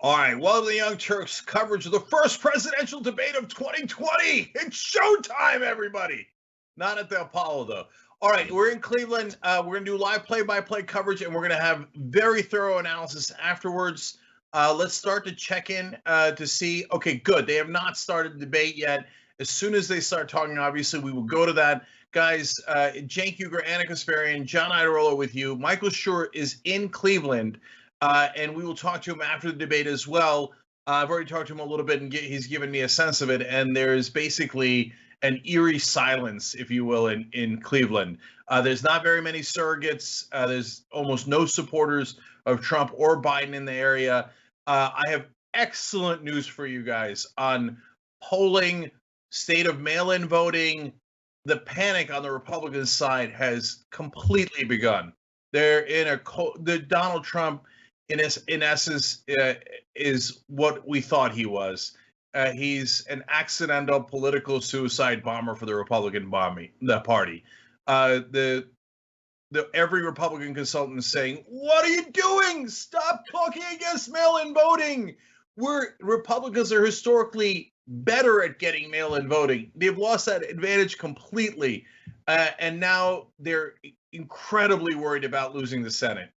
All right, welcome to the Young Turks coverage of the first presidential debate of 2020. It's showtime, everybody. Not at the Apollo, though. All right, we're in Cleveland. We're going to do live play-by-play coverage, and we're going to have very thorough analysis afterwards. Let's start to check in to see. Okay, good. They have not started the debate yet. As soon as they start talking, obviously, we will go to that. Guys, Cenk Uygur, Anna Kasparian, John Iadarola with you. Michael Schur is in Cleveland. And we will talk to him after the debate as well. I've already talked to him a little bit, and he's given me a sense of it. And there's basically an eerie silence, if you will, in Cleveland. There's not very many surrogates. There's almost no supporters of Trump or Biden in the area. I have excellent news for you guys on polling, state of mail-in voting. The panic on the Republican side has completely begun. They're in the Donald Trump, in essence, is what we thought he was. He's an accidental political suicide bomber for the Republican Party. Every Republican consultant is saying, "What are you doing? Stop talking against mail-in voting." Republicans are historically better at getting mail-in voting. They've lost that advantage completely, and now they're incredibly worried about losing the Senate.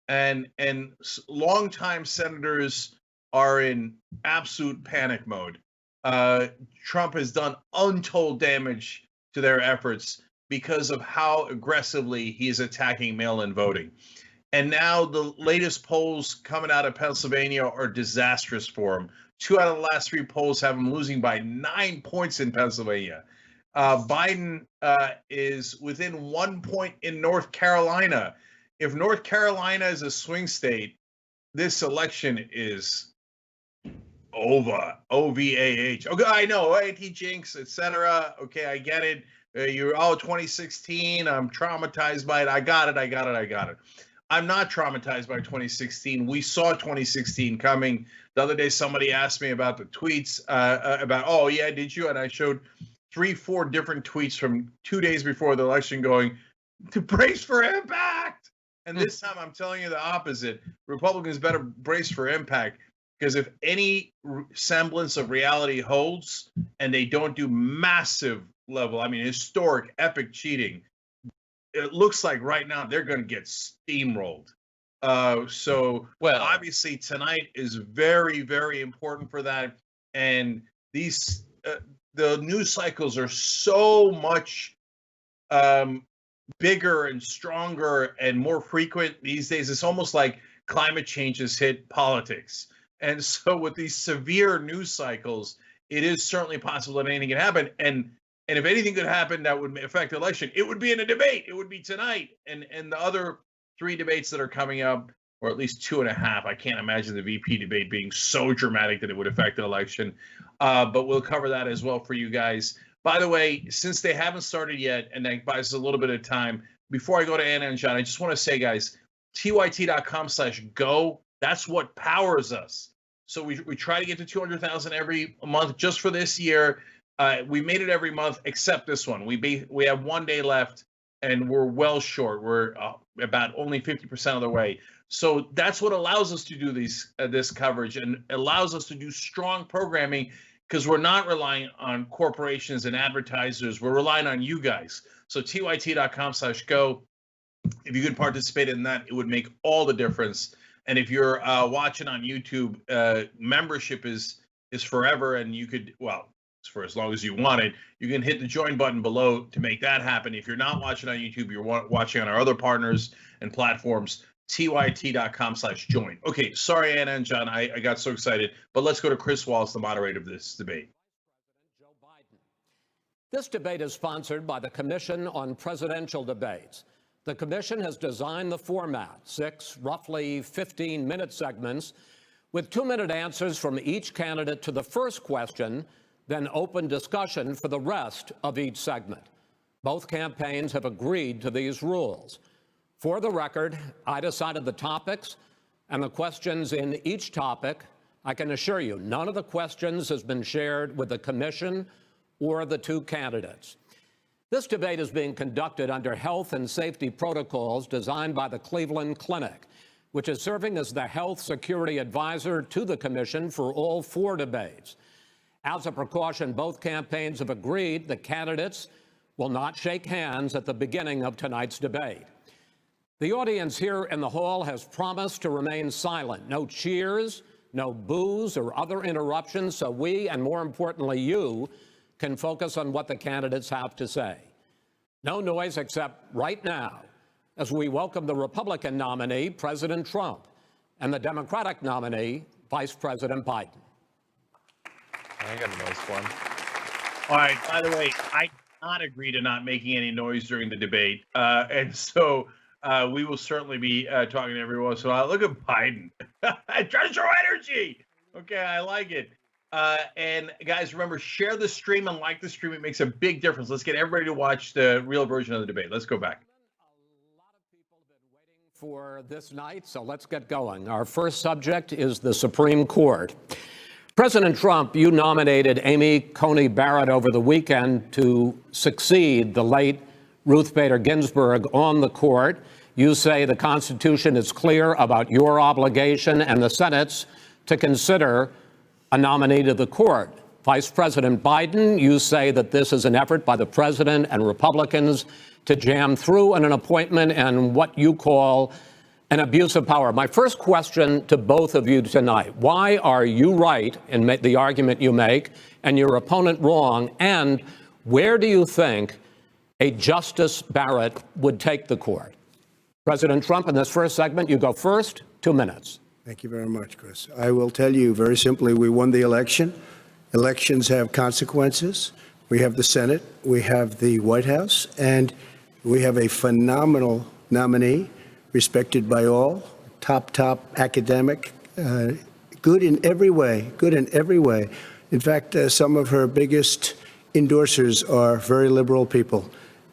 And longtime senators are in absolute panic mode. Trump has done untold damage to their efforts because of how aggressively he is attacking mail-in voting. And now the latest polls coming out of Pennsylvania are disastrous for him. 2 out of the last 3 polls have him losing by 9 points in Pennsylvania. Biden is within 1 point in North Carolina. If North Carolina is a swing state, this election is over. OVAH. Okay, I know, anti-jinx, etc. Okay, I get it. You're 2016. I'm traumatized by it. I got it. I'm not traumatized by 2016. We saw 2016 coming. The other day, somebody asked me about the tweets about, oh, yeah, did you? And I showed 3-4 different tweets from 2 days before the election going, to brace for impact. And this time I'm telling you the opposite. Republicans better brace for impact, because if any semblance of reality holds and they don't do massive level, historic, epic cheating, it looks like right now they're going to get steamrolled. So obviously tonight is very, very important for that. And these the news cycles are so much bigger and stronger and more frequent these days. It's almost like climate change has hit politics. And so with these severe news cycles, it is certainly possible that anything can happen. And if anything could happen that would affect the election, it would be in a debate. It would be tonight. And the other 3 debates that are coming up, or at least 2.5. I can't imagine the VP debate being so dramatic that it would affect an election. But we'll cover that as well for you guys. By the way, since they haven't started yet, and that buys us a little bit of time, before I go to Anna and John, I just want to say, guys, tyt.com/go, that's what powers us. So we try to get to 200,000 every month just for this year. We made it every month except this one. We have 1 day left, and we're well short. We're about only 50% of the way. So that's what allows us to do this coverage and allows us to do strong programming, because we're not relying on corporations and advertisers. We're relying on you guys. So tyt.com/go. If you could participate in that, it would make all the difference. And if you're watching on YouTube, membership is forever, and you could, well, it's for as long as you want it. You can hit the join button below to make that happen. If you're not watching on YouTube, you're watching on our other partners and platforms, tyt.com/join. Okay, sorry, Anna and John, I got so excited, but let's go to Chris Wallace, the moderator of this debate. Joe Biden. This debate is sponsored by the Commission on Presidential Debates. The commission has designed the format, 6 roughly 15-minute segments with 2-minute answers from each candidate to the first question, then open discussion for the rest of each segment. Both campaigns have agreed to these rules. For the record, I decided the topics and the questions in each topic. I can assure you, none of the questions has been shared with the commission or the 2 candidates. This debate is being conducted under health and safety protocols designed by the Cleveland Clinic, which is serving as the health security advisor to the commission for all 4 debates. As a precaution, both campaigns have agreed the candidates will not shake hands at the beginning of tonight's debate. The audience here in the hall has promised to remain silent. No cheers, no boos or other interruptions, so we, and more importantly you, can focus on what the candidates have to say. No noise except right now, as we welcome the Republican nominee, President Trump, and the Democratic nominee, Vice President Biden. I got a noise for him. All right, by the way, I did not agree to not making any noise during the debate. And so we will certainly be talking to everyone. So look at Biden. Try to show energy. Okay, I like it. And guys, remember, share the stream and like the stream. It makes a big difference. Let's get everybody to watch the real version of the debate. Let's go back. A lot of people have been waiting for this night, so let's get going. Our first subject is the Supreme Court. President Trump, you nominated Amy Coney Barrett over the weekend to succeed the late Ruth Bader Ginsburg on the court. You say the Constitution is clear about your obligation and the Senate's to consider a nominee to the court. Vice President Biden, you say that this is an effort by the president and Republicans to jam through an appointment and what you call an abuse of power. My first question to both of you tonight: why are you right in the argument you make and your opponent wrong? And where do you think a Justice Barrett would take the court? President Trump, in this first segment, you go first, 2 minutes. Thank you very much, Chris. I will tell you very simply, we won the election. Elections have consequences. We have the Senate, we have the White House, and we have a phenomenal nominee, respected by all, top academic, good in every way, In fact, some of her biggest endorsers are very liberal people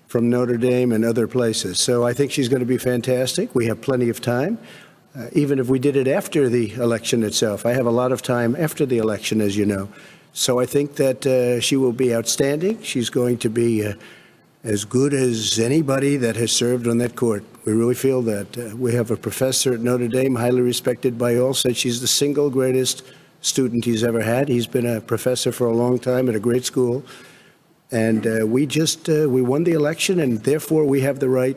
from Notre Dame and other places. So I think she's going to be fantastic. We have plenty of time, even if we did it after the election itself. I have a lot of time after the election, as you know. So I think that she will be outstanding. She's going to be as good as anybody that has served on that court. We really feel that. We have a professor at Notre Dame, highly respected by all, said she's the single greatest student he's ever had. He's been a professor for a long time at a great school. And we won the election, and therefore we have the right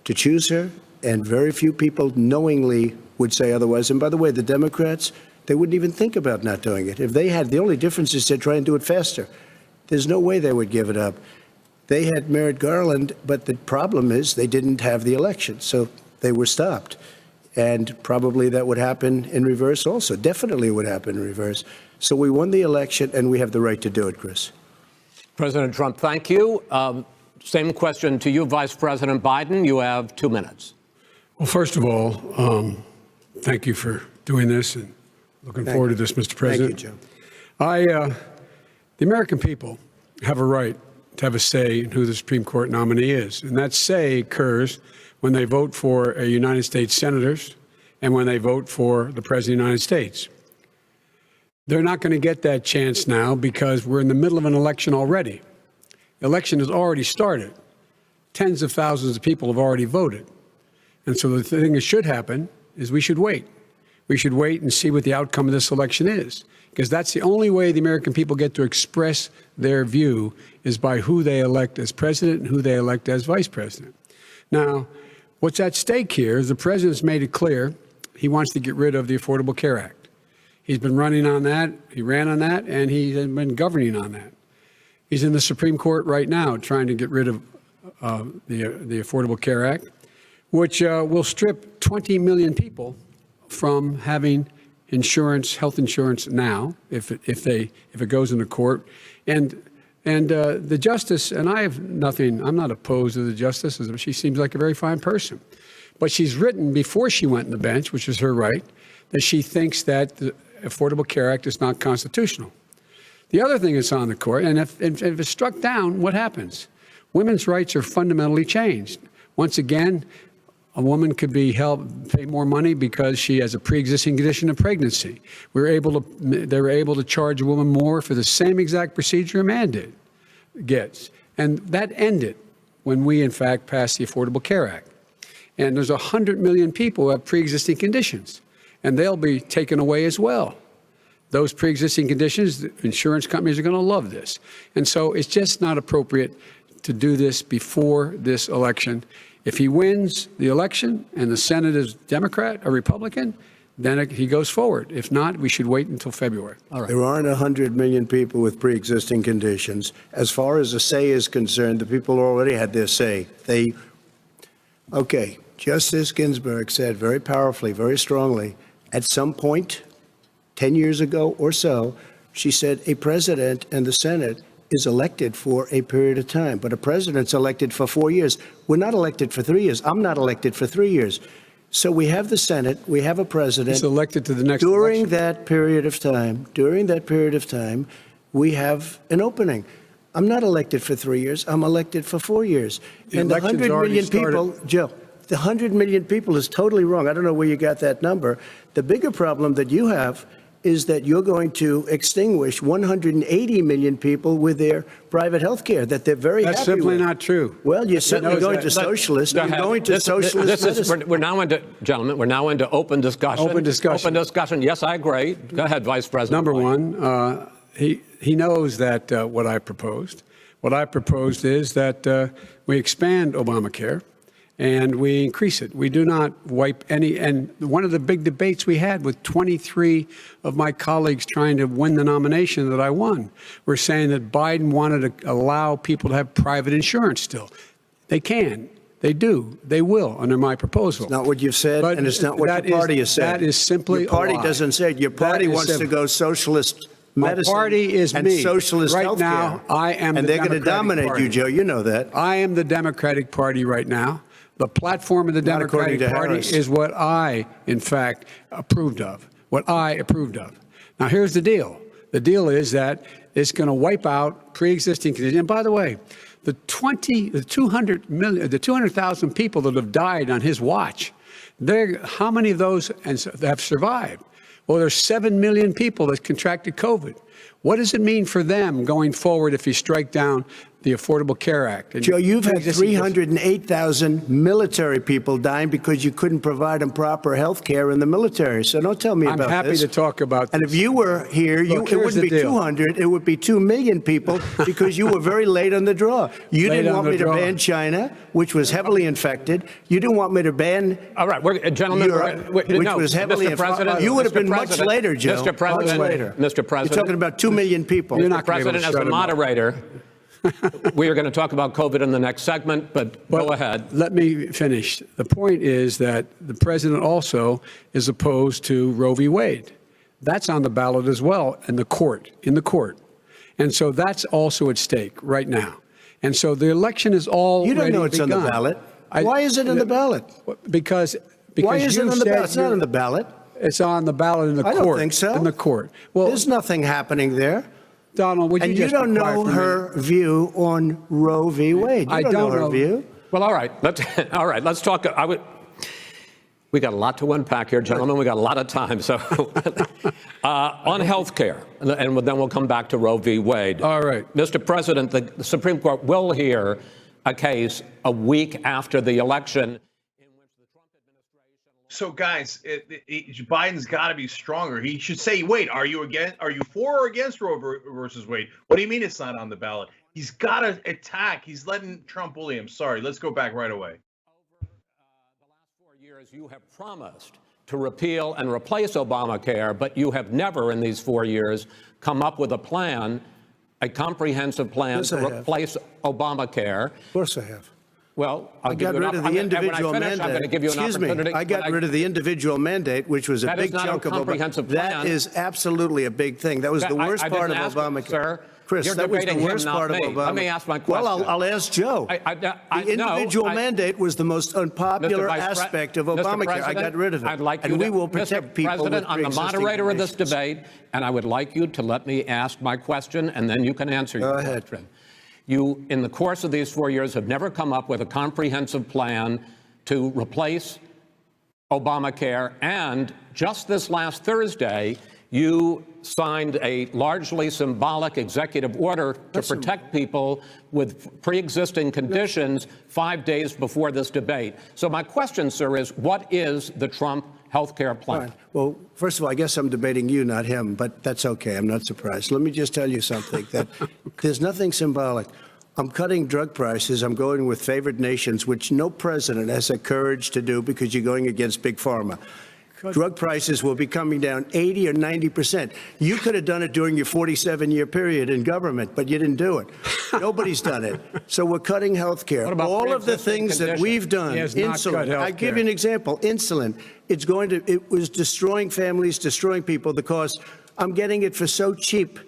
to choose her. And very few people knowingly would say otherwise. And by the way, the Democrats, they wouldn't even think about not doing it. If they had, the only difference is to try and do it faster. There's no way they would give it up. They had Merrick Garland, but the problem is they didn't have the election, so they were stopped. And probably that would happen in reverse also. Definitely would happen in reverse. So we won the election, and we have the right to do it, Chris. President Trump, thank you. Same question to you, Vice President Biden. You have 2 minutes. Well, first of all, thank you for doing this, and looking forward to this, Mr. President. Thank you, Joe. The American people have a right to have a say in who the Supreme Court nominee is, and that say occurs when they vote for a United States senators and when they vote for the President of the United States. They're not going to get that chance now because we're in the middle of an election already. The election has already started. Tens of thousands of people have already voted. And so the thing that should happen is we should wait. We should wait and see what the outcome of this election is, because that's the only way the American people get to express their view is by who they elect as president and who they elect as vice president. Now, what's at stake here is the president's made it clear he wants to get rid of the Affordable Care Act. He's been running on that, he ran on that, and he's been governing on that. He's in the Supreme Court right now trying to get rid of the Affordable Care Act, which will strip 20 million people from having insurance, health insurance now, if it goes into court. And the justice, and I have nothing, I'm not opposed to the justice, she seems like a very fine person. But she's written before she went on the bench, which is her right, that she thinks that the Affordable Care Act is not constitutional. The other thing that's on the court, and if it's struck down, what happens? Women's rights are fundamentally changed. Once again, a woman could be pay more money because she has a pre-existing condition of pregnancy. They were able to charge a woman more for the same exact procedure a man gets. And that ended when we, in fact, passed the Affordable Care Act. And there's 100 million people who have pre-existing conditions, and they'll be taken away as well. Those pre-existing conditions, the insurance companies are going to love this. And so it's just not appropriate to do this before this election. If he wins the election and the Senate is Democrat or Republican, then he goes forward. If not, we should wait until February. All right. There aren't 100 million people with pre-existing conditions. As far as a say is concerned, the people already had their say. Okay, Justice Ginsburg said very powerfully, very strongly, at some point, 10 years ago or so, she said a president and the Senate is elected for a period of time, but a president's elected for 4 years. We're not elected for 3 years. I'm not elected for 3 years. So we have the Senate, we have a president. He's elected to the next during election. that period of time, we have an opening. I'm not elected for 3 years. I'm elected for 4 years. And the 100 million people, Joe, the 100 million people is totally wrong. I don't know where you got that number. The bigger problem that you have is that you're going to extinguish 180 million people with their private health care that they're very That's happy simply with. not true. Well, you're certainly going to socialist. You're going to socialist medicine. We're now into, gentlemen, we're now into open discussion. Open discussion. Open discussion. Yes, I agree. Go ahead, Vice President. Number one, he knows that what I proposed. What I proposed is that we expand Obamacare and we increase it. We do not wipe any. And one of the big debates we had with 23 of my colleagues trying to win the nomination that I won, were saying that Biden wanted to allow people to have private insurance still. They can. They do. They will under my proposal. It's not what you've said, But and it's not what your party has said. That is simply your party a lie. doesn't say it. Your party wants to go socialist medicine. My party is and me. socialist right healthcare. Now, I am and the they're going to dominate Party. you, Joe. You know that. I am the Democratic Party right now. The platform of the Not according Democratic to Party Harris. is what I, in fact, approved of. What I approved of. Now, here's the deal. The deal is that it's going to wipe out pre-existing conditions. And by the way, the 200,000 people that have died on his watch, how many of those have survived? Well, there's 7 million people that contracted COVID. What does it mean for them going forward if you strike down the Affordable Care Act? And Joe, you've had pre-existing- 308,000 military people dying because you couldn't provide them proper health care in the military. So don't tell me I'm about happy this. to talk about And this. if you were here, Look, it here's wouldn't the be deal. 200, it would be 2 million people because you were very late on the draw. You Late didn't on want the me to draw. ban China, which was heavily infected. You didn't want me to ban All right, gentlemen, Europe, which which was heavily Mr. President, You would have Mr. been much President, later, Joe. Mr. President, much later. Mr. President, You're talking about 2 million people. You're not gonna be able to President, as shut the him up. moderator, we are going to talk about COVID in the next segment, but go ahead. Let me finish. The point is that the president also is opposed to Roe v. Wade. That's on the ballot as well in the court. And so that's also at stake right now. And so the election is already You don't know it's on the begun. ballot. Why is it on the ballot? Because Why is it you on the said ballot? It's not you're- on the ballot. It's on the ballot in the I court. don't think so. In the court. Well, There's nothing happening there. Donald, would you And you just don't be quiet know for a minute? her view on Roe v. Wade. You I don't know don't her know. view. Well, all right, let's talk. We got a lot to unpack here, gentlemen. We got a lot of time. So on health care, and then we'll come back to Roe v. Wade. All right. Mr. President, the Supreme Court will hear a case a week after the election. So, guys, Biden's got to be stronger. He should say, "Wait, are you for or against Roe versus Wade? What do you mean it's not on the ballot?" He's got to attack. He's letting Trump bully him. Sorry, let's go back right away. The last 4 years, you have promised to repeal and replace Obamacare, but you have never, in these 4 years, come up with a comprehensive plan Yes, to I have. replace Obamacare. Of course I have. Well, I got rid of the individual mandate. I'm going to give you an Excuse me. opportunity. I got rid of the individual mandate, which was a That is big not a chunk of comprehensive That plan. is absolutely a big thing. That was the worst I part of didn't ask, Obamacare. Sir. Chris, You're that was the debating him, worst not part of me. Obama. Let me ask my Well, question. I'll ask Joe. The no, individual mandate was the most unpopular Mr. Vice aspect of Mr. Obamacare. I President, got rid of it. I'd like you and we to, will protect Mr. people President, with I'm the pre-existing moderator of this conditions. debate, and I would like you to let me ask my question, and then you can answer your ahead. question. You, in the course of these 4 years, have never come up with a comprehensive plan to replace Obamacare, and just this last Thursday, you signed a largely symbolic executive order to protect people with pre-existing conditions 5 days before this debate. So my question, sir, is what is the Trump health care plan? Fine. Well, first of all, I guess I'm debating you, not him, but that's okay. I'm not surprised. Let me just tell you something, that there's nothing symbolic. I'm cutting drug prices. I'm going with favored nations, which no president has the courage to do because you're going against Big Pharma. Drug prices will be coming down 80 or 90%. You could have done it during your 47-year period in government, but you didn't do it. Nobody's done it. So we're cutting health care. What about All of the pre-existing things that conditions? we've done, He has not cut insulin. health I give care. you an example. Insulin. It was destroying families, destroying people. The cost. I'm getting it for so cheap.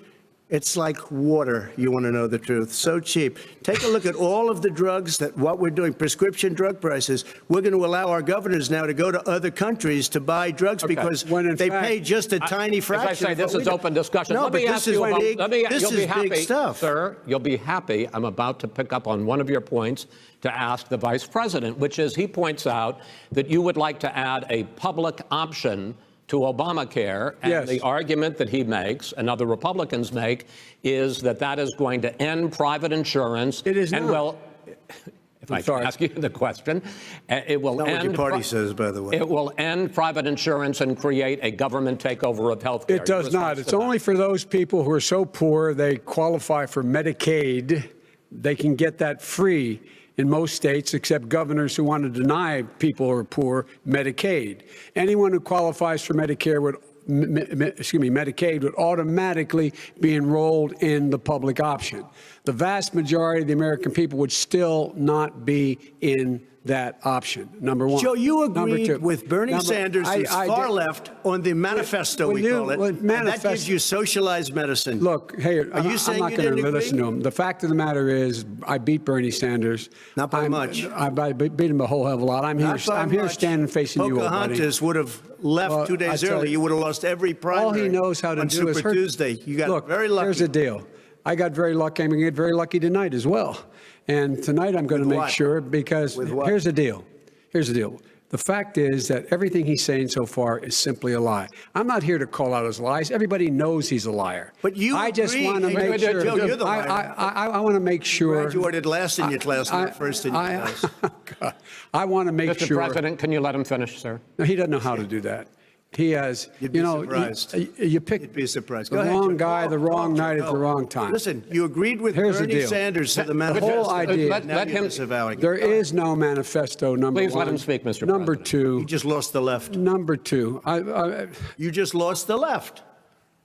It's like water. You want to know the truth. So cheap. Take a look at all of the drugs what we're doing, prescription drug prices. We're going to allow our governors now to go to other countries to buy drugs because When in they fact- pay just a tiny fraction. As I say, of this what is we do. open discussion. No, Let but me this ask is you about, big, you'll be happy, big stuff. sir. You'll be happy. I'm about to pick up on one of your points to ask the vice president, which is he points out that you would like to add a public option to Obamacare, and Yes. the argument that he makes and other Republicans make is that is going to end private insurance. It is and not. well, if I can sorry. ask you the question, it will Not what end. your party says, by the way. It will end private insurance and create a government takeover of health care. It does not. It's only for those people who are so poor they qualify for Medicaid. They can get that free in most states, except governors who want to deny people who are poor Medicaid. Anyone who qualifies for Medicare Medicaid would automatically be enrolled in the public option. The vast majority of the American people would still not be in that option, number one. Joe, you Number agreed two. with Bernie Sanders, who's far did- left, on the manifesto, When we you- call it. when And that manifest- gives you socialized medicine. Look, hey, Are you saying I'm you not going didn't to agree? listen to him. The fact of the matter is, I beat Bernie Sanders. Not by much. I beat him a whole hell of a lot. I'm Not by here much. standing facing you, old buddy. Pocahontas would have left Well, 2 days I tell early. you, You would have lost every primary. All he knows how to on do Super is hurt. Tuesday. You got Look, very lucky. here's the deal. I got very lucky. I'm going to get very lucky tonight as well. And tonight I'm going to With make what? sure because With what? here's the deal. Here's the deal. The fact is that everything he's saying so far is simply a lie. I'm not here to call out his lies. Everybody knows he's a liar. But you I just agree. want to Hey, make Joe, sure. you're the liar. I want to make sure. Graduated last in your class, not first in your class. God, I want to make Mr. sure. President, can you let him finish, sir? No, he doesn't know how to do that. He has, You'd be you know, surprised. you pick You'd be surprised. the Go ahead, wrong Joe. guy, the wrong night at the wrong time. Listen, you agreed with Here's the Bernie deal. Sanders to the The manifesto. whole idea. Let him. Disavowing it. There is no manifesto, number Please one. let him speak, Mr. Number President. two. You just lost the left. Number two. You just lost the left.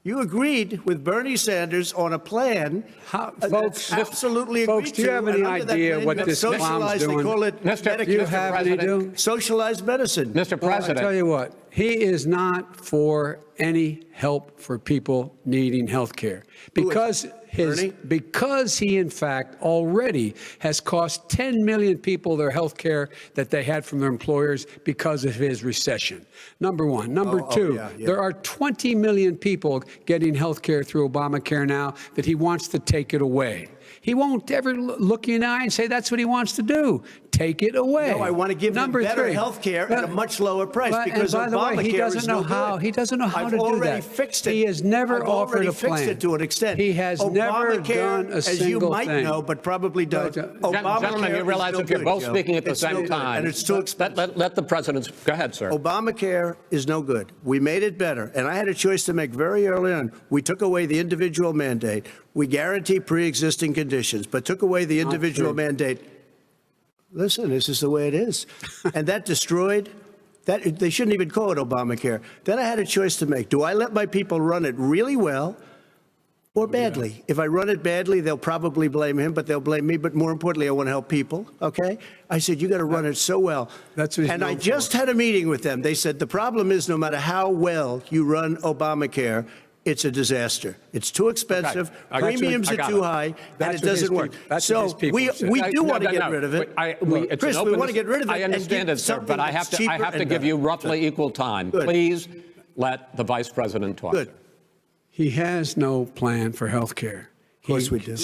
You agreed with Bernie Sanders on a plan. Folks, absolutely folks, agreed do you to, have and any under that idea plan, what you have this clown's socialized, doing? They call it Mr. Do you Mr. have any President. do? socialized medicine. Mr. Well, I President. tell you what, he is not for any help for people needing health care because Bernie? because he in fact already has cost 10 million people their health care that they had from their employers because of his recession. Number one. Number two, yeah. there are 20 million people getting health care through Obamacare now that he wants to take it away. He won't ever look you in the eye and say that's what he wants to do. Take it away. No, I want to give them Number better three. health care at a much lower price because and by the way, Obamacare he doesn't is know no how. good. He doesn't know how I've to do already that. fixed it. He has never I've offered already a plan. fixed it to an extent. He has never Obamacare, done a as you single might thing. know, but probably don't. Obamacare Gentlemen, you realize is no if you're good, both Joe. speaking at the It's no same good, time, and it's too expensive. let the president. Go ahead, sir. Obamacare is no good. We made it better. And I had a choice to make very early on. We took away the individual mandate. We guarantee pre-existing conditions, but took away the individual mandate. Listen, this is the way it is. And that destroyed that. They shouldn't even call it Obamacare. Then I had a choice to make. Do I let my people run it really well or badly? If I run it badly, they'll probably blame him, but they'll blame me. But more importantly, I want to help people. Okay? I said, you got to run it so well. That's what he's and I known for. just had a meeting with them. They said the problem is no matter how well you run Obamacare, it's a disaster. It's too expensive. I got you. Premiums I are got too it. high, and That's it what his doesn't work. people- that's So what his people we said. do want to get rid of it. Chris, we want to get rid of it. I and understand give it, sir, something but I that's have to cheaper and give you better. roughly equal time. Good. Please let the vice president talk. Good. He has no plan for health care. Of course we do.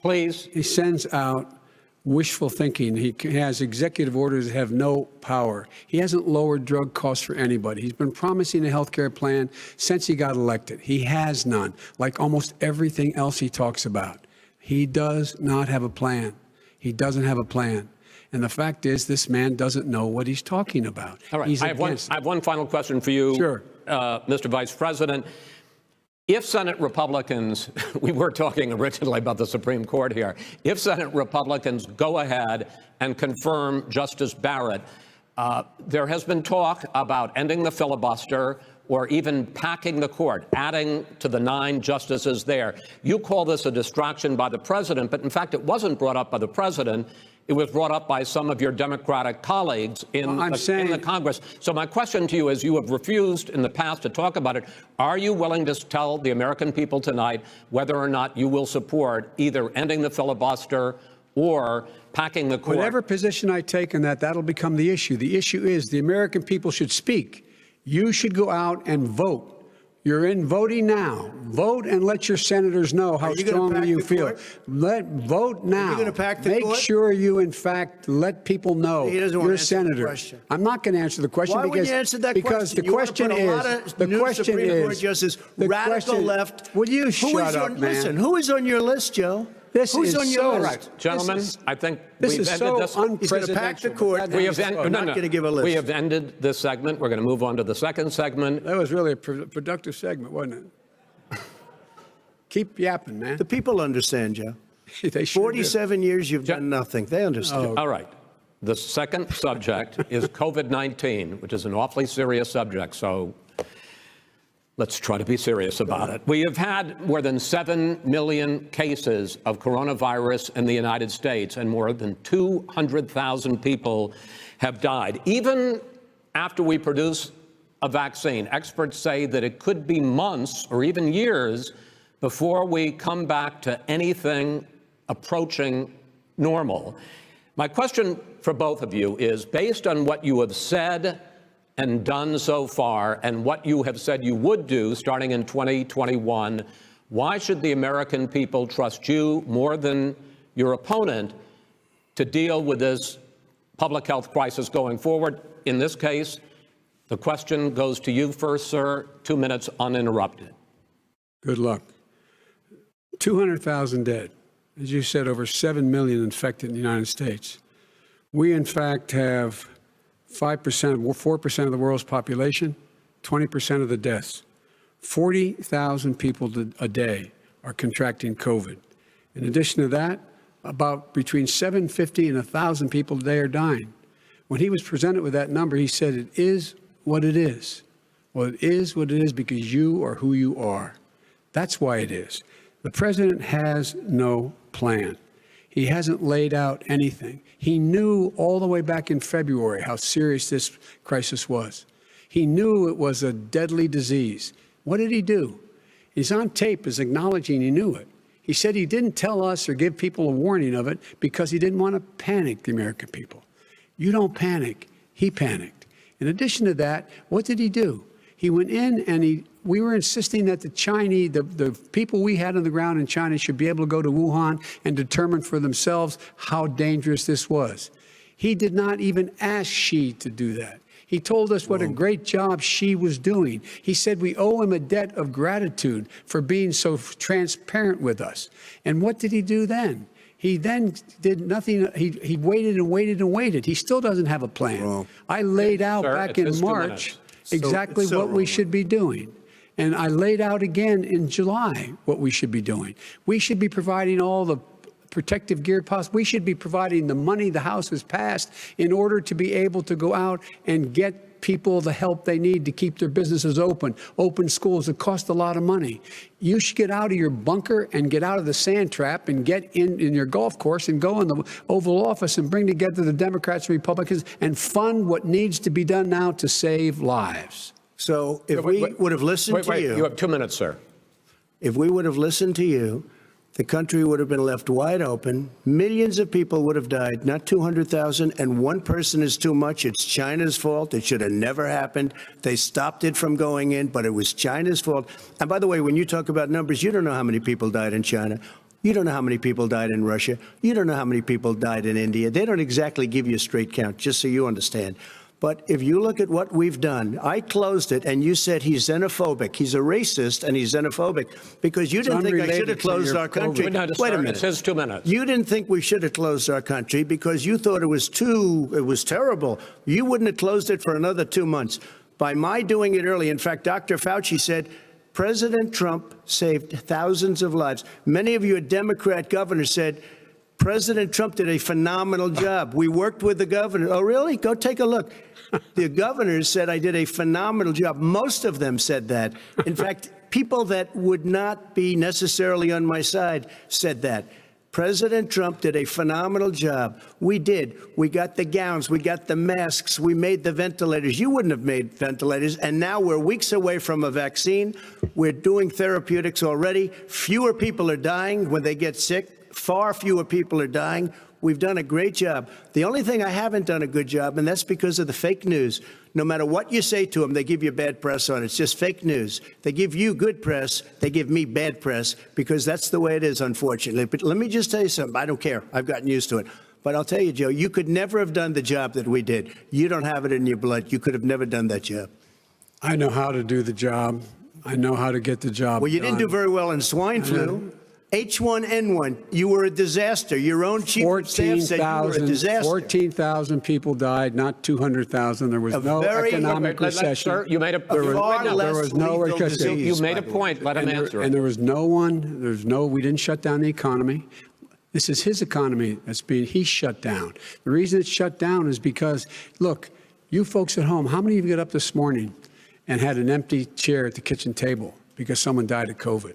Please. He sends out wishful thinking. He has executive orders that have no power. He hasn't lowered drug costs for anybody. He's been promising a health care plan since he got elected. He has none, like almost everything else he talks about. He does not have a plan. He doesn't have a plan. And the fact is, this man doesn't know what he's talking about. All right. He's I have against it. one final question for you, Sure. Mr. Vice President. If Senate Republicans, we were talking originally about the Supreme Court here, if Senate Republicans go ahead and confirm Justice Barrett, there has been talk about ending the filibuster or even packing the court, adding to the 9 justices there. You call this a distraction by the president, but in fact, it wasn't brought up by the president. It was brought up by some of your Democratic colleagues in the Congress. So my question to you is, you have refused in the past to talk about it. Are you willing to tell the American people tonight whether or not you will support either ending the filibuster or packing the court? Whatever position I take on that, that'll become the issue. The issue is the American people should speak. You should go out and vote. You're in voting now. Vote and let your senators know how strongly you feel. Vote now. Are you going to pack the court? Make sure you, in fact, let people know He doesn't want you're a to answer the senator. question. I'm not going to answer the question Why because wouldn't you answer that because question? the question is the question Supreme Court is justice, the radical question- left. Will you Who shut is up, on, man? Listen, who is on your list, Joe? This Who's is on your so list? Right, gentlemen, I think This we've is ended so this. He's going to pack the unprecedented. court. We have, He's not going to give a list. We have ended this segment. We're going to move on to the second segment. That was really a productive segment, wasn't it? Keep yapping, man. The people understand, Joe. They sure do. 47 years you've done nothing. They understand. All right. The second subject is COVID-19, which is an awfully serious subject. So let's try to be serious about it. We have had more than 7 million cases of coronavirus in the United States, and more than 200,000 people have died. Even after we produce a vaccine, experts say that it could be months or even years before we come back to anything approaching normal. My question for both of you is, based on what you have said and done so far and what you have said you would do starting in 2021, why should the American people trust you more than your opponent to deal with this public health crisis going forward? In this case, the question goes to you first, sir. 2 minutes uninterrupted. Good luck. 200,000 dead. As you said, over 7 million infected in the United States. We, in fact, have 4% of the world's population, 20% of the deaths. 40,000 people a day are contracting COVID. In addition to that, about between 750 and 1,000 people a day are dying. When he was presented with that number, he said, it is what it is. Well, it is what it is because you are who you are. That's why it is. The president has no plan. He hasn't laid out anything. He knew all the way back in February how serious this crisis was. He knew it was a deadly disease. What did he do? He's on tape as acknowledging he knew it. He said he didn't tell us or give people a warning of it because he didn't want to panic the American people. You don't panic. He panicked. In addition to that, what did he do? He went in and we were insisting that the Chinese, the people we had on the ground in China should be able to go to Wuhan and determine for themselves how dangerous this was. He did not even ask Xi to do that. He told us what a great job Xi was doing. He said we owe him a debt of gratitude for being so transparent with us. And what did he do then? He then did nothing. He waited and waited and waited. He still doesn't have a plan. Wrong. I laid out Sir, back it's in 2 March minutes. exactly So what we should be doing. And I laid out again in July what we should be doing. We should be providing all the protective gear possible. We should be providing the money the House has passed in order to be able to go out and get people the help they need to keep their businesses open schools. It costs a lot of money. You should get out of your bunker and get out of the sand trap and get in your golf course and go in the Oval Office and bring together the Democrats and Republicans and fund what needs to be done now to save lives. So if we would have listened to you. You have 2 minutes, sir. If we would have listened to you, the country would have been left wide open. Millions of people would have died, not 200,000, and one person is too much. It's China's fault. It should have never happened. They stopped it from going in, but it was China's fault. And by the way, when you talk about numbers, you don't know how many people died in China. You don't know how many people died in Russia. You don't know how many people died in India. They don't exactly give you a straight count, just so you understand. But if you look at what we've done, I closed it, and you said he's xenophobic. He's a racist, and he's xenophobic because you didn't think I should have closed our country. No, Wait a sir, minute. It says 2 minutes. You didn't think we should have closed our country because you thought it was terrible. You wouldn't have closed it for another 2 months. By my doing it early, in fact, Dr. Fauci said, President Trump saved thousands of lives. Many of you Democrat governors said, President Trump did a phenomenal job. We worked with the governor. Oh, really? Go take a look. The governors said I did a phenomenal job. Most of them said that. In fact, people that would not be necessarily on my side said that. President Trump did a phenomenal job. We did. We got the gowns. We got the masks. We made the ventilators. You wouldn't have made ventilators. And now we're weeks away from a vaccine. We're doing therapeutics already. Fewer people are dying when they get sick. Far fewer people are dying. We've done a great job. The only thing I haven't done a good job, and that's because of the fake news. No matter what you say to them, they give you bad press on it. It's just fake news. They give you good press. They give me bad press because that's the way it is, unfortunately. But let me just tell you something. I don't care. I've gotten used to it. But I'll tell you, Joe, you could never have done the job that we did. You don't have it in your blood. You could have never done that job. I know how to do the job. I know how to get the job Well, you didn't do done. very well in swine flu. H1N1, you were a disaster. Your own chief of staff said you were a disaster. 14,000 people died, not 200,000. There was no economic recession. Sir, you made a There was no recession. You made a point. Let him answer it. And there was we didn't shut down the economy. This is his economy he's shut down. The reason it's shut down is because, look, you folks at home, how many of you got up this morning and had an empty chair at the kitchen table because someone died of COVID?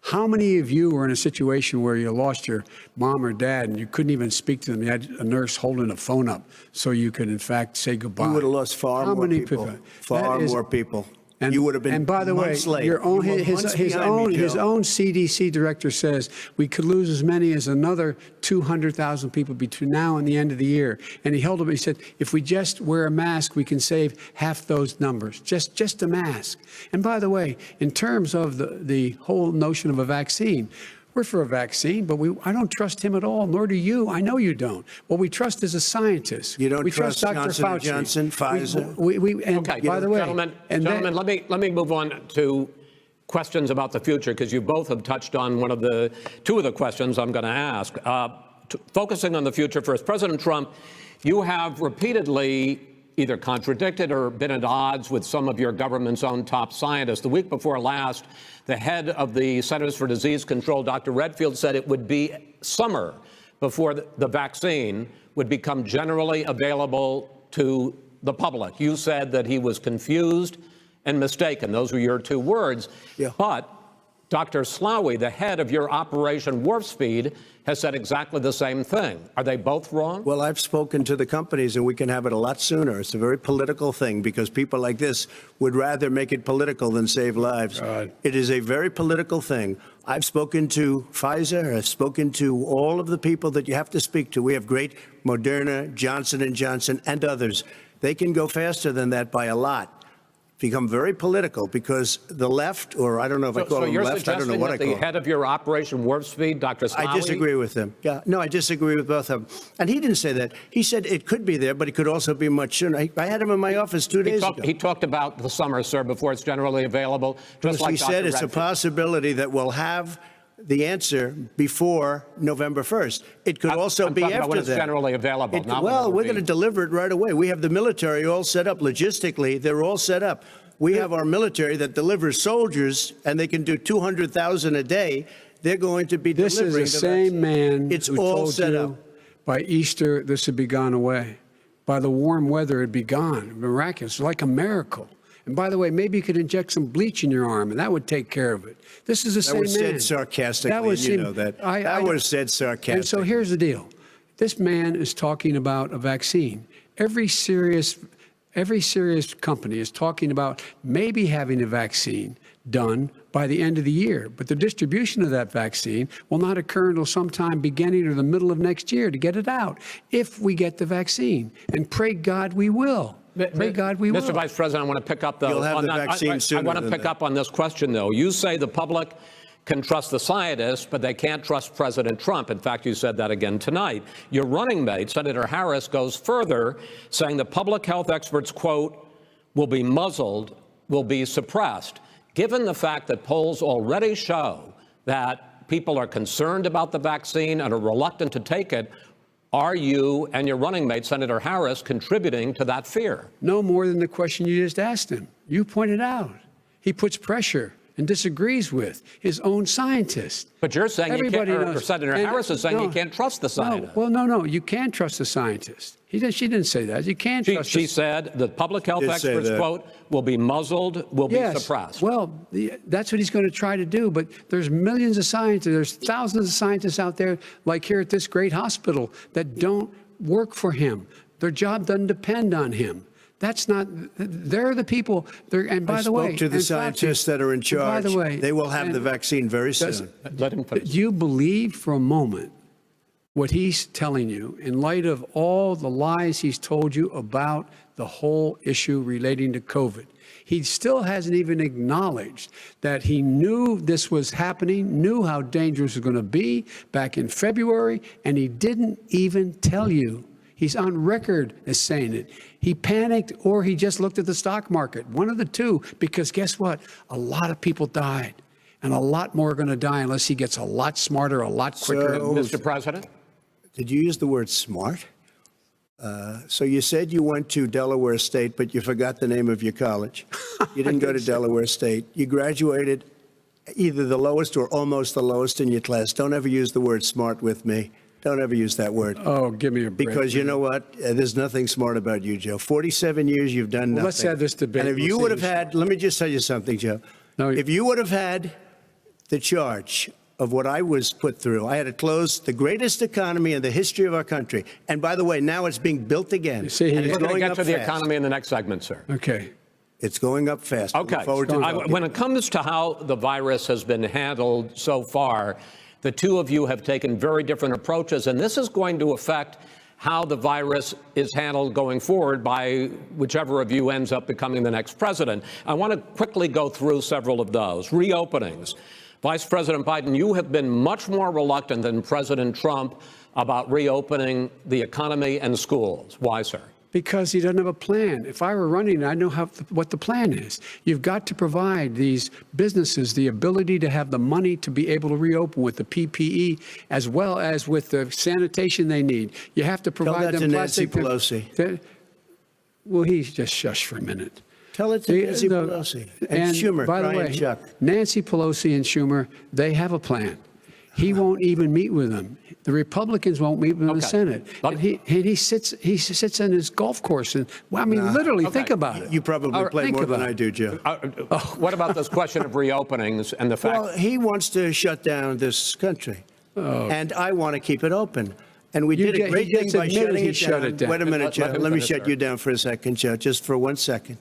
How many of you were in a situation where you lost your mom or dad and you couldn't even speak to them? You had a nurse holding a phone up so you could, in fact, say goodbye. You would have lost far more people. Far more people. And, you would have been and by the way, months late. your own, his own CDC director says we could lose as many as another 200,000 people between now and the end of the year. And he held up and he said, if we just wear a mask, we can save half those numbers. Just a mask. And by the way, in terms of the whole notion of a vaccine, We're for a vaccine, but I don't trust him at all, nor do you. I know you don't. What we trust is a scientist. You don't we trust Dr. Johnson Fauci. & Johnson, Pfizer? Okay, by the way, gentlemen, let me move on to questions about the future, because you both have touched on two of the questions I'm going to ask. Focusing on the future first, President Trump, you have repeatedly either contradicted or been at odds with some of your government's own top scientists. The week before last, the head of the Centers for Disease Control, Dr. Redfield, said it would be summer before the vaccine would become generally available to the public. You said that he was confused and mistaken. Those were your two words. Yeah. But Dr. Slaoui, the head of your Operation Warp Speed, has said exactly the same thing. Are they both wrong? Well, I've spoken to the companies, and we can have it a lot sooner. It's a very political thing because people like this would rather make it political than save lives. God. It is a very political thing. I've spoken to Pfizer. I've spoken to all of the people that you have to speak to. We have great Moderna, Johnson & Johnson, and others. They can go faster than that by a lot. Become very political because the left, or I don't know if I call them left, I don't know what I call them. So you're suggesting that the head of your Operation Warp Speed, Dr. Slaoui? I disagree with him. Yeah, no, I disagree with both of them. And he didn't say that. He said it could be there, but it could also be much sooner. I had him in my office 2 days ago. He talked about the summer, sir, before it's generally available. Just like he said it's Redfield. a possibility that we'll have the answer before November 1st. It could also be talking about after when it's that. generally available. Not when it Well, will we're be. going to deliver it right away. We have the military all set up logistically. They're all set up. We have our military that delivers soldiers, and they can do 200,000 a day. They're going to be this delivering is the same man It's who all told set you up. by Easter this would be gone away. By the warm weather, it'd be gone. Miraculous, like a miracle. And by the way, maybe you could inject some bleach in your arm, and that would take care of it. This is the same man. That was said sarcastically, and you know that. That was said sarcastically. And so here's the deal. This man is talking about a vaccine. Every serious company is talking about maybe having a vaccine done by the end of the year. But the distribution of that vaccine will not occur until sometime beginning or the middle of next year to get it out, if we get the vaccine. And pray God we will. Pray God we will. Mr. Vice President, I want to pick up You'll have on the that. vaccine sooner I want to than pick that. up on this question, though. You say the public can trust the scientists, but they can't trust President Trump. In fact, you said that again tonight. Your running mate, Senator Harris, goes further, saying the public health experts, quote, will be muzzled, will be suppressed. Given the fact that polls already show that people are concerned about the vaccine and are reluctant to take it, are you and your running mate, Senator Harris, contributing to that fear? No more than the question you just asked him. You pointed out. He puts pressure and disagrees with his own scientists. But you're saying Everybody you can't, or knows. Senator And Harris is saying no, you can't trust the scientists. No, you can trust the scientists. She didn't say that. You can't trust She said the public health Did say experts, that. quote, will be muzzled, will be suppressed. Well, that's what he's going to try to do. But there's millions of scientists, there's thousands of scientists out there, like here at this great hospital, that don't work for him. Their job doesn't depend on him. That's not, they're the people, and by the way. I spoke to the and scientists Fauci, that are in charge. By the way. They will have the vaccine very soon. Let him finish. Do you believe for a moment what he's telling you in light of all the lies he's told you about the whole issue relating to COVID? He still hasn't even acknowledged that he knew this was happening, knew how dangerous it was going to be back in February, and he didn't even tell you. He's on record as saying it. He panicked or he just looked at the stock market, one of the two, because guess what? A lot of people died, and a lot more are going to die unless he gets a lot smarter, a lot quicker. So- Mr. President? Did you use the word smart? So you said you went to Delaware State, but you forgot the name of your college. You didn't go to Delaware State. You graduated either the lowest or almost the lowest in your class. Don't ever use the word smart with me. Don't ever use that word. Oh, give me a break. Because you know what? There's nothing smart about you, Joe. 47 years you've done nothing. Let's have this debate. And if you would have had, let me just tell you something, Joe. No, if you would have had the charge of what I was put through, I had to close the greatest economy in the history of our country. And by the way, now it's being built again. You see, and We're it's going to going get up to the fast. economy in the next segment, sir. Okay. It's going up fast. Okay. Look forward to it. When it comes to how the virus has been handled so far, the two of you have taken very different approaches, and this is going to affect how the virus is handled going forward by whichever of you ends up becoming the next president. I want to quickly go through several of those. Reopenings. Vice President Biden, you have been much more reluctant than President Trump about reopening the economy and schools. Why, sir? Because he doesn't have a plan. If I were running, I know what the plan is. You've got to provide these businesses the ability to have the money to be able to reopen with the PPE as well as with the sanitation they need. You have to provide them Nancy plastic. Pelosi. Well, he's just shush for a minute. Tell it to Nancy Pelosi and Schumer. By the way, Chuck. Nancy Pelosi and Schumer, they have a plan. He won't even meet with them. The Republicans won't meet with him in the Senate. And he sits on his golf course. And, well, I mean, literally, think about it. You probably play more than I do, Joe. What about this question of reopenings and the fact? Well, he wants to shut down this country, and I want to keep it open. And we did a great thing by shutting it down. Wait a minute, Joe. Let me shut you down for a second, Joe, just for 1 second.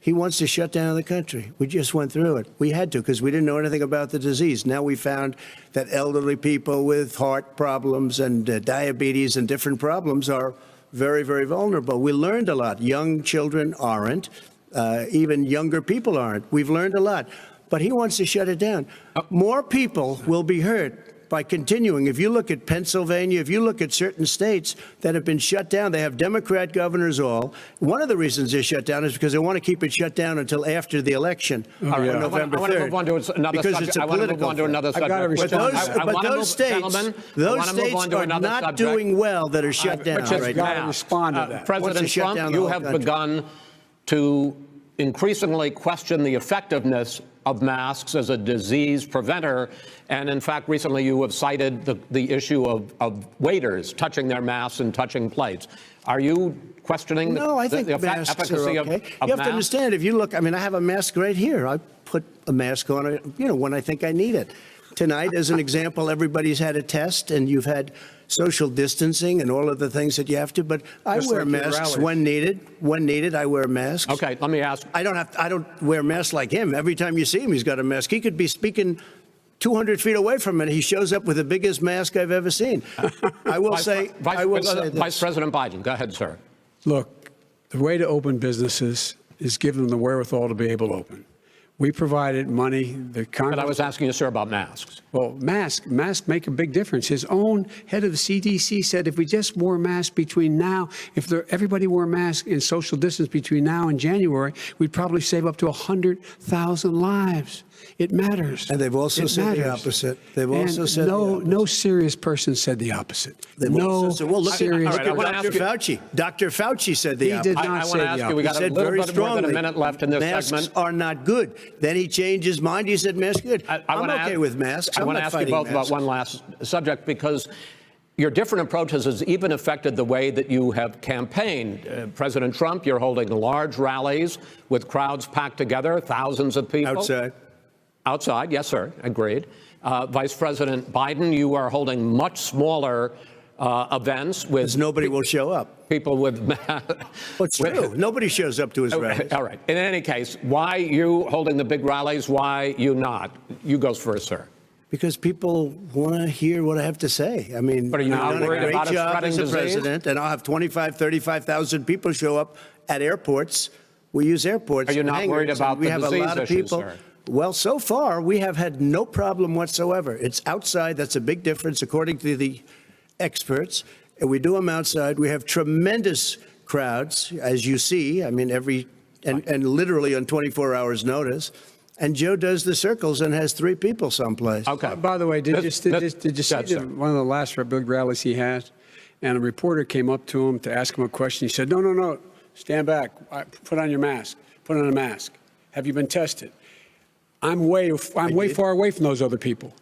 He wants to shut down the country. We just went through it. We had to because we didn't know anything about the disease. Now we found that elderly people with heart problems and diabetes and different problems are very, very vulnerable. We learned a lot. Young children aren't. Even younger people aren't. We've learned a lot. But he wants to shut it down. More people will be hurt by continuing. If you look at Pennsylvania, if you look at certain states that have been shut down, they have Democrat governors all. One of the reasons they're shut down is because they want to keep it shut down until after the election on November 3rd. I want to move on to another because subject. it's a I want to move political on to another subject. But those states are not doing well that are shut down right now. Respond to that. President Trump, you have begun to increasingly question the effectiveness of masks as a disease preventer. And in fact, recently you have cited the issue of waiters touching their masks and touching plates. Are you questioning the efficacy of masks? You have to understand, if you look, I mean, I have a mask right here. I put a mask on, when I think I need it. Tonight, as an example, everybody's had a test and you've had social distancing and all of the things that you have to, but I wear masks when needed. When needed, I wear masks. Okay, let me ask. I don't wear masks like him. Every time you see him, he's got a mask. He could be speaking 200 feet away from it. He shows up with the biggest mask I've ever seen. I will say this. Vice President Biden, go ahead, sir. Look, the way to open businesses is give them the wherewithal to be able to open. We provided money. But I was asking you, sir, about masks. Well, masks make a big difference. His own head of the CDC said if we just wore masks between now, if everybody wore masks in social distance between now and January, we'd probably save up to 100,000 lives. It matters. And they've also said the opposite. They've also said no serious person said the opposite. Well, look serious. at Dr. Fauci. Dr. Fauci said the opposite. He did not say the opposite. We got a little bit more than a minute left in this segment. Masks are not good. Then he changed his mind. He said masks good. I'm okay with masks. I want to ask you both about one last subject because your different approaches has even affected the way that you have campaigned. President Trump, you're holding large rallies with crowds packed together, thousands of people. Outside, yes, sir, agreed. Vice President Biden, you are holding much smaller events with... Because nobody will show up. People with... Well, it's true. Nobody shows up to his rallies. All right. In any case, why you holding the big rallies? Why you not? You go first, sir. Because people want to hear what I have to say. I mean, but are you not worried about it spreading disease? President, and I'll have 35,000 people show up at airports. We use airports. Are you not worried about the disease issues, sir? Well, so far, we have had no problem whatsoever. It's outside. That's a big difference, according to the experts. And we do them outside. We have tremendous crowds, as you see. I mean, and literally on 24 hours notice. And Joe does the circles and has 3 people someplace. Okay. By the way, did you see one of the last big rallies he had? And a reporter came up to him to ask him a question. He said, no, stand back. Put on your mask. Put on a mask. Have you been tested? I'm way far away from those other people.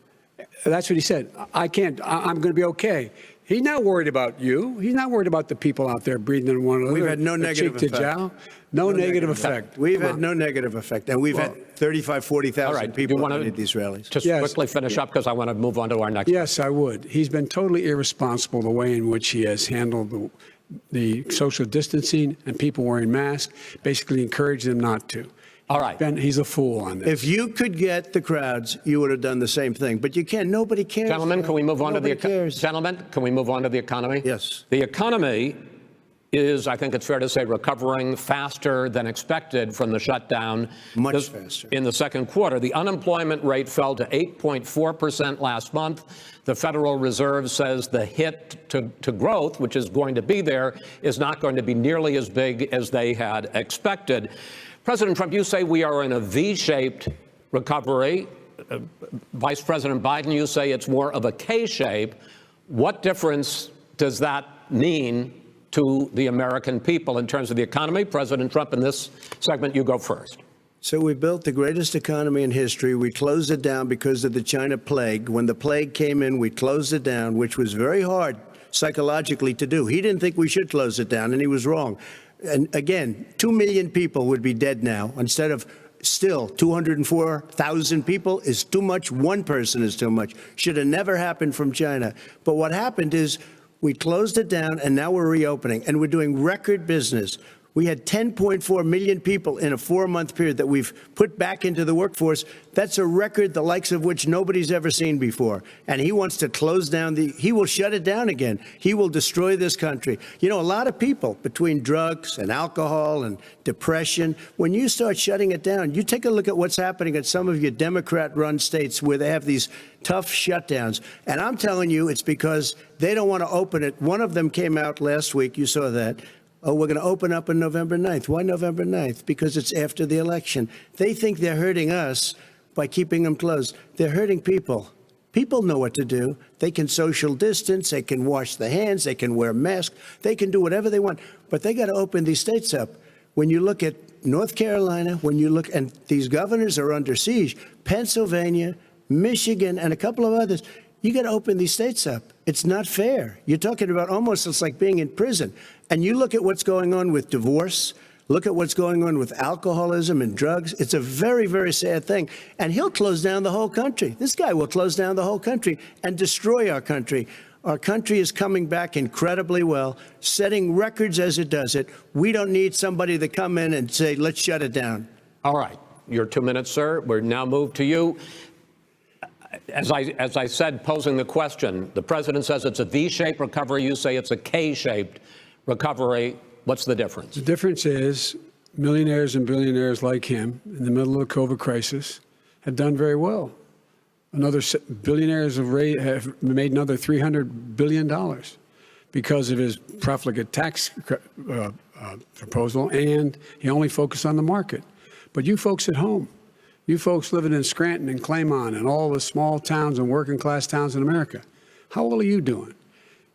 That's what he said. I can't. I'm going to be okay. He's not worried about you. He's not worried about the people out there breathing in one another. We've had no negative effect. No negative effect. We've had no negative effect. And we've had 35,000, 40,000 people at these rallies. Just quickly finish up because I want to move on to our next. Yes, I would. He's been totally irresponsible the way in which he has handled the social distancing and people wearing masks, basically encouraged them not to. All right. He's a fool on this. If you could get the crowds, you would have done the same thing. But you can't. Nobody cares. Gentlemen, can we move on to the economy? Yes. The economy is, I think it's fair to say, recovering faster than expected from the shutdown. Much faster. In the second quarter, the unemployment rate fell to 8.4% last month. The Federal Reserve says the hit to growth, which is going to be there, is not going to be nearly as big as they had expected. President Trump, you say we are in a V-shaped recovery. Vice President Biden, you say it's more of a K-shape. What difference does that mean to the American people in terms of the economy? President Trump, in this segment, you go first. So we built the greatest economy in history. We closed it down because of the China plague. When the plague came in, we closed it down, which was very hard psychologically to do. He didn't think we should close it down, and he was wrong. And again, 2 million people would be dead now instead of still 204,000 people is too much. One person is too much. Should have never happened from China. But what happened is we closed it down, and now we're reopening, and we're doing record business. We had 10.4 million people in a 4-month period that we've put back into the workforce. That's a record the likes of which nobody's ever seen before. And he wants to close down he will shut it down again. He will destroy this country. You know, a lot of people, between drugs and alcohol and depression, when you start shutting it down, you take a look at what's happening at some of your Democrat-run states where they have these tough shutdowns. And I'm telling you, it's because they don't want to open it. One of them came out last week. You saw that. Oh, we're going to open up on November 9th. Why November 9th? Because it's after the election. They think they're hurting us by keeping them closed. They're hurting people. People know what to do. They can social distance. They can wash their hands. They can wear masks. They can do whatever they want. But they got to open these states up. When you look at North Carolina, when you look, and these governors are under siege, Pennsylvania, Michigan, and a couple of others, you got to open these states up. It's not fair. You're talking about almost it's like being in prison. And you look at what's going on with divorce, look at what's going on with alcoholism and drugs. It's a very, very sad thing. And he'll close down the whole country. This guy will close down the whole country and destroy our country. Our country is coming back incredibly well, setting records as it does it. We don't need somebody to come in and say, let's shut it down. All right. Your 2 minutes, sir. We're now moved to you. As I said, posing the question, the president says it's a V-shaped recovery. You say it's a K-shaped recovery. What's the difference? The difference is millionaires and billionaires like him in the middle of the COVID crisis have done very well. Billionaires have made another $300 billion because of his profligate tax proposal, and he only focused on the market. But you folks at home, you folks living in Scranton and Claymont and all the small towns and working class towns in America, how well are you doing?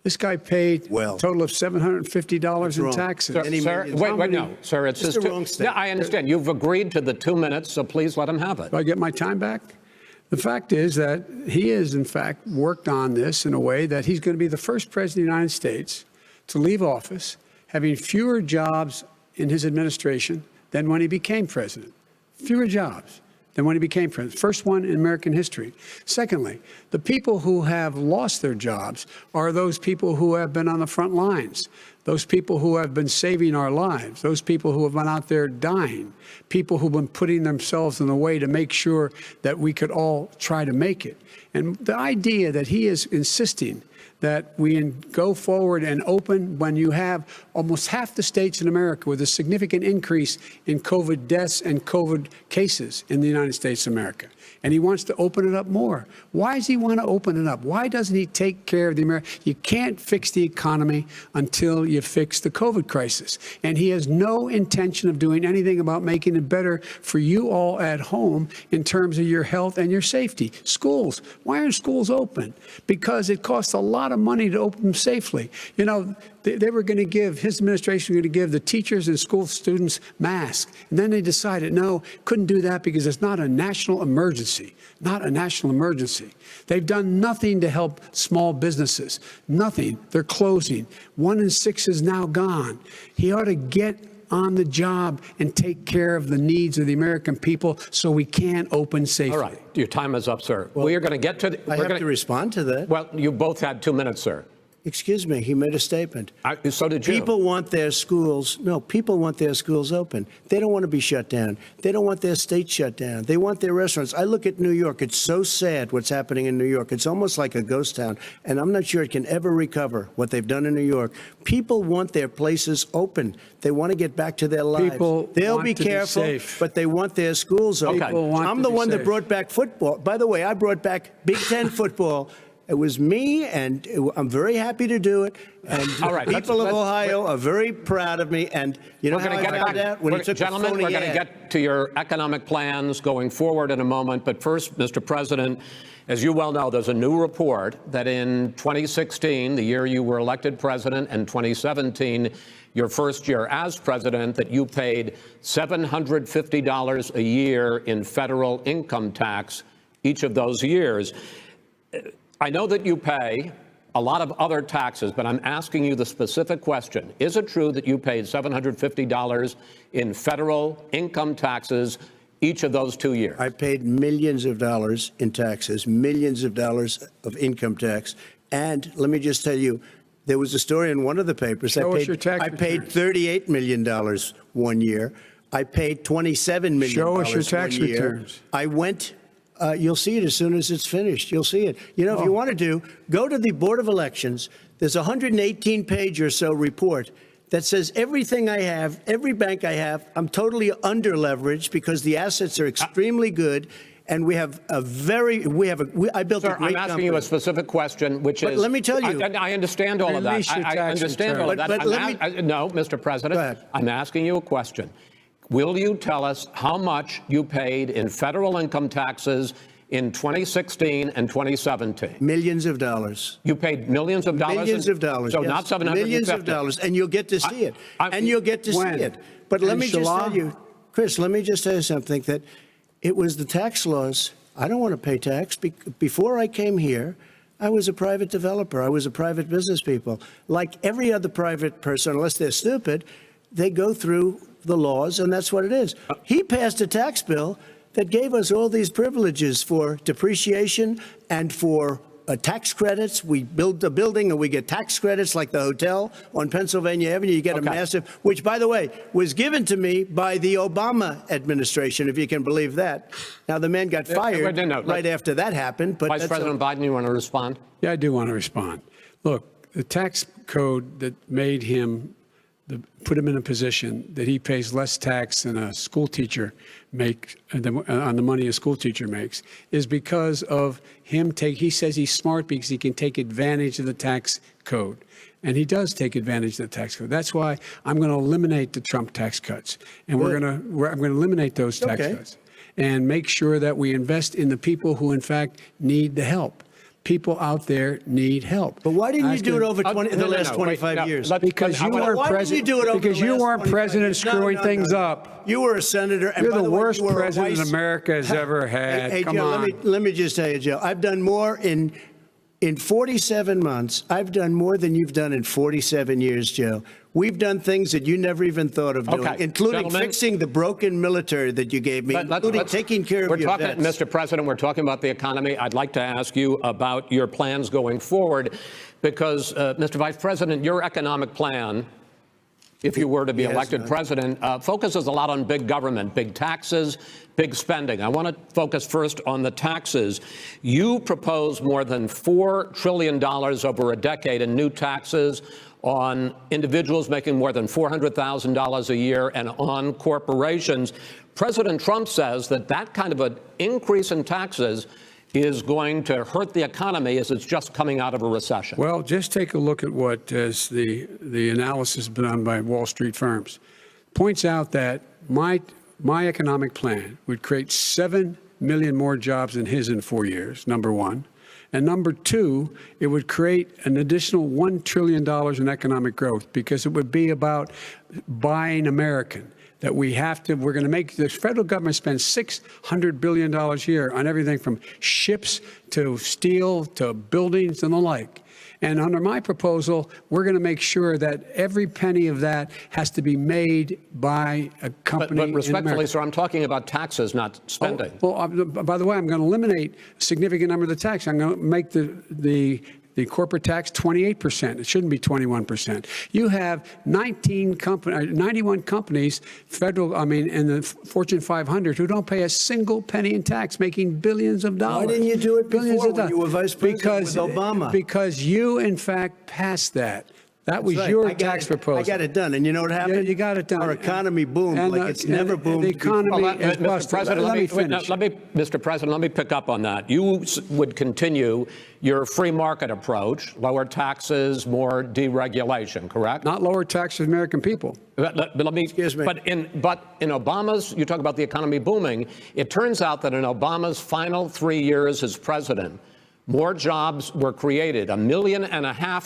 This guy paid a total of $750 in taxes. Sir, wait, no, sir, it's just wrong statement. Yeah, I understand. You've agreed to the 2 minutes, so please let him have it. Do I get my time back? The fact is that he has, in fact, worked on this in a way that he's going to be the first president of the United States to leave office having fewer jobs in his administration than when he became president. Fewer jobs than when he became president. First one in American history. Secondly, the people who have lost their jobs are those people who have been on the front lines, those people who have been saving our lives, those people who have been out there dying, people who've been putting themselves in the way to make sure that we could all try to make it. And the idea that he is insisting that we go forward and open when you have almost half the states in America with a significant increase in COVID deaths and COVID cases in the United States of America. And he wants to open it up more. Why does he want to open it up? Why doesn't he take care of the American? You can't fix the economy until you fix the COVID crisis. And he has no intention of doing anything about making it better for you all at home in terms of your health and your safety. Schools. Why aren't schools open? Because it costs a lot of money to open them safely. You know, they were going to give, his administration was going to give the teachers and school students masks. And then they decided, no, couldn't do that because it's not a national emergency. Not a national emergency. They've done nothing to help small businesses. Nothing. They're closing. 1 in 6 is now gone. He ought to get on the job and take care of the needs of the American people so we can open safely. All right. Your time is up, sir. Well, we are going to get to I have to respond to that. Well, you both had 2 minutes, sir. Excuse me, he made a statement. So did you. People want their schools open. They don't want to be shut down. They don't want their state shut down. They want their restaurants. I look at New York. It's so sad what's happening in New York. It's almost like a ghost town. And I'm not sure it can ever recover what they've done in New York. People want their places open. They want to get back to their lives. They'll be careful, but they want their schools open. I'm the one that brought back football. By the way, I brought back Big Ten football. It was me, and I'm very happy to do it. And people of Ohio are very proud of me. And you know how I found out? When he took Gentlemen, we're going to get to your economic plans going forward in a moment. But first, Mr. President, as you well know, there's a new report that in 2016, the year you were elected president, and 2017, your first year as president, that you paid $750 a year in federal income tax each of those years. I know that you pay a lot of other taxes, but I'm asking you the specific question. Is it true that you paid $750 in federal income taxes each of those 2 years? I paid millions of dollars in taxes, millions of dollars of income tax. And let me just tell you, there was a story in one of the papers. I paid $38 million 1 year. I paid $27 million. Show us your tax returns. I went. You'll see it as soon as it's finished. You'll see it. You know, if you want to go to the Board of Elections. There's a 118-page or so report that says everything I have, every bank I have, I'm totally under-leveraged because the assets are extremely good. And I built a great company. I'm asking you a specific question, which is. Let me tell you. I understand all of that. I understand all of that. No, Mr. President, I'm asking you a question. Will you tell us how much you paid in federal income taxes in 2016 and 2017? Millions of dollars. You paid millions of dollars? Millions of dollars. So not $750. Millions of dollars, and you'll get to see it. But let me just tell you, Chris, let me just tell you something, that it was the tax laws. I don't want to pay tax. Before I came here, I was a private developer. I was a private business people. Like every other private person, unless they're stupid, they go through the laws, and that's what it is. He passed a tax bill that gave us all these privileges for depreciation and for tax credits. We build a building and we get tax credits, like the hotel on Pennsylvania Avenue. You get a massive, which, by the way, was given to me by the Obama administration, if you can believe that. Now, the man got fired right after that happened. But Vice President Biden, you want to respond? Yeah, I do want to respond. Look, the tax code that made him put him in a position that he pays less tax than a school teacher makes on the money a school teacher makes is because of him he says he's smart because he can take advantage of the tax code. And he does take advantage of the tax code. That's why I'm going to eliminate the Trump tax cuts. And I'm going to eliminate those tax cuts and make sure that we invest in the people who, in fact, need the help. People out there need help. But why didn't you do it over the last 25 years? Because you weren't president. Because you weren't president screwing things up. You were a senator. And you're the worst president America has ever had. Hey, come Joe, on. Let me just tell you, Joe. I've done more in 47 months. I've done more than you've done in 47 years, Joe. We've done things that you never even thought of doing, including fixing the broken military that you gave me, including taking care of your vets. Mr. President, we're talking about the economy. I'd like to ask you about your plans going forward, because, Mr. Vice President, your economic plan, if you were to be elected president, focuses a lot on big government, big taxes, big spending. I want to focus first on the taxes. You propose more than $4 trillion over a decade in new taxes on individuals making more than $400,000 a year and on corporations. President Trump says that that kind of an increase in taxes is going to hurt the economy as it's just coming out of a recession. Well, just take a look at what is the analysis done by Wall Street firms. Points out that my economic plan would create 7 million more jobs than his in 4 years, number one. And number two, it would create an additional $1 trillion in economic growth, because it would be about buying American. That we're going to make the federal government spend $600 billion a year on everything from ships to steel to buildings and the like. And under my proposal, we're going to make sure that every penny of that has to be made by a company. But respectfully, sir, I'm talking about taxes, not spending. By the way, I'm going to eliminate a significant number of the tax. I'm going to make the the corporate tax 28%. It shouldn't be 21%. You have 91 companies, in the Fortune 500 who don't pay a single penny in tax, making billions of dollars. Why didn't you do it Billions before of when you were vice president with Obama? Because you, in fact, passed that. That was Right. your tax proposal. I got it done. And you know what happened? Yeah, you got it done. Our economy boomed like it's never boomed The economy is Mr. busted. President, Let me finish. Mr. President, let me pick up on that. You would continue your free market approach, lower taxes, more deregulation, correct? Not lower taxes for the American people. But let me. Excuse me. But in Obama's, you talk about the economy booming. It turns out that in Obama's final 3 years as president, more jobs were created, 1.5 million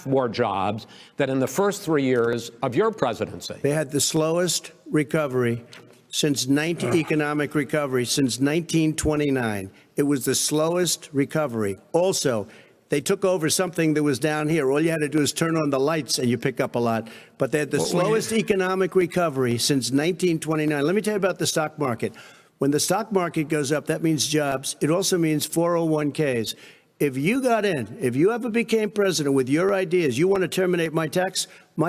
more jobs than in the first 3 years of your presidency. They had the slowest recovery since economic recovery since 1929. It was the slowest recovery. Also, they took over something that was down here. All you had to do is turn on the lights and you pick up a lot. But they had the slowest economic recovery since 1929. Let me tell you about the stock market. When the stock market goes up, that means jobs. It also means 401ks. If you got in, if you ever became president with your ideas, you want to terminate my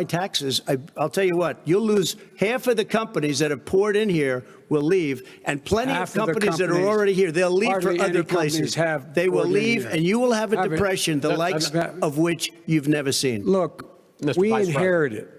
taxes, I'll tell you what, you'll lose half of the companies that have poured in here will leave, and plenty of companies that are already here, they'll leave for other places. They will leave, and you will have a depression, the likes of which you've never seen. Look, Mr. we Vice President. inherited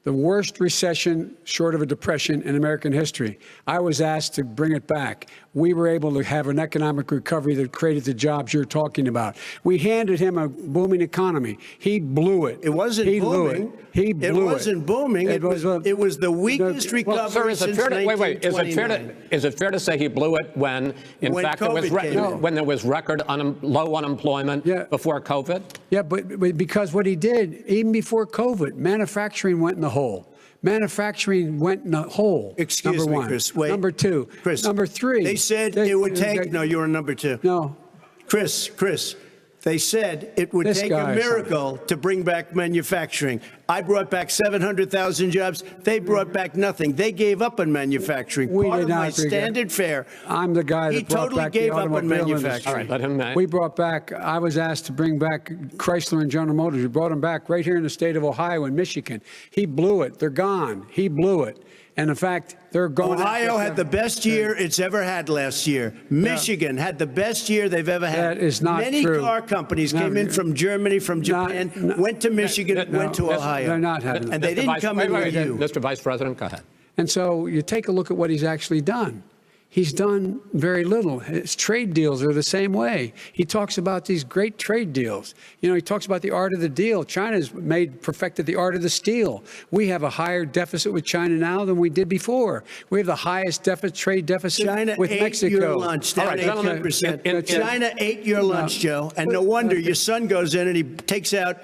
the worst recession short of a depression in American history. I was asked to bring it back. We were able to have an economic recovery that created the jobs you're talking about. We handed him a booming economy. He blew it. It wasn't booming. He blew it. It wasn't booming. It was the weakest recovery Sir, is it since fair to, 1929. is it fair to say he blew it when, in When fact, COVID there was record low unemployment before COVID? Yeah, but because what he did, even before COVID, manufacturing went in the hole. Manufacturing went in the hole. Excuse number me, one. Chris. Wait. Number two. Chris. Number three. They said it would take. No, you're on number two. No. Chris. They said it would take a miracle to bring back manufacturing. I brought back 700,000 jobs. They brought back nothing. They gave up on manufacturing. Part of my standard fare. I'm the guy that brought back the automobile industry. All right, let him. We brought back, I was asked to bring back Chrysler and General Motors. We brought them back right here in the state of Ohio and Michigan. He blew it. They're gone. He blew it. And in fact, they're going. Ohio had the best year it's ever had last year. Michigan had the best year they've ever had. That is not Many true. car companies came in from Germany, from Japan, went to Michigan, went to Ohio. They're not having. And they didn't come in with you. Mr. Vice President, go ahead. And so you take a look at what he's actually done. He's done very little. His trade deals are the same way. He talks about these great trade deals. You know, he talks about the art of the deal. China's perfected the art of the steal. We have a higher deficit with China now than we did before. We have the highest trade deficit with Mexico. China ate your lunch, down 18%. China ate your lunch, Joe. And no wonder your son goes in and he takes out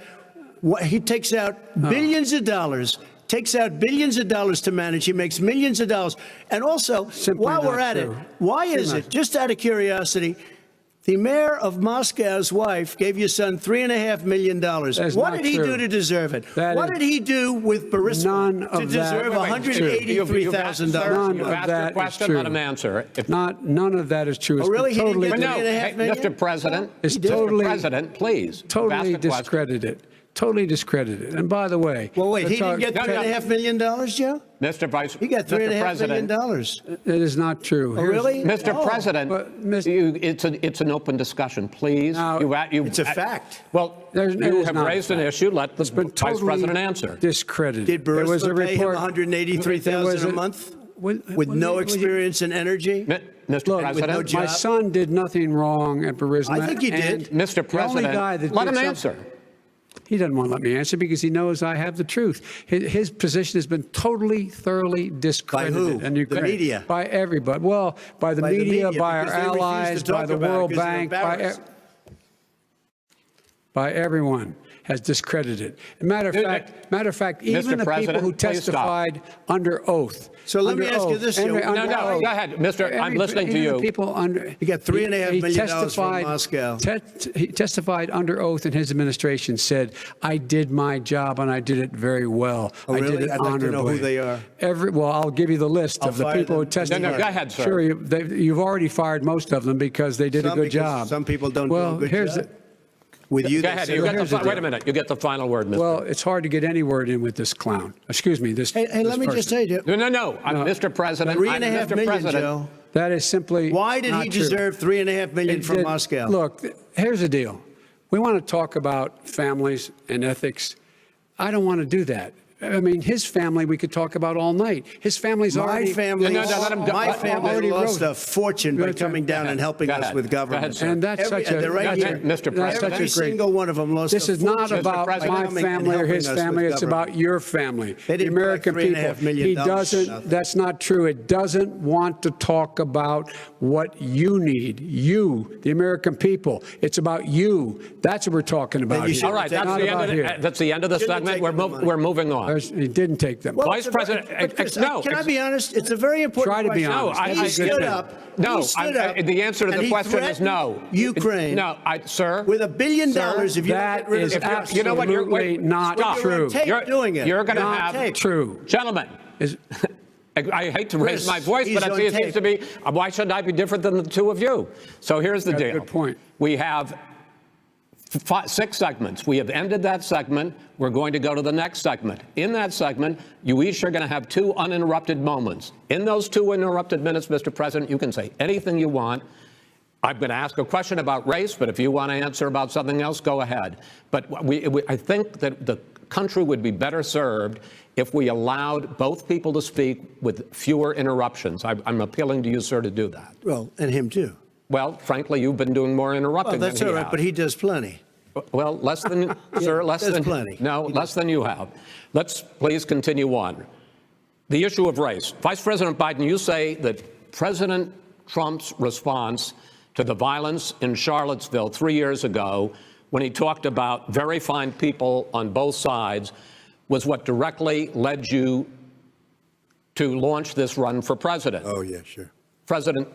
billions of dollars. Takes out billions of dollars to manage. He makes millions of dollars. And also, while we're at it, why is it, just out of curiosity, the mayor of Moscow's wife gave your son $3.5 million. What did he do to deserve it? What did he do with Burisma to deserve $183,000? You've asked your question, let him answer. None of that is true. Oh, really? He didn't get $3.5 million? Mr. President, Mr. President, please. Totally discredited. Totally discredited. And by the way, well, wait, he didn't get $3.5 million, Joe? Mr. Vice, he got $3.5 million. It is not true. Oh, really? Mr. President, it's an open discussion, please. It's a fact. Well, you have raised an issue. Let the Vice President answer. Discredited. Did Burisma pay him $183,000 a month with no experience in energy? Mr. President, my son did nothing wrong at Burisma. I think he did. Mr. President, let him answer. He doesn't want to let me answer because he knows I have the truth. His position has been totally, thoroughly discredited. By who? The media? By everybody. Well, by the media, by our allies, by the World Bank, by everyone has discredited. Matter of fact, even the people who testified under oath. So let me ask you this. No, go ahead, Mr. I'm listening to you. He got $3.5 million from Moscow. He testified under oath in his administration, said, I did my job and I did it very well. Oh, really? I did it I'd honorably. like to know who they are. Well, I'll give you the list of the people who testified. No, go ahead, sir. Sure, you've already fired most of them because they did a good job. Some people don't do a good job. With you, Go they ahead. said, You "Well, get here's the, the wait a deal." minute. You get the final word, Mr. Well, it's hard to get any word in with this clown. Excuse me. Hey, let me just say to you, No. Mr. President. $3.5 Mr. million, President. Joe. That is simply Why did not he true. deserve $3.5 million from Did- Moscow? Look, here's the deal. We want to talk about families and ethics. I don't want to do that. I mean, his family we could talk about all night. His family's My already... family, No, let him go. my family already lost wrote. a fortune by coming down and helping Go us ahead. with Go ahead, government. sir. And that's such a... they're right That's here. Mr. That's President. such Every a great... single one of them lost This a is not fortune about by my coming and family or helping his us family. with It's government. about your family, They the didn't American collect people. $3.5 million He for doesn't. nothing. That's not true. It doesn't want to talk about what you need. You, the American people. It's about you. That's what we're talking about. you here. should All right. It's That's not the, about end of here. that's the end of the Shouldn't have segment. taken the money. We're moving on. He didn't take them. Well, Vice it's a very- President, but Chris, no, can I ex- be honest? It's a very important Try to be question. honest. No, He stood up. No, he stood up, the answer to and the he question is no. threatened Ukraine. No, sir. With $1 billion, if you that get rid of is the absolutely you know what, you're- not stop. true. tape doing it. You're going to Not have tape. True. Gentlemen. Is- I hate to raise Chris, my voice, he's but I on see it seems tape. to be, why shouldn't I be different than the two of you? So here's the That's a deal. good point. We have 6 segments. We have ended that segment. We're going to go to the next segment. In that segment, you each are going to have 2 uninterrupted moments. In those 2 uninterrupted minutes, Mr. President, you can say anything you want. I'm going to ask a question about race, but if you want to answer about something else, go ahead. But I think that the country would be better served if we allowed both people to speak with fewer interruptions. I'm appealing to you, sir, to do that. Well, and him too. Well, frankly, you've been doing more interrupting Well, that's than all he right, has. but he does plenty. Well, less than, sir, less there's than. plenty. No, less than you have. Let's please continue on. The issue of race. Vice President Biden, you say that President Trump's response to the violence in Charlottesville 3 years ago, when he talked about very fine people on both sides, was what directly led you to launch this run for president. Oh, yeah, sure. President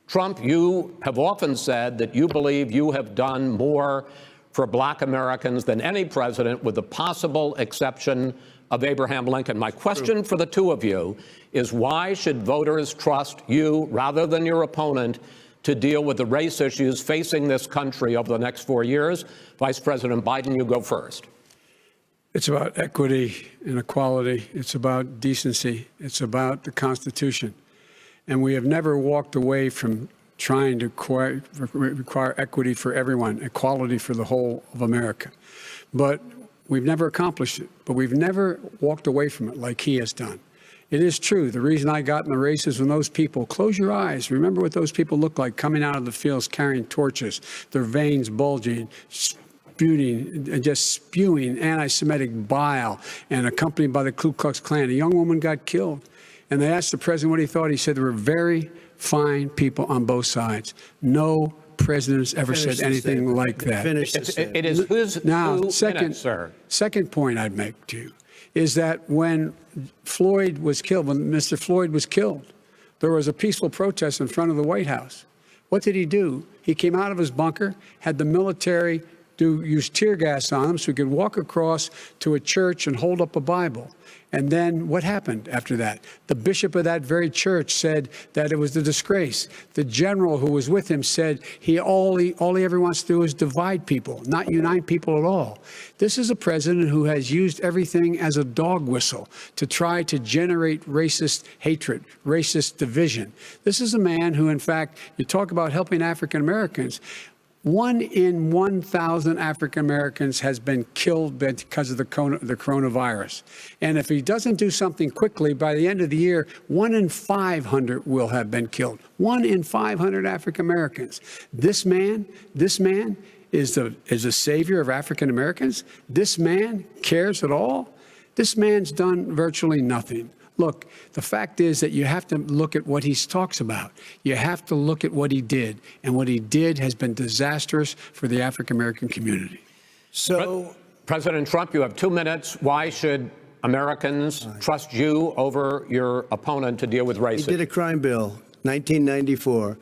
Trump, you have often said that you believe you have done more for Black Americans than any president, with the possible exception of Abraham Lincoln. My question for the two of you is, why should voters trust you rather than your opponent to deal with the race issues facing this country over the next 4 years? Vice President Biden, you go first. It's about equity and equality. It's about decency. It's about the Constitution. And we have never walked away from trying to require equity for everyone, equality for the whole of America. But we've never accomplished it. But we've never walked away from it like he has done. It is true. The reason I got in the race is when those people, close your eyes, remember what those people looked like coming out of the fields carrying torches, their veins bulging, just spewing anti-Semitic bile, and accompanied by the Ku Klux Klan. A young woman got killed. And they asked the president what he thought. He said there were very fine people on both sides. No president has ever said anything like that. It is whose Now, 2 second, minutes, sir. second point I'd make to you is that when Floyd was killed, when Mr. Floyd was killed, there was a peaceful protest in front of the White House. What did he do? He came out of his bunker, had the military use tear gas on him so he could walk across to a church and hold up a Bible. And then what happened after that? The bishop of that very church said that it was a disgrace. The general who was with him said all he ever wants to do is divide people, not unite people at all. This is a president who has used everything as a dog whistle to try to generate racist hatred, racist division. This is a man who, in fact, you talk about helping African Americans. 1 in 1,000 African Americans has been killed because of the coronavirus. And if he doesn't do something quickly, by the end of the year, 1 in 500 will have been killed. 1 in 500 African Americans. This man is a savior of African Americans. This man cares at all. This man's done virtually nothing. Look, the fact is that you have to look at what he talks about. You have to look at what he did. And what he did has been disastrous for the African-American community. So, President Trump, you have 2 minutes. Why should Americans trust you over your opponent to deal with he racism? did a crime bill, 1994,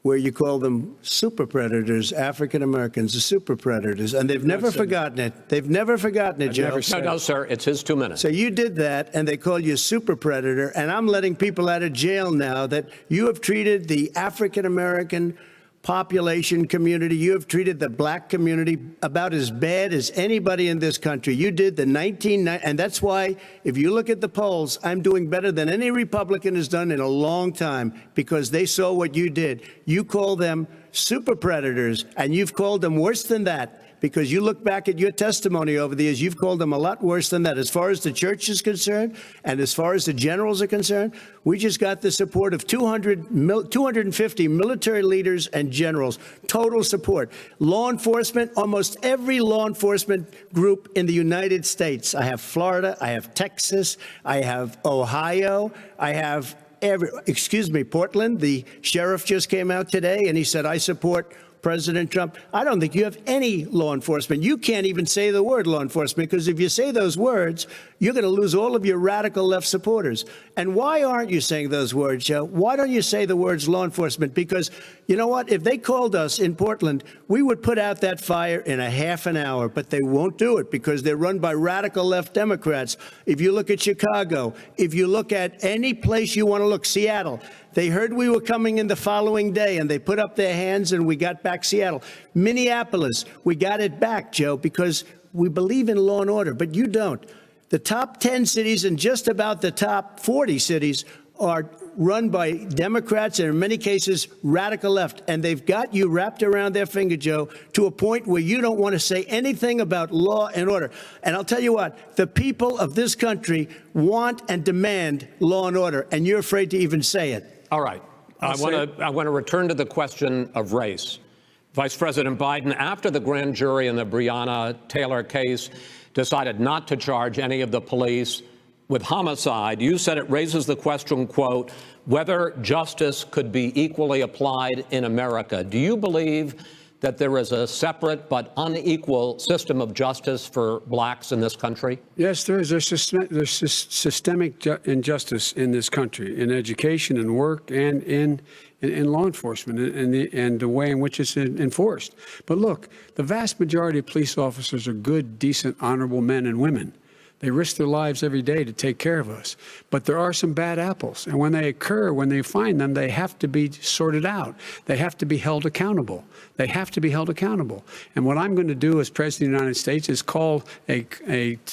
where you call them super predators, African Americans, the super predators, and they've never forgotten it. They've never forgotten it, Joe. No, sir, it's his 2 minutes. So you did that, and they call you a super predator, and I'm letting people out of jail now that you have treated the African American population community. You have treated the black community about as bad as anybody in this country. You did the 1990, and that's why, if you look at the polls, I'm doing better than any Republican has done in a long time, because they saw what you did. You call them super predators, and you've called them worse than that. Because you look back at your testimony over the years, you've called them a lot worse than that. As far as the church is concerned, and as far as the generals are concerned, we just got the support of 250 military leaders and generals, total support. Law enforcement, almost every law enforcement group in the United States. I have Florida, I have Texas, I have Ohio, I have Portland. The sheriff just came out today and he said, I support President Trump. I don't think you have any law enforcement. You can't even say the word law enforcement, because if you say those words, you're going to lose all of your radical left supporters. And why aren't you saying those words, Joe? Why don't you say the words law enforcement? Because you know what? If they called us in Portland, we would put out that fire in a half an hour, but they won't do it because they're run by radical left Democrats. If you look at Chicago, if you look at any place you want to look, Seattle, they heard we were coming in the following day, and they put up their hands, and we got back Seattle. Minneapolis, we got it back, Joe, because we believe in law and order, but you don't. The top 10 cities and just about the top 40 cities are run by Democrats and in many cases radical left. And they've got you wrapped around their finger, Joe, to a point where you don't want to say anything about law and order. And I'll tell you what, the people of this country want and demand law and order, and you're afraid to even say it. All right. I want to return to the question of race. Vice President Biden, after the grand jury in the Breonna Taylor case decided not to charge any of the police with homicide, you said it raises the question, quote, whether justice could be equally applied in America. Do you believe that there is a separate but unequal system of justice for blacks in this country? Yes, there is. There's systemic injustice in this country, in education and work and in law enforcement and the way in which it's enforced. But look, the vast majority of police officers are good, decent, honorable men and women. They risk their lives every day to take care of us. But there are some bad apples. And when they occur, when they find them, they have to be sorted out. They have to be held accountable. They have to be held accountable. And what I'm going to do as President of the United States is call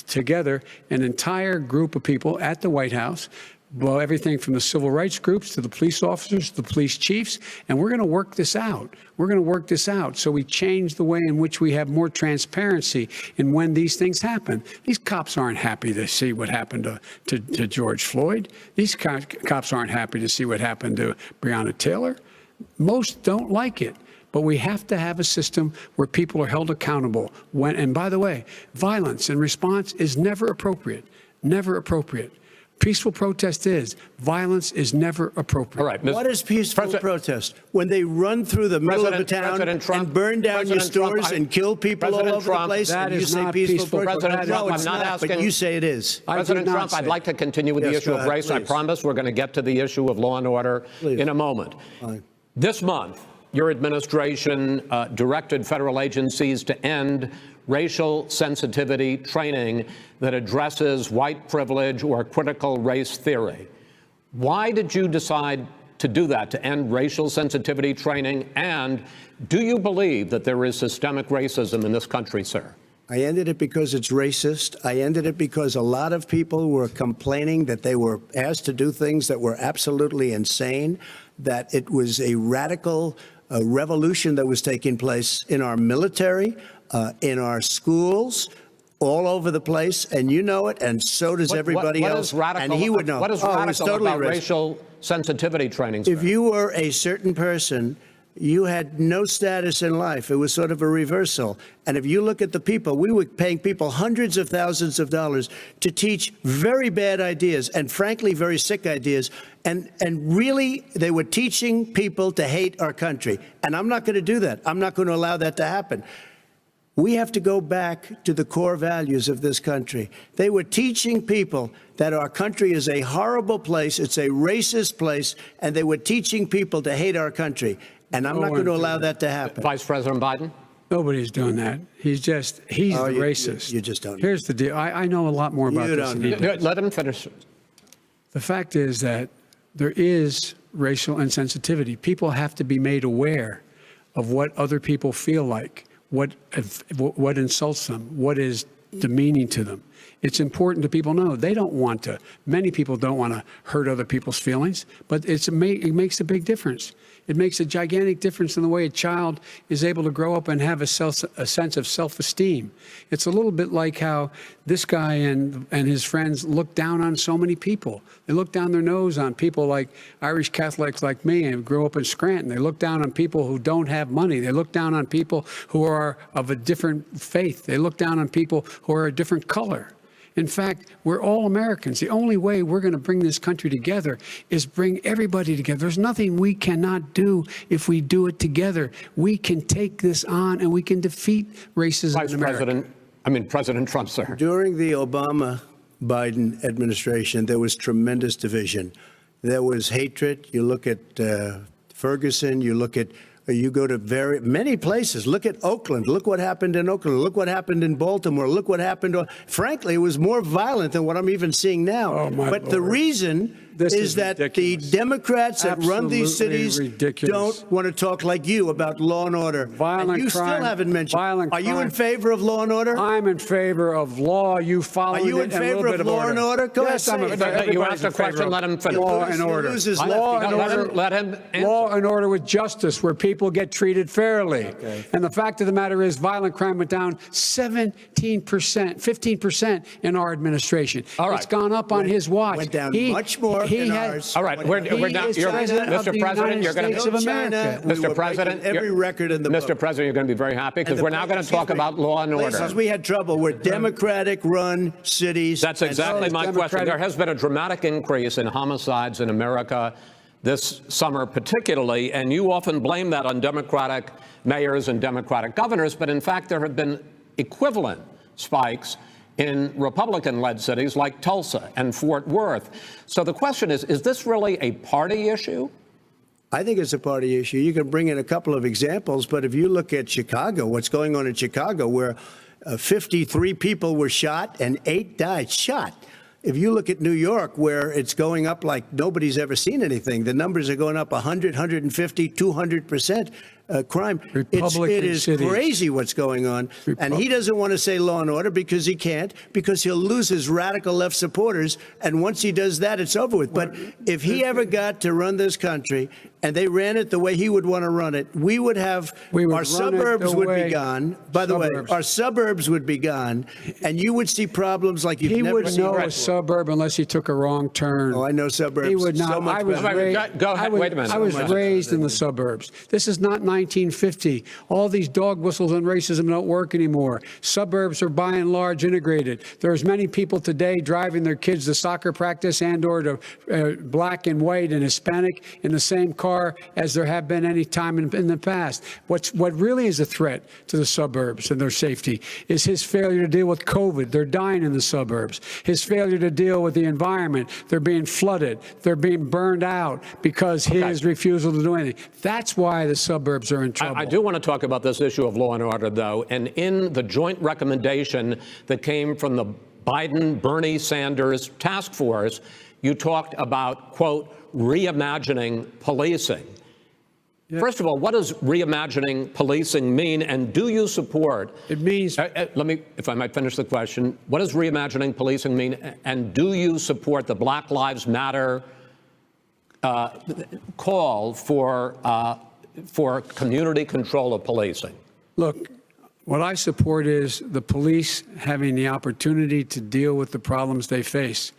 together an entire group of people at the White House, well, everything from the civil rights groups to the police officers, to the police chiefs, and we're going to work this out. We're going to work this out so we change the way in which we have more transparency in when these things happen. These cops aren't happy to see what happened to George Floyd. These cops aren't happy to see what happened to Breonna Taylor. Most don't like it. But we have to have a system where people are held accountable. And by the way, violence in response is never appropriate. Never appropriate. Peaceful protest is. Violence is never appropriate. All right. What is peaceful protest? When they run through the middle of a town and burn down your stores and kill people all over the place, and you say peaceful protest? No, it's not, but you say it is. President Trump, I'd like to continue with the issue of race. I promise we're going to get to the issue of law and order in a moment. This month, your administration directed federal agencies to end racial sensitivity training that addresses white privilege or critical race theory. Why did you decide to do that, to end racial sensitivity training? And do you believe that there is systemic racism in this country, sir? I ended it because it's racist. I ended it because a lot of people were complaining that they were asked to do things that were absolutely insane, that it was a radical revolution that was taking place in our military, in our schools, all over the place, and you know it, and so does everybody else. And he would know. What is radical about racial sensitivity training? If you were a certain person, you had no status in life. It was sort of a reversal. And if you look at the people, we were paying people hundreds of thousands of dollars to teach very bad ideas and, frankly, very sick ideas. And really, they were teaching people to hate our country. And I'm not going to do that. I'm not going to allow that to happen. We have to go back to the core values of this country. They were teaching people that our country is a horrible place, it's a racist place, and they were teaching people to hate our country. And I'm not going to allow that to happen. Vice President Biden? Nobody's doing that. He's the racist. You just don't know. Here's the deal. I know a lot more about this than he does. Let him finish. The fact is that there is racial insensitivity. People have to be made aware of what other people feel like, what insults them, what is demeaning to them. It's important that people know they don't want to. Many people don't want to hurt other people's feelings, but it makes a big difference. It makes a gigantic difference in the way a child is able to grow up and have a sense of self-esteem. It's a little bit like how this guy and his friends look down on so many people. They look down their nose on people like Irish Catholics like me and grew up in Scranton. They look down on people who don't have money. They look down on people who are of a different faith. They look down on people who are a different color. In fact, we're all Americans. The only way we're going to bring this country together is bring everybody together. There's nothing we cannot do if we do it together. We can take this on and we can defeat racism in America. President Trump, sir. During the Obama-Biden administration, there was tremendous division. There was hatred. You look at Ferguson, you go to many places. Look at Oakland. Look what happened in Oakland. Look what happened in Baltimore. Look what happened. Frankly, it was more violent than what I'm even seeing now. Oh, my but Lord. The reason is that ridiculous. the Democrats that run these cities ridiculous. don't want to talk like you about law and order. Violent and you crime, still haven't mentioned. violent Are you crime. in favor of law and order? I'm in favor of law. You follow it. Are you in favor of law and order? Go Yes, ahead, I'm say it. You asked a question, let him finish. Law and order. Law and order. Let him answer. Law and order with justice, where people get treated fairly. Okay. And the fact of the matter is, violent crime went down 17%, 15% in our administration. All right. It's gone up on his watch. Went down much more in ours. All right, we're now. Mr. President, you're going to. Mr. President, every record in the Mr. book. President, you're going to be very happy because we're now going to talk about law and order. Places we had trouble were Democratic-run cities. That's exactly my question. Democratic. There has been a dramatic increase in homicides in America this summer particularly, and you often blame that on Democratic mayors and Democratic governors, but in fact there have been equivalent spikes in Republican-led cities like Tulsa and Fort Worth. So the question is this really a party issue? I think it's a party issue. You can bring in a couple of examples, but if you look at Chicago, what's going on in Chicago, where 53 people were shot and 8 died shot. If you look at New York, where it's going up like nobody's ever seen anything, the numbers are going up 100, 150, 200%. Crime. It is crazy what's going on. And he doesn't want to say law and order because he can't, because he'll lose his radical left supporters. And once he does that, it's over with. But if he ever got to run this country and they ran it the way he would want to run it, our suburbs would be gone. By the way, our suburbs would be gone. And you would see problems like you've never seen. He wouldn't know a suburb unless he took a wrong turn. Oh, I know suburbs. He would not. So much Go ahead. Wait a minute. I was raised in the suburbs. This is not 1950. All these dog whistles on racism don't work anymore. Suburbs are by and large integrated. There's many people today driving their kids to soccer practice and or to black and white and Hispanic in the same car as there have been any time in the past. What really is a threat to the suburbs and their safety is his failure to deal with COVID. They're dying in the suburbs. His failure to deal with the environment. They're being flooded. They're being burned out because his refusal to do anything. That's why the suburbs are in trouble. I do want to talk about this issue of law and order, though. And in the joint recommendation that came from the Biden-Bernie Sanders task force, you talked about, quote, reimagining policing. Yeah. First of all, what does reimagining policing mean, and do you support? It means. Let me, if I might finish the question. What does reimagining policing mean, and do you support the Black Lives Matter call for community control of policing? Look, what I support is the police having the opportunity to deal with the problems they face.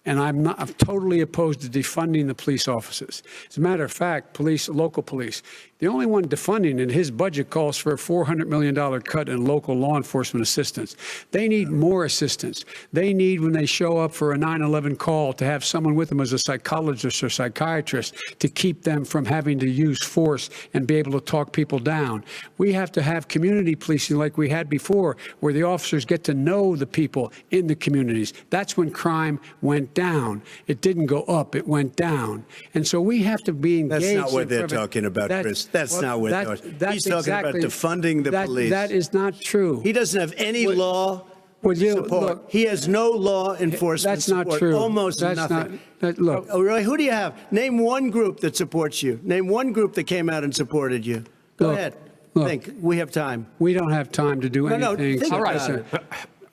And I'm totally opposed to defunding the police offices. As a matter of fact, local police, the only one defunding in his budget calls for a $400 million cut in local law enforcement assistance. They need more assistance. They need, when they show up for a 9/11 call, to have someone with them as a psychologist or psychiatrist to keep them from having to use force and be able to talk people down. We have to have community policing like we had before, where the officers get to know the people in the communities. That's when crime went down. It didn't go up, it went down. And so we have to be engaged. That's not what they're talking about, Chris. That's not what he's talking about, defunding the police. That is not true. He doesn't have any law support. Look, he has no law enforcement that's not support. true. Almost nothing. Look. Oh, really? Who do you have? Name one group that supports you. Name one group that came out and supported you. Go Look, ahead. look. Think. We have time. We don't have time to do No, anything. think All right. about it.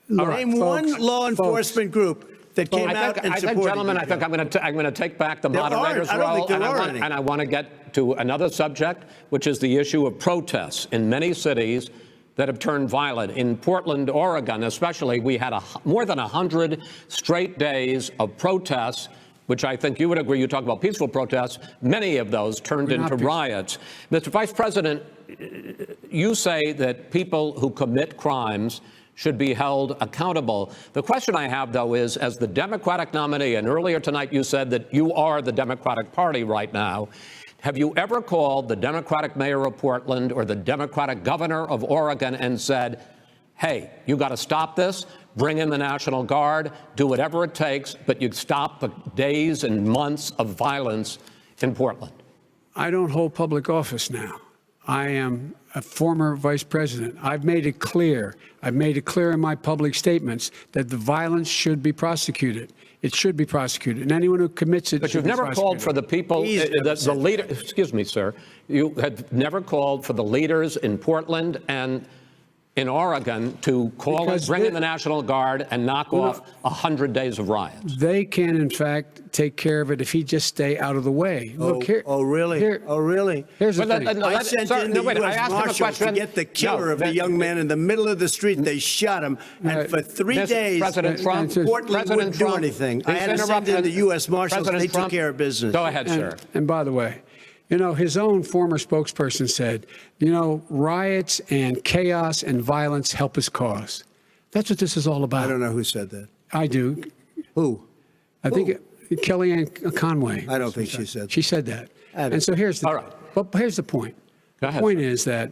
Look, Name folks, one law enforcement group that came out and I think, supported gentlemen, you. I think I'm going to take back the There moderator's aren't. I don't role, think there are any. and I want to get to another subject, which is the issue of protests in many cities that have turned violent. In Portland, Oregon, especially, we had more than 100 straight days of protests, which I think you would agree. You talk about peaceful protests. Many of those turned We're not into peaceful. riots. Mr. Vice President, you say that people who commit crimes should be held accountable. The question I have, though, is as the Democratic nominee, and earlier tonight you said that you are the Democratic Party right now, have you ever called the Democratic mayor of Portland or the Democratic governor of Oregon and said, hey, you got to stop this, bring in the National Guard, do whatever it takes, but you stop the days and months of violence in Portland? I don't hold public office now. I am a former vice president. I've made it clear. I've made it clear in my public statements that the violence should be prosecuted. It should be prosecuted, and anyone who commits it. But you've never called for the people, the leader. Excuse me, sir. You have never called for the leaders in Portland and in Oregon to call Because bring in the National Guard and knock off 100 days of riots. They can, in fact, take care of it if he just stay out of the way. Look here. Oh, really? Here, really? Here's the But thing. I sent in the wait, I U.S. asked him a Marshals to question. get the killer No, of the young man in the middle of the street. They shot him, and for 3 Mr. days, President Trump, Portland President wouldn't do Trump, anything. I please had to send interrupt in him. the U.S. Marshals. President They Trump, took care of business. Go ahead, sir. And by the way, you know, his own former spokesperson said, you know, riots and chaos and violence help his cause. That's what this is all about. I don't know who said that. I do. Who? I think Kellyanne Conway. I don't think she said that. She said that. I don't- And so here's the, All right. but here's the point. Go The ahead, point sir. is that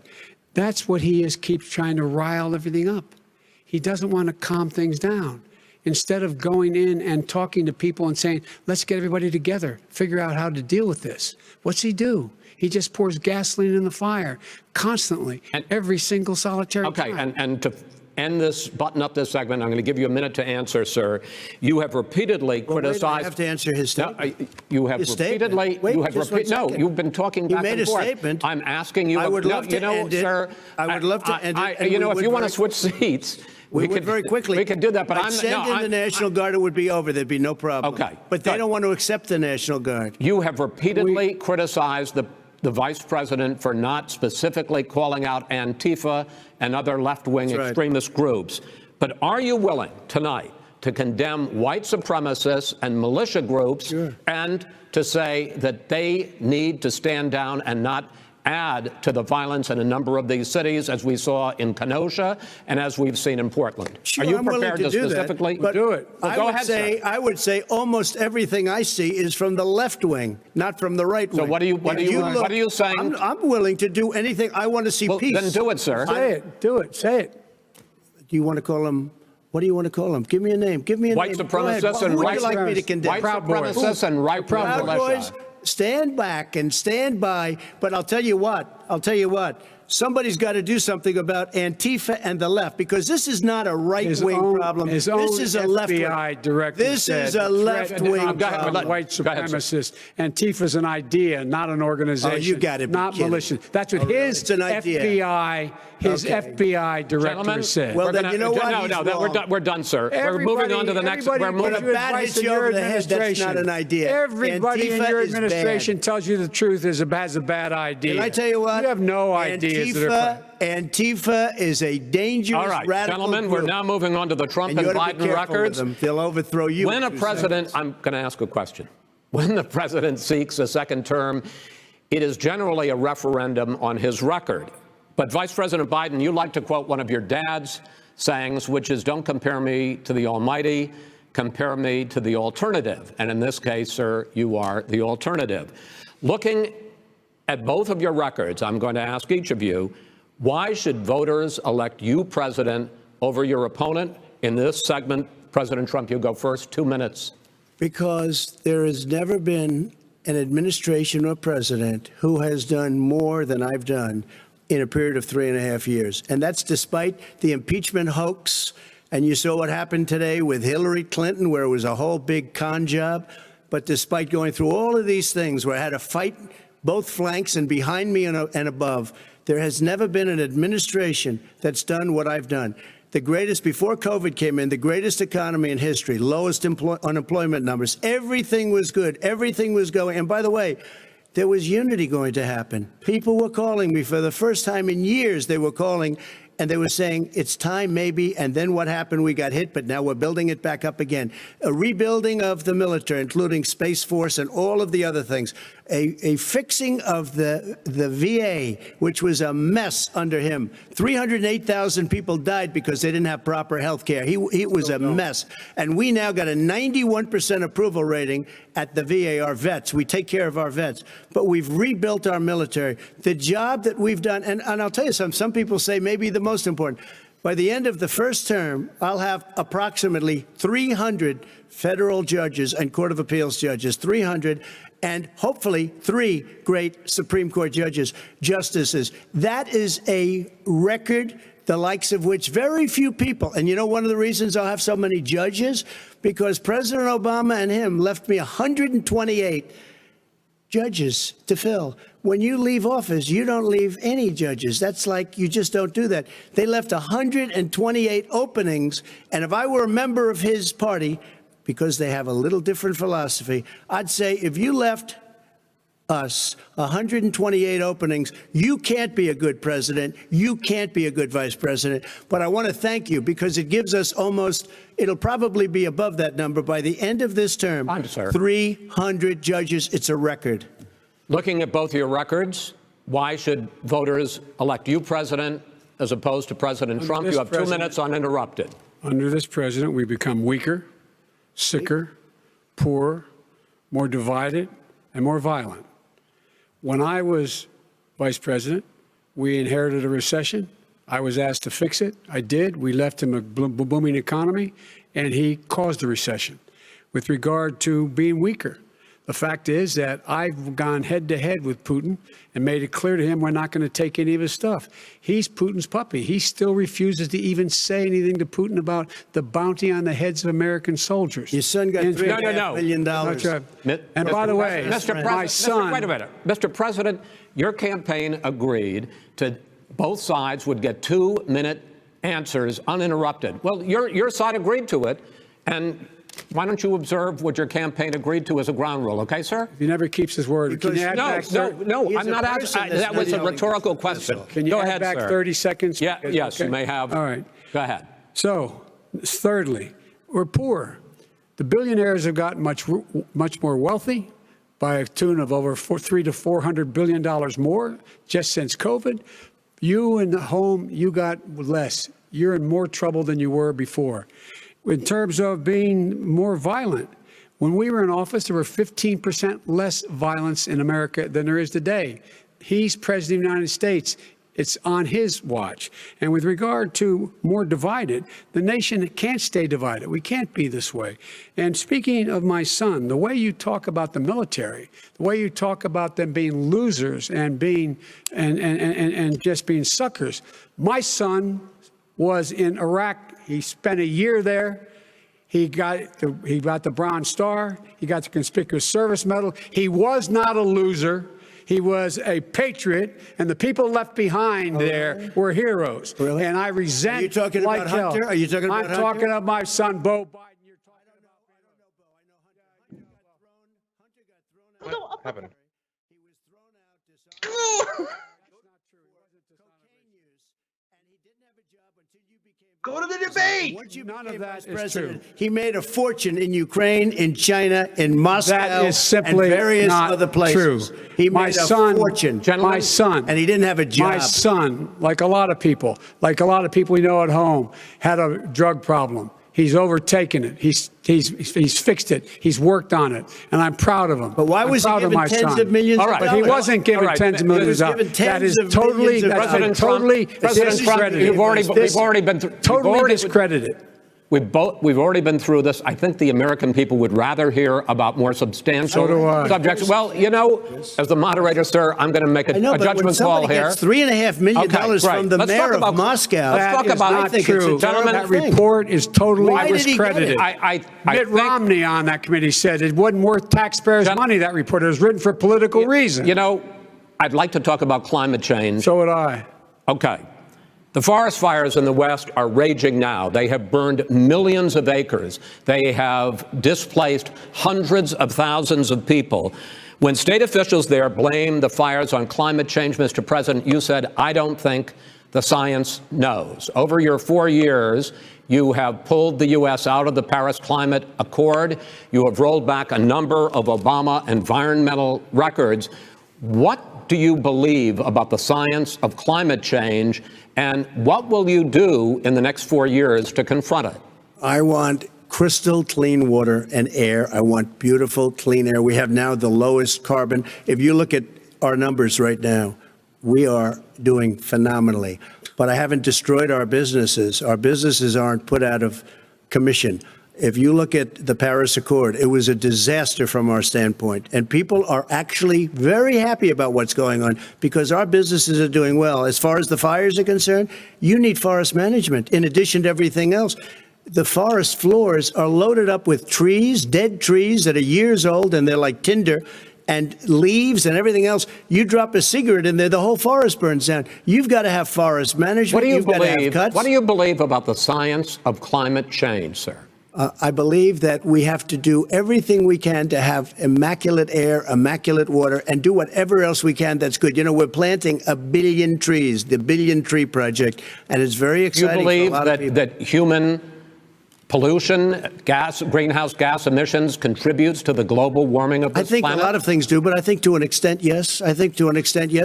that's what he is, keeps trying to rile everything up. He doesn't want to calm things down. Instead of going in and talking to people and saying, let's get everybody together, figure out how to deal with this. What's he do? He just pours gasoline in the fire constantly, And- every single solitary Okay, time. and to end this, button up this segment, I'm going to give you a minute to answer, sir. You have repeatedly Well, wait, criticized. I have to answer his No, statement. you have His statement. repeatedly. Wait, you have just 1 no, second. you've been talking He back made and a forth. statement. I'm asking you. I would no, love to you know, end it. sir. I would love to end it, and you we know, if would you want to very- switch seats, We would could very quickly. We could do that, but I'd I'm send in the National Guard. It would be over. There'd be no problem. Okay, But they good. don't want to accept the National Guard. You have repeatedly criticized the vice president for not specifically calling out Antifa and other left-wing That's right. extremist groups. But are you willing tonight to condemn white supremacists and militia groups and to say that they need to stand down and not add to the violence in a number of these cities, as we saw in Kenosha and as we've seen in Portland? Sure, Are you I'm willing prepared to do that, specifically but do it? Well, I go would ahead, say, sir. I would say almost everything I see is from the left wing, not from the right wing. So what are you saying? I'm willing to do anything. I want to see Well, peace. then do it, sir. Say it. Do it. Say it. Do you want to call him? What do you want to call him? Give me a name. Give me a White name. Go ahead. supremacists and Who would right you like me to condemn? white Proud Boys. supremacists and right-wing Proud militia. Boys, stand back and stand by. But I'll tell you what. Somebody's got to do something about Antifa and the left, because this is not a right-wing problem. His This own is a left-wing. FBI director This said is a the threat left-wing of Go ahead, problem. white Go ahead, sir. supremacists. Antifa's an idea, not an organization. Oh, you gotta be Not kidding. militia. That's what Oh, really? his It's an idea. His Okay. FBI director Gentlemen, said. Well, we're then gonna- you know what? No, He's no, wrong. we're done, sir. We're moving on to the next. We're Everybody moving. gives you When a bat advice hits in you your over the head, that's administration. not an idea. Everybody in Antifa your is bad. administration tells you the truth has a bad idea. Can I tell you what? You have no ideas that are Antifa is a dangerous All right, radical gentlemen, group. we're now moving on to the Trump And and you ought to be Biden careful with records. them. They'll overthrow you. When a in 2 president, seconds. I'm going to ask a question. When the president seeks a second term, it is generally a referendum on his record. But Vice President Biden, you like to quote one of your dad's sayings, which is, don't compare me to the almighty, compare me to the alternative. And in this case, sir, you are the alternative. Looking at both of your records, I'm going to ask each of you, why should voters elect you president over your opponent? In this segment, President Trump, you go first, 2 minutes. Because there has never been an administration or president who has done more than I've done in a period of 3.5 years. And that's despite the impeachment hoax. And you saw what happened today with Hillary Clinton, where it was a whole big con job. But despite going through all of these things, where I had to fight both flanks and behind me and above. There has never been an administration that's done what I've done. The greatest, before COVID came in, the greatest economy in history, lowest unemployment numbers. Everything was good. Everything was going. And by the way, there was unity going to happen. People were calling me for the first time in years. They were calling and they were saying, it's time maybe. And then what happened? We got hit, but now we're building it back up again. A rebuilding of the military, including Space Force and all of the other things. A fixing of the VA, which was a mess under him. 308,000 people died because they didn't have proper health care. He was a mess. And we now got a 91% approval rating at the VA, our vets. We take care of our vets. But we've rebuilt our military. The job that we've done, and I'll tell you something, some people say maybe the most important. By the end of the first term, I'll have approximately 300 federal judges and Court of Appeals judges, 300, and hopefully 3 great Supreme Court justices. That is a record, the likes of which very few people, and you know one of the reasons I'll have so many judges? Because President Obama and him left me 128 judges to fill. When you leave office, you don't leave any judges. That's like you just don't do that. They left 128 openings, and if I were a member of his party, because they have a little different philosophy, I'd say if you left us 128 openings, you can't be a good president. You can't be a good vice president. But I want to thank you because it gives us almost, it'll probably be above that number by the end of this term. 300 judges. It's a record. Looking at both your records, why should voters elect you president as opposed to President Trump? You have 2 minutes uninterrupted. Under this president, we become weaker, sicker, poorer, more divided, and more violent. When I was vice president, we inherited a recession. I was asked to fix it. I did. We left him a booming economy, and he caused the recession. With regard to being weaker, the fact is that I've gone head-to-head with Putin and made it clear to him we're not going to take any of his stuff. He's Putin's puppy. He still refuses to even say anything to Putin about the bounty on the heads of American soldiers. Your son got $3.5 million. And by the way, my son... Wait a minute. Mr. President, your campaign agreed to both sides would get 2-minute answers uninterrupted. Well, your side agreed to it, and... why don't you observe what your campaign agreed to as a ground rule, okay, sir? He never keeps his word. Can you add back no, I'm not asking. That was a rhetorical question. Can you Go add ahead, back sir. 30 seconds? Yeah, yes, okay. you may have. All right. Go ahead. So, thirdly, we're poor. The billionaires have gotten much more wealthy by a tune of over $300 to $400 billion more just since COVID. You in the home, you got less. You're in more trouble than you were before. In terms of being more violent, when we were in office, there were 15% less violence in America than there is today. He's president of the United States. It's on his watch. And with regard to more divided, the nation can't stay divided. We can't be this way. And speaking of my son, the way you talk about the military, the way you talk about them being losers and being and just being suckers, my son was in Iraq. He spent a year there. He got the Bronze Star. He got the Conspicuous Service Medal. He was not a loser. He was a patriot, and the people left behind there were heroes. Really? And I resent. Are you talking about Hunter? Are you talking about Hunter? I'm talking about my son, Beau Biden. You're talking about. What happened? He was thrown out to some. Go to the debate. Once you None of became that vice is president, true. he made a fortune in Ukraine, in China, in Moscow, That is simply and various not other places. true. He My made son- a fortune. My son, and he didn't have a job. My son, like a lot of people we know at home, had a drug problem. He's overtaken it. He's fixed it. He's worked on it, and I'm proud of him. But why was he I'm proud of given my tens son. of millions All of right. dollars? But he wasn't given All right. tens of millions of He was dollars. given That is tens of totally, millions of that's dollars. totally President Trump, discredited. you've already Totally been discredited. We've already been through this. I think the American people would rather hear about more substantial So do I. subjects. Well, you know, as the moderator, sir, I'm going to make a judgment call here. Gets $3.5 million from the mayor of Moscow. Let's talk about Not true. Gentlemen, That report is totally Why did he get discredited. it? Mitt Romney on that committee said it wasn't worth taxpayers' money, that report. It was written for political reasons. You know, I'd like to talk about climate change. So would I. Okay. The forest fires in the West are raging now. They have burned millions of acres. They have displaced hundreds of thousands of people. When state officials there blame the fires on climate change, Mr. President, you said, I don't think the science knows. Over your 4 years, you have pulled the U.S. out of the Paris Climate Accord. You have rolled back a number of Obama environmental records. What do you believe about the science of climate change, and what will you do in the next 4 years to confront it? I want crystal clean water and air. I want beautiful, clean air. We have now the lowest carbon. If you look at our numbers right now, we are doing phenomenally. But I haven't destroyed our businesses. Our businesses aren't put out of commission. If you look at the Paris Accord, it was a disaster from our standpoint. And people are actually very happy about what's going on because our businesses are doing well. As far as the fires are concerned, you need forest management in addition to everything else. The forest floors are loaded up with trees, dead trees that are years old, and they're like tinder, and leaves and everything else. You drop a cigarette in there, the whole forest burns down. You've got to have forest management. What do you You've got to have believe? cuts. What do you believe about the science of climate change, sir? I believe that we have to do everything we can to have immaculate air, immaculate water, and do whatever else we can that's good. You know, we're planting 1 billion trees, the Billion Tree Project, and it's very exciting. You believe for a lot of people. that human pollution, greenhouse gas emissions contributes to the global warming of this planet? I think a lot of things do, but I think to an extent, yes.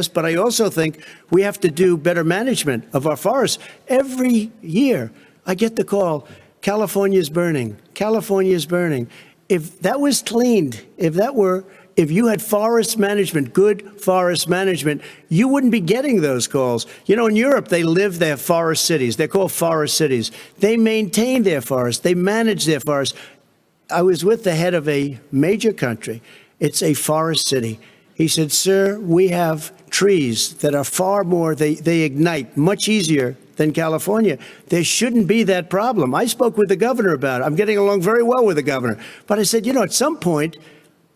But I also think we have to do better management of our forests. Every year, I get the call, California's burning. California's burning. If that was cleaned, if you had forest management, good forest management, you wouldn't be getting those calls. You know, in Europe, they have forest cities. They're called forest cities. They maintain their forests. They manage their forests. I was with the head of a major country. It's a forest city. He said, sir, we have trees that are far more, they ignite much easier than California. There shouldn't be that problem. I spoke with the governor about it. I'm getting along very well with the governor. But I said, you know, at some point,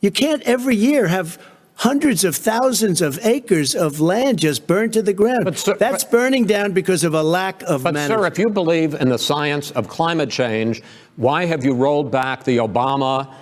you can't every year have hundreds of thousands of acres of land just burned to the ground. But, sir, that's burning down because of a lack of management. But, sir, if you believe in the science of climate change, why have you rolled back the Obama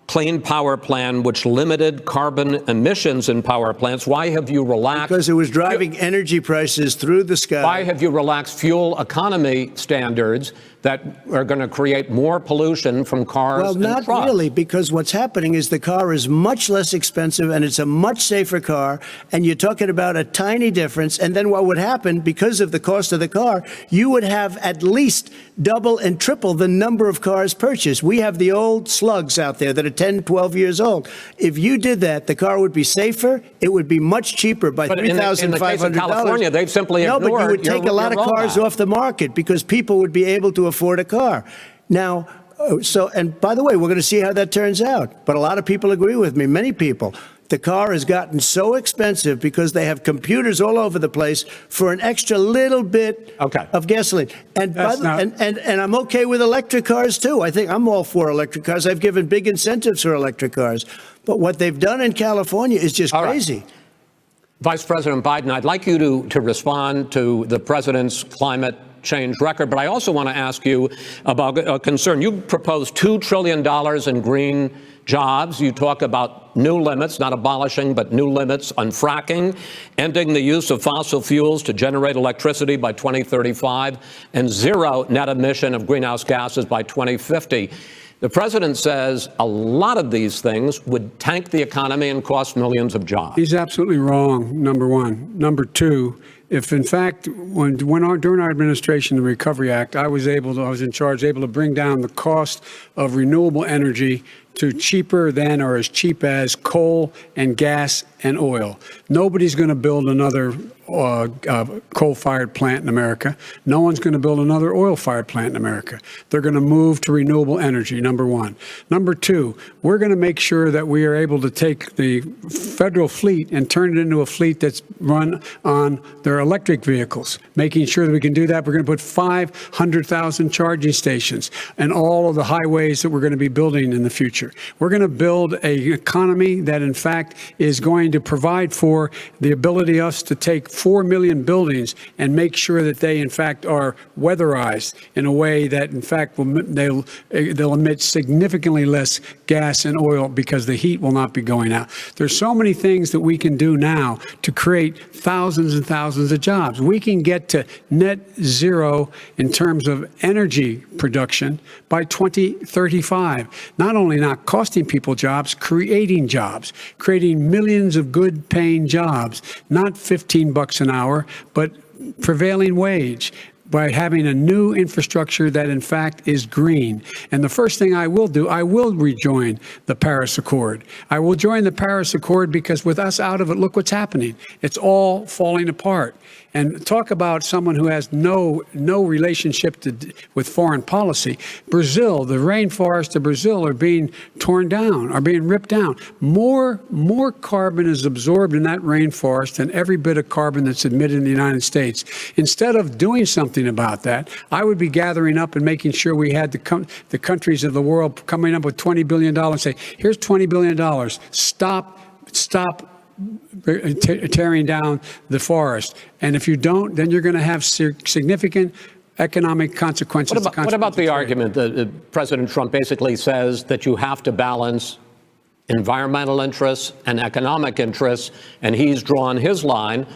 Clean Power Plan, which limited carbon emissions in power plants? Why have you relaxed? Because it was driving energy prices through the sky. Why have you relaxed fuel economy standards that are going to create more pollution from cars Well, and not trucks? really, because what's happening is the car is much less expensive and it's a much safer car, and you're talking about a tiny difference. And then what would happen, because of the cost of the car, you would have at least double and triple the number of cars purchased. We have the old slugs out there that are 10, 12 years old. If you did that, the car would be safer. It would be much cheaper by $3,500. In the case of California, they've simply ignored No, but you would take a lot of cars off the market because people would be able to afford a car. Now, and by the way, we're going to see how that turns out. But a lot of people agree with me, many people. The car has gotten so expensive because they have computers all over the place for an extra little bit of gasoline. And I'm okay with electric cars, too. I think I'm all for electric cars. I've given big incentives for electric cars. But what they've done in California is just crazy. Right. Vice President Biden, I'd like you to respond to the president's climate change record, but I also want to ask you about a concern. You proposed $2 trillion in green jobs. You talk about new limits, not abolishing, but new limits on fracking, ending the use of fossil fuels to generate electricity by 2035, and zero net emission of greenhouse gases by 2050. The president says a lot of these things would tank the economy and cost millions of jobs. He's absolutely wrong, number one. Number two, if in fact, during our administration, the Recovery Act, I was in charge, able to bring down the cost of renewable energy to cheaper than or as cheap as coal and gas and oil. Nobody's going to build another coal-fired plant in America. No one's going to build another oil-fired plant in America. They're going to move to renewable energy, number one. Number two, we're going to make sure that we are able to take the federal fleet and turn it into a fleet that's run on their electric vehicles. Making sure that we can do that, we're going to put 500,000 charging stations and all of the highways that we're going to be building in the future. We're going to build an economy that, in fact, is going to provide for the ability us to take 4 million buildings and make sure that they, in fact, are weatherized in a way that, in fact, they'll emit significantly less gas and oil because the heat will not be going out. There's so many things that we can do now to create thousands and thousands of jobs. We can get to net zero in terms of energy production by 2035. Not only not costing people jobs, creating millions of good paying jobs, not $15 an hour, but prevailing wage, by having a new infrastructure that, in fact, is green. And the first thing I will do, I will rejoin the Paris Accord. I will join the Paris Accord because with us out of it, look what's happening. It's all falling apart. And talk about someone who has no relationship with foreign policy. Brazil, the rainforests of Brazil are being torn down, are being ripped down. More carbon is absorbed in that rainforest than every bit of carbon that's emitted in the United States. Instead of doing something about that, I would be gathering up and making sure we had the countries of the world coming up with $20 billion and say, here's $20 billion. Stop tearing down the forest. And if you don't, then you're going to have significant economic consequences. What about the argument that President Trump basically says that you have to balance environmental interests and economic interests, and he's drawn his line?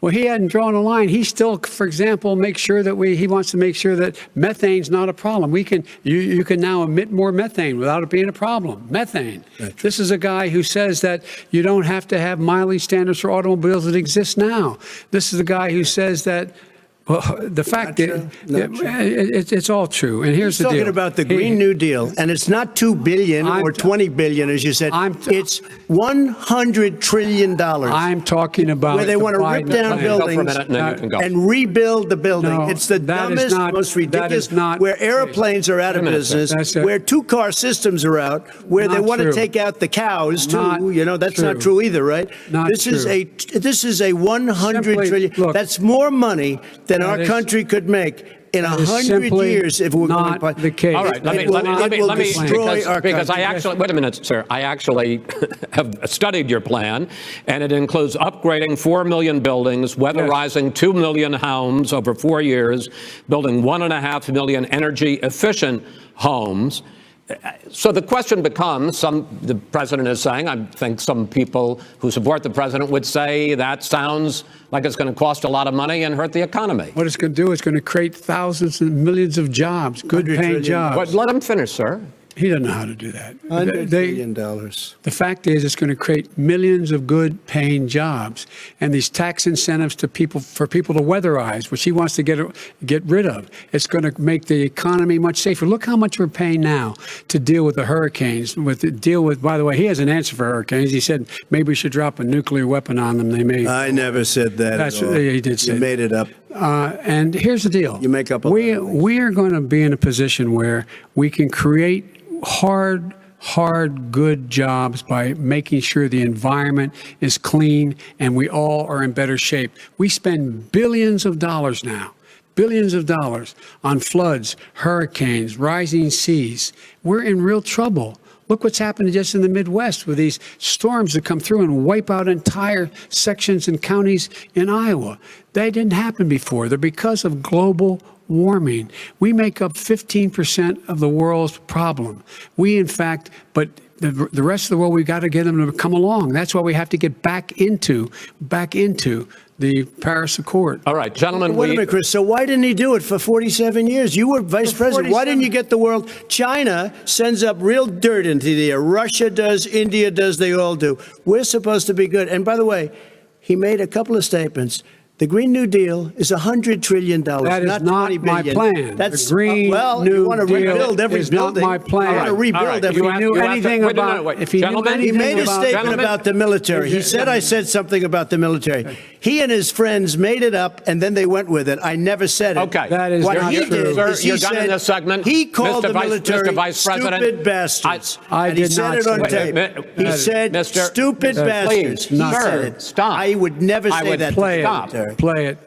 Well, he hadn't drawn a line. He still, for example, he wants to make sure that methane's not a problem. You can now emit more methane without it being a problem. Methane. This is a guy who says that you don't have to have mileage standards for automobiles that exist now. This is a guy who says that, well, the fact that it's all true. And here's the deal. He's talking about the Green New Deal, and it's not $2 billion or $20 billion, as you said. It's $100 trillion. I'm talking about where they want to rip down buildings and rebuild the building. No, it's the dumbest, most ridiculous. Where airplanes are out of business, where two-car systems are out, where they want to take out the cows too. That's not true either, right? This is a $100 trillion. Look, that's more money than our country could make in 100 years if we're going to the case. All right, let me destroy our because I actually wait a minute, sir. I actually have studied your plan, and it includes upgrading 4 million buildings, weatherizing 2 million homes over 4 years, building 1.5 million energy efficient homes. So the question becomes, the president is saying, I think some people who support the president would say that sounds like it's going to cost a lot of money and hurt the economy. What it's going to do is going to create thousands and millions of jobs, good paying jobs. But let him finish, sir. He doesn't know how to do that. $100 billion. The fact is, it's going to create millions of good-paying jobs, and these tax incentives for people to weatherize, which he wants to get rid of. It's going to make the economy much safer. Look how much we're paying now to deal with the hurricanes. By the way, he has an answer for hurricanes. He said maybe we should drop a nuclear weapon on them. They may. I never said that. That's what he did say. You made it up. And here's the deal. You make up. We are going to be in a position where we can create hard, good jobs by making sure the environment is clean and we all are in better shape. We spend billions of dollars now, on floods, hurricanes, rising seas. We're in real trouble. Look what's happening just in the Midwest with these storms that come through and wipe out entire sections and counties in Iowa. They didn't happen before. They're because of global warming. We make up 15% of the world's problem. But the rest of the world, we've got to get them to come along. That's why we have to get back into the Paris Accord. All right, gentlemen. Wait a minute, Chris. So why didn't he do it for 47 years? You were vice president. Why didn't you get the world? China sends up real dirt into the air. Russia does. India does. They all do. We're supposed to be good. And by the way, he made a couple of statements. The Green New Deal is $100 trillion, That is not not $20 my billion. plan. That's The Green well, New you want to Deal rebuild every is not building. my plan. You want to rebuild All right. every If he knew anything about, if he knew Gentlemen, He anything made a about, statement Gentlemen. about the military. He said I said something about the military. He and his friends made it up, and then they went with it. I never said it. Okay. That is What not he true. did Sir, is he you're done in said this segment. he called Mr. the Vice- military Mr. Vice President, stupid bastards. I and he did said not it on say tape. that. He said Mr. stupid Please, bastards. He not said sir, it. stop. I would never I say would that. play to the Stop. military. it. Play it.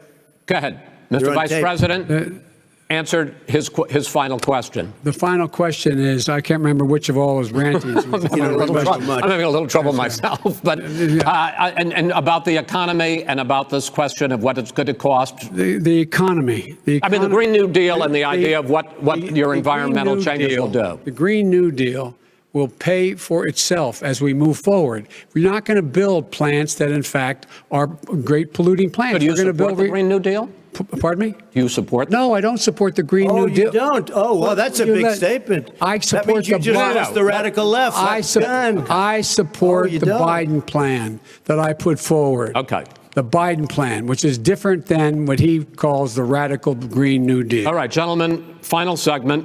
Go ahead. Mr. You're on Vice tape. President answered his final question. The final question is, I can't remember which of all his rantings. I'm having a little trouble myself, but and about the economy and about this question of what it's going to cost. The economy. I mean, the Green New Deal and the idea of what your environmental Green New changes Deal, will do. The Green New Deal will pay for itself as we move forward. We're not going to build plants that, in fact, are great polluting plants. So do you We're going to support build the Green New Deal? Pardon me? Do you support? No, I don't support the Green Oh, New Deal. you don't? Oh, well, that's a You big let- statement. I That support means you the just Biden- lost the radical left. I support Oh, you the don't? Biden plan that I put forward. Okay. The Biden plan, which is different than what he calls the radical Green New Deal. All right, gentlemen, final segment,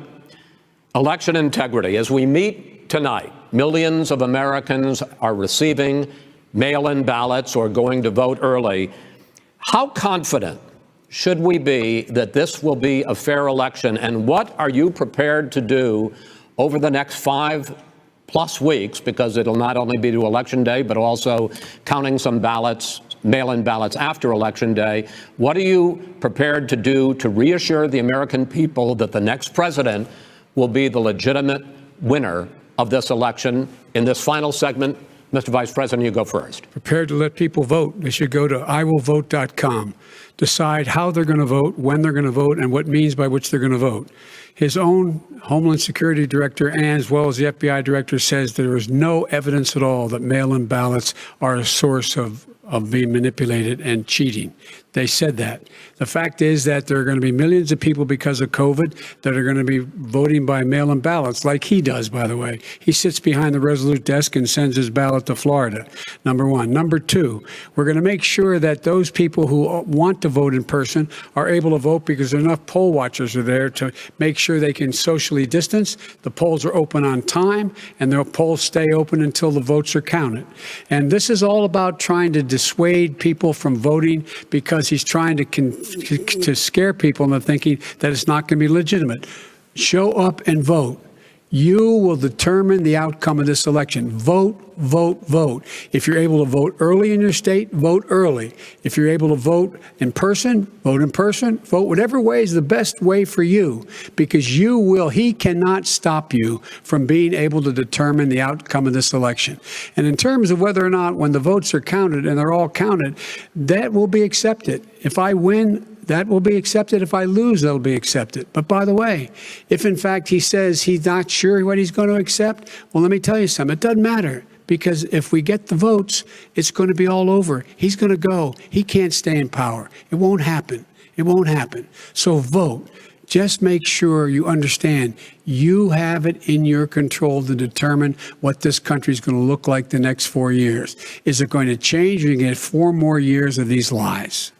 election integrity. As we meet tonight, millions of Americans are receiving mail-in ballots or going to vote early. How confident should we be that this will be a fair election? And what are you prepared to do over the next 5+ weeks, because it'll not only be to Election Day, but also counting some ballots, mail-in ballots after Election Day? What are you prepared to do to reassure the American people that the next president will be the legitimate winner of this election? In this final segment, Mr. Vice President, you go first. Prepared to let people vote. They should go to iwillvote.com, decide how they're going to vote, when they're going to vote, and what means by which they're going to vote. His own Homeland Security Director, and as well as the FBI Director, says there is no evidence at all that mail-in ballots are a source of being manipulated and cheating. They said that. The fact is that there are going to be millions of people because of COVID that are going to be voting by mail-in ballots, like he does, by the way. He sits behind the Resolute desk and sends his ballot to Florida, number one. Number two, we're going to make sure that those people who want to vote in person are able to vote because enough poll watchers are there to make sure they can socially distance. The polls are open on time, and the polls stay open until the votes are counted. And this is all about trying to dissuade people from voting because he's trying to scare people into thinking that it's not going to be legitimate. Show up and vote. You will determine the outcome of this election. Vote, vote, vote. If you're able to vote early in your state, vote early. If you're able to vote in person, vote in person. Vote whatever way is the best way for you, because he cannot stop you from being able to determine the outcome of this election. And in terms of whether or not when the votes are counted, and they're all counted, that will be accepted. If I win, that will be accepted. If I lose, that'll be accepted. But by the way, if in fact he says he's not sure what he's going to accept, well, let me tell you something. It doesn't matter, because if we get the votes, it's going to be all over. He's going to go. He can't stay in power. It won't happen. It won't happen. So vote. Just make sure you understand you have it in your control to determine what this country is going to look like the next 4 years. Is it going to change? Or you get 4 more years of these lies?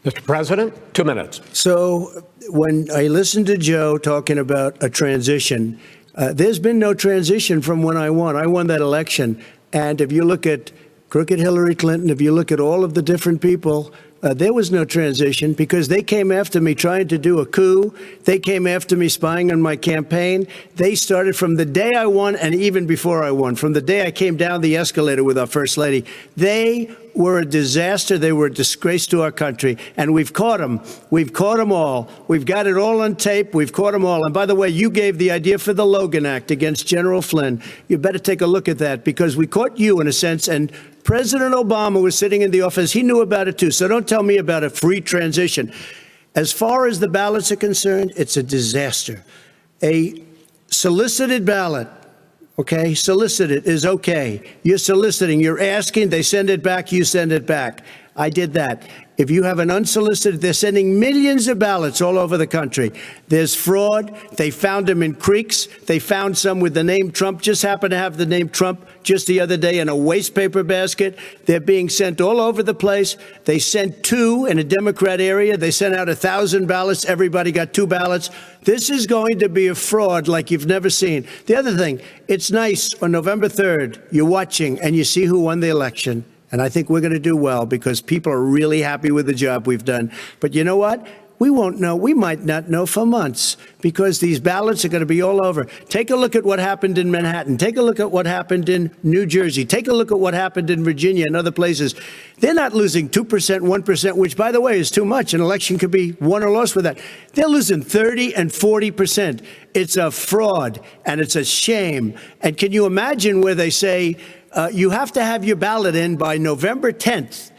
Mr. President, 2 minutes. So when I listened to Joe talking about a transition, there's been no transition from when I won. I won that election. And if you look at crooked Hillary Clinton, if you look at all of the different people, there was no transition, because they came after me trying to do a coup. They came after me spying on my campaign. They started from the day I won, and even before I won, from the day I came down the escalator with our First Lady. They were a disaster. They were a disgrace to our country. And we've caught them. We've caught them all. We've got it all on tape. We've caught them all. And by the way, you gave the idea for the Logan Act against General Flynn. You better take a look at that, because we caught you in a sense. And President Obama was sitting in the office. He knew about it, too. So don't tell me about a free transition. As far as the ballots are concerned, it's a disaster. A solicited ballot, okay, solicited is okay. You're soliciting, you're asking, they send it back, you send it back. I did that. If you have an unsolicited, they're sending millions of ballots all over the country. There's fraud. They found them in creeks. They found some with the name Trump, just happened to have the name Trump. just the other day in a waste paper basket. They're being sent all over the place. They sent 2 in a Democrat area. They sent out 1,000 ballots. Everybody got 2 ballots. This is going to be a fraud like you've never seen. The other thing, it's nice on November 3rd, you're watching and you see who won the election. And I think we're going to do well because people are really happy with the job we've done. But you know what? We won't know. We might not know for months because these ballots are going to be all over. Take a look at what happened in Manhattan. Take a look at what happened in New Jersey. Take a look at what happened in Virginia and other places. They're not losing 2%, 1%, which, by the way, is too much. An election could be won or lost with that. They're losing 30 and 40%. It's a fraud, and it's a shame. And can you imagine where they say you have to have your ballot in by November 10th?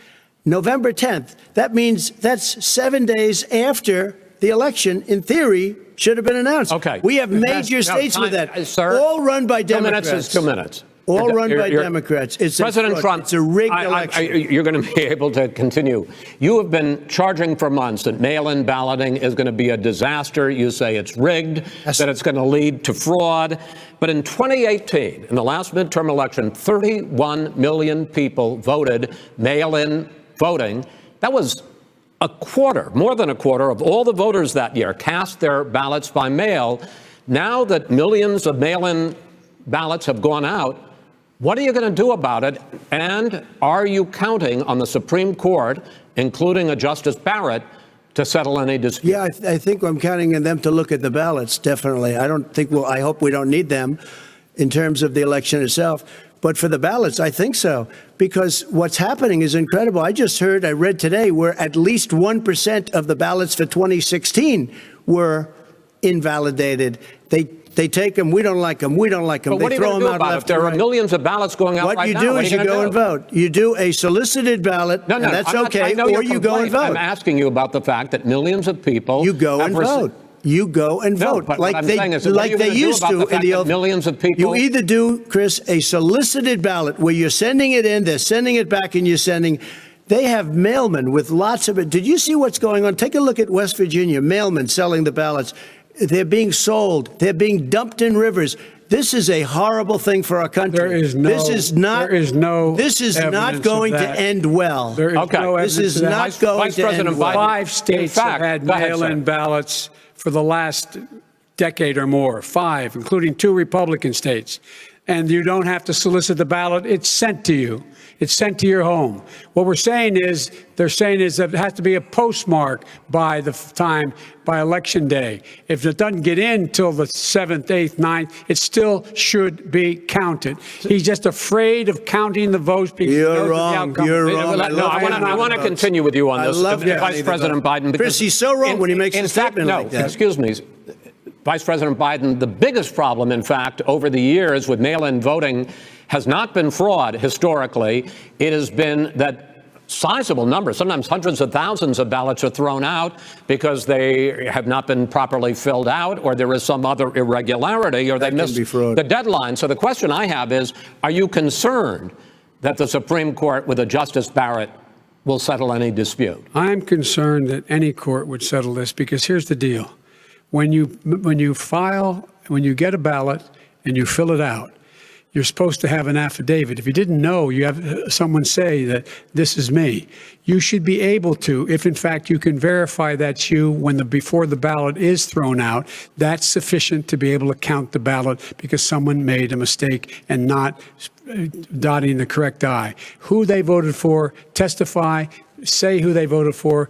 November 10th. That means that's 7 days after the election, in theory, should have been announced. Okay. We have major states with that, sir, all run by 2 Democrats. minutes is 2 minutes. All run by Democrats. It's President Trump, it's a rigged election. You're going to be able to continue. You have been charging for months that mail-in balloting is going to be a disaster. You say it's rigged, that it's going to lead to fraud. But in 2018, in the last midterm election, 31 million people voted mail-in voting. That was a quarter, more than a quarter of all the voters that year cast their ballots by mail. Now that millions of mail-in ballots have gone out, what are you going to do about it? And are you counting on the Supreme Court, including a Justice Barrett, to settle any dispute? Yeah, I think I'm counting on them to look at the ballots, definitely. I hope we don't need them in terms of the election itself. But for the ballots, I think so, because what's happening is incredible. I read today, where at least 1% of the ballots for 2016 were invalidated. They take them. We don't like them. We don't like them. But what they are you throw going to them do out about it? left If there and are right. millions of ballots going out What right you now, do what are is you you gonna go do? and vote. You do a solicited ballot, No, and that's I okay, know or your you go and complaint. vote. I'm asking you about the fact that millions of people You go and vote. You go and No, vote but like what I'm they saying is, what are you like they gonna do used about to the in fact the that old. millions of people? You either do, Chris, a solicited ballot where you're sending it in, they're sending it back, and you're sending. They have mailmen with lots of it. Did you see what's going on? Take a look at West Virginia. Mailmen selling the ballots. They're being sold. They're being dumped in rivers. This is a horrible thing for our country. There is no. This is not. There is no. This is not going to end well. There is Okay. no This evidence is of that. not going Vice to President end well. Biden- 5 states In fact, have had go ahead, mail-in sir. ballots for the last decade or more. 5, including 2 Republican states. And you don't have to solicit the ballot. It's sent to you. It's sent to your home. What they're saying is that it has to be a postmark by by election day. If it doesn't get in till the 7th, 8th, 9th, it still should be counted. He's just afraid of counting the votes because he knows You're the wrong. outcome. You're wrong. No, I want to continue with you on I this, love Vice counting the President vote. Biden. Because Chris, he's so wrong when he makes a statement like that. Excuse me, Vice President Biden. The biggest problem, in fact, over the years with mail-in voting has not been fraud historically. It has been that sizable numbers, sometimes hundreds of thousands of ballots are thrown out because they have not been properly filled out, or there is some other irregularity, or they missed the deadline. So the question I have is, are you concerned that the Supreme Court with a Justice Barrett will settle any dispute? I'm concerned that any court would settle this because here's the deal. When you get a ballot and you fill it out, you're supposed to have an affidavit. If you didn't know, you have someone say that this is me. You should be able to, if in fact you can verify that's you before the ballot is thrown out, that's sufficient to be able to count the ballot because someone made a mistake and not dotting the correct I. Who they voted for, testify, say who they voted for,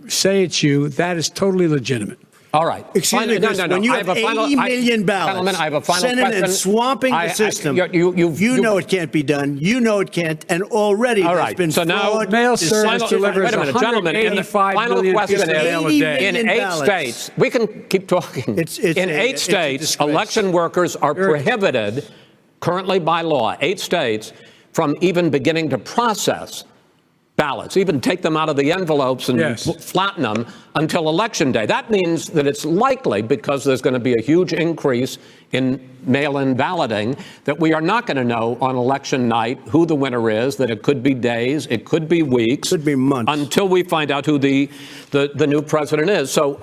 say it's you. That is totally legitimate. All right. Excuse me, Chris, when you have 80 million ballots, I have a final sending question. and swamping the system, you know it can't be done. You know it can't. And already there's been so now fraud. Mail service delivers wait a minute, gentlemen. In the 185 final million question pieces of mail a is, day. in 8 states, we can keep talking. In 8 states, election workers are prohibited, currently by law, 8 states, from even beginning to process ballots, even take them out of the envelopes and flatten them until Election Day. That means that it's likely, because there's going to be a huge increase in mail-in balloting, that we are not going to know on election night who the winner is, that it could be days, it could be weeks. Could be months. Until we find out who the new president is. So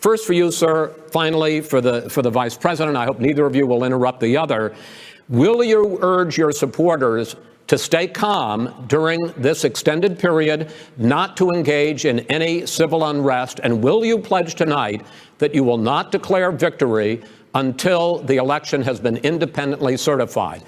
first for you, sir, finally for the vice president, I hope neither of you will interrupt the other. Will you urge your supporters to stay calm during this extended period, not to engage in any civil unrest? And will you pledge tonight that you will not declare victory until the election has been independently certified?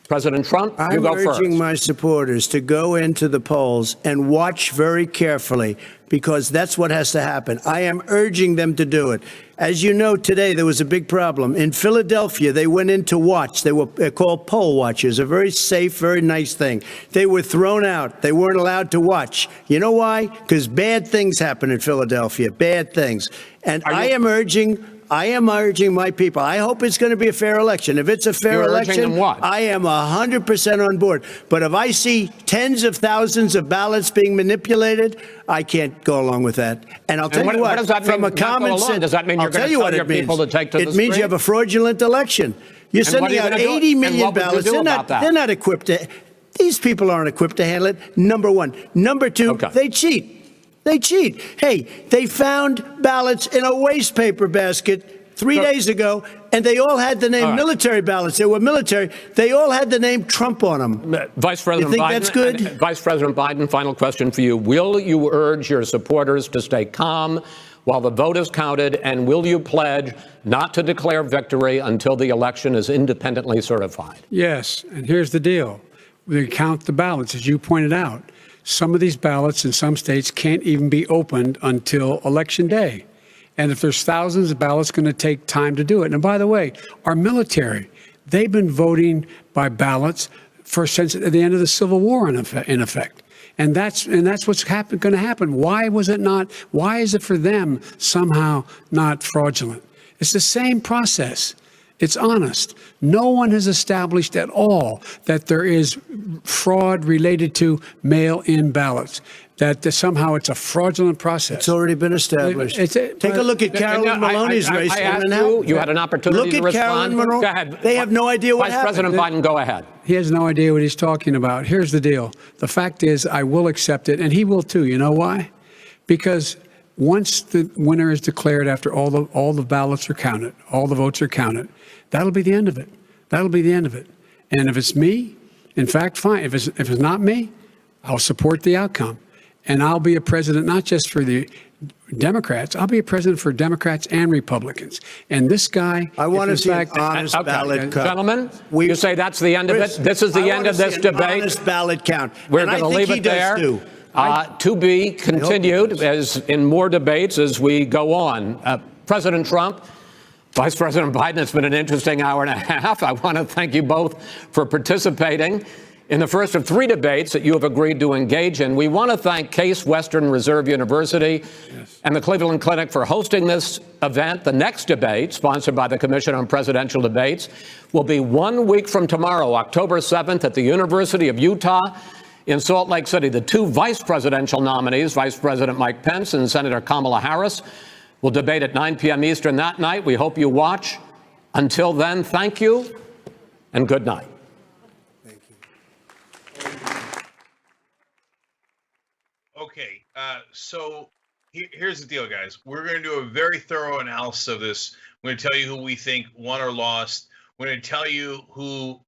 President Trump, you go first. I'm urging my supporters to go into the polls and watch very carefully, because that's what has to happen. I am urging them to do it. As you know, today there was a big problem. In Philadelphia, they went in to watch. They're called poll watchers, a very safe, very nice thing. They were thrown out. They weren't allowed to watch. You know why? Because bad things happen in Philadelphia, bad things. And I am urging my people. I hope it's going to be a fair election. If it's a fair election, I am 100% on board. But if I see tens of thousands of ballots being manipulated, I can't go along with that. And I'll tell you what, does that mean, from a common sense, does that mean you're going to tell your people to take to the street? It means you have a fraudulent election. You're sending out 80 million ballots. They're not equipped to. These people aren't equipped to handle it. Number one. Number two, they cheat. They cheat. Hey, they found ballots in a waste paper basket 3 days ago, and they all had the name military ballots. They were military. They all had the name Trump on them. Vice President you think Biden, that's good? Vice President Biden, final question for you. Will you urge your supporters to stay calm while the vote is counted, and will you pledge not to declare victory until the election is independently certified? Yes, and here's the deal. We count the ballots, as you pointed out. Some of these ballots in some states can't even be opened until Election Day. And if there's thousands of ballots, it's going to take time to do it. And by the way, our military, they've been voting by ballots since at the end of the Civil War, in effect. And that's what's going to happen. Why is it for them somehow not fraudulent? It's the same process. It's honest. No one has established at all that there is fraud related to mail-in ballots, that somehow it's a fraudulent process. It's already been established. Take a look at Carolyn Maloney's race. You had an opportunity to respond. Look at Carolyn Maloney. Go ahead. They have no idea what happened. Vice President Biden, go ahead. He has no idea what he's talking about. Here's the deal. The fact is, I will accept it, and he will too. You know why? Because once the winner is declared, after all the ballots are counted, all the votes are counted, that'll be the end of it. That'll be the end of it. And if it's me, in fact, fine. If it's not me, I'll support the outcome. And I'll be a president not just for the Democrats. I'll be a president for Democrats and Republicans. And this guy, I want to see an honest ballot count. Gentlemen, you say that's the end of it? This is the end of this debate? Honest ballot count. We're going to leave it there. To be continued as in more debates as we go on. President Trump, Vice President Biden, it's been an interesting hour and a half. I want to thank you both for participating in the first of 3 debates that you have agreed to engage in. We want to thank Case Western Reserve University and the Cleveland Clinic for hosting this event. The next debate, sponsored by the Commission on Presidential Debates, will be 1 week from tomorrow, October 7th, at the University of Utah in Salt Lake City. The 2 vice presidential nominees, Vice President Mike Pence and Senator Kamala Harris, will debate at 9 p.m. Eastern that night. We hope you watch. Until then, thank you and good night. Thank you. Okay, so here's the deal, guys. We're going to do a very thorough analysis of this. We're going to tell you who we think won or lost. We're going to tell you who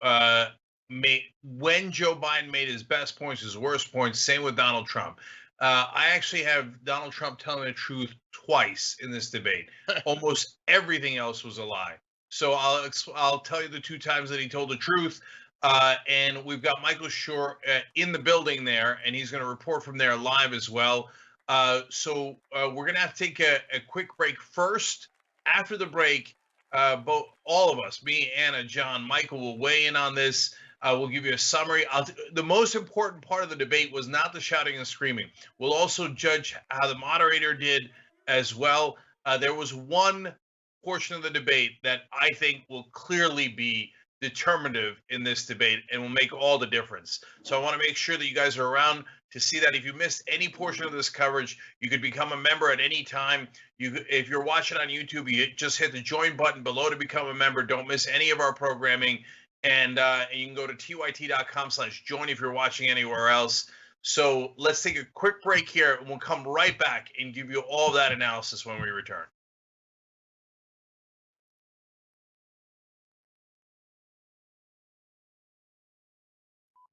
when Joe Biden made his best points, his worst points. Same with Donald Trump. I actually have Donald Trump telling the truth twice in this debate. Almost everything else was a lie. So I'll tell you the 2 times that he told the truth. And we've got Michael Schur in the building there, and he's going to report from there live as well. So we're going to have to take a quick break first. After the break, all of us, me, Anna, John, Michael, will weigh in on this. We'll give you a summary. The most important part of the debate was not the shouting and screaming. We'll also judge how the moderator did as well. There was one portion of the debate that I think will clearly be determinative in this debate and will make all the difference. So I want to make sure that you guys are around to see that. If you missed any portion of this coverage, you could become a member at any time. If you're watching on YouTube, you just hit the join button below to become a member. Don't miss any of our programming. And you can go to tyt.com/join if you're watching anywhere else. So let's take a quick break here, and we'll come right back and give you all that analysis when we return.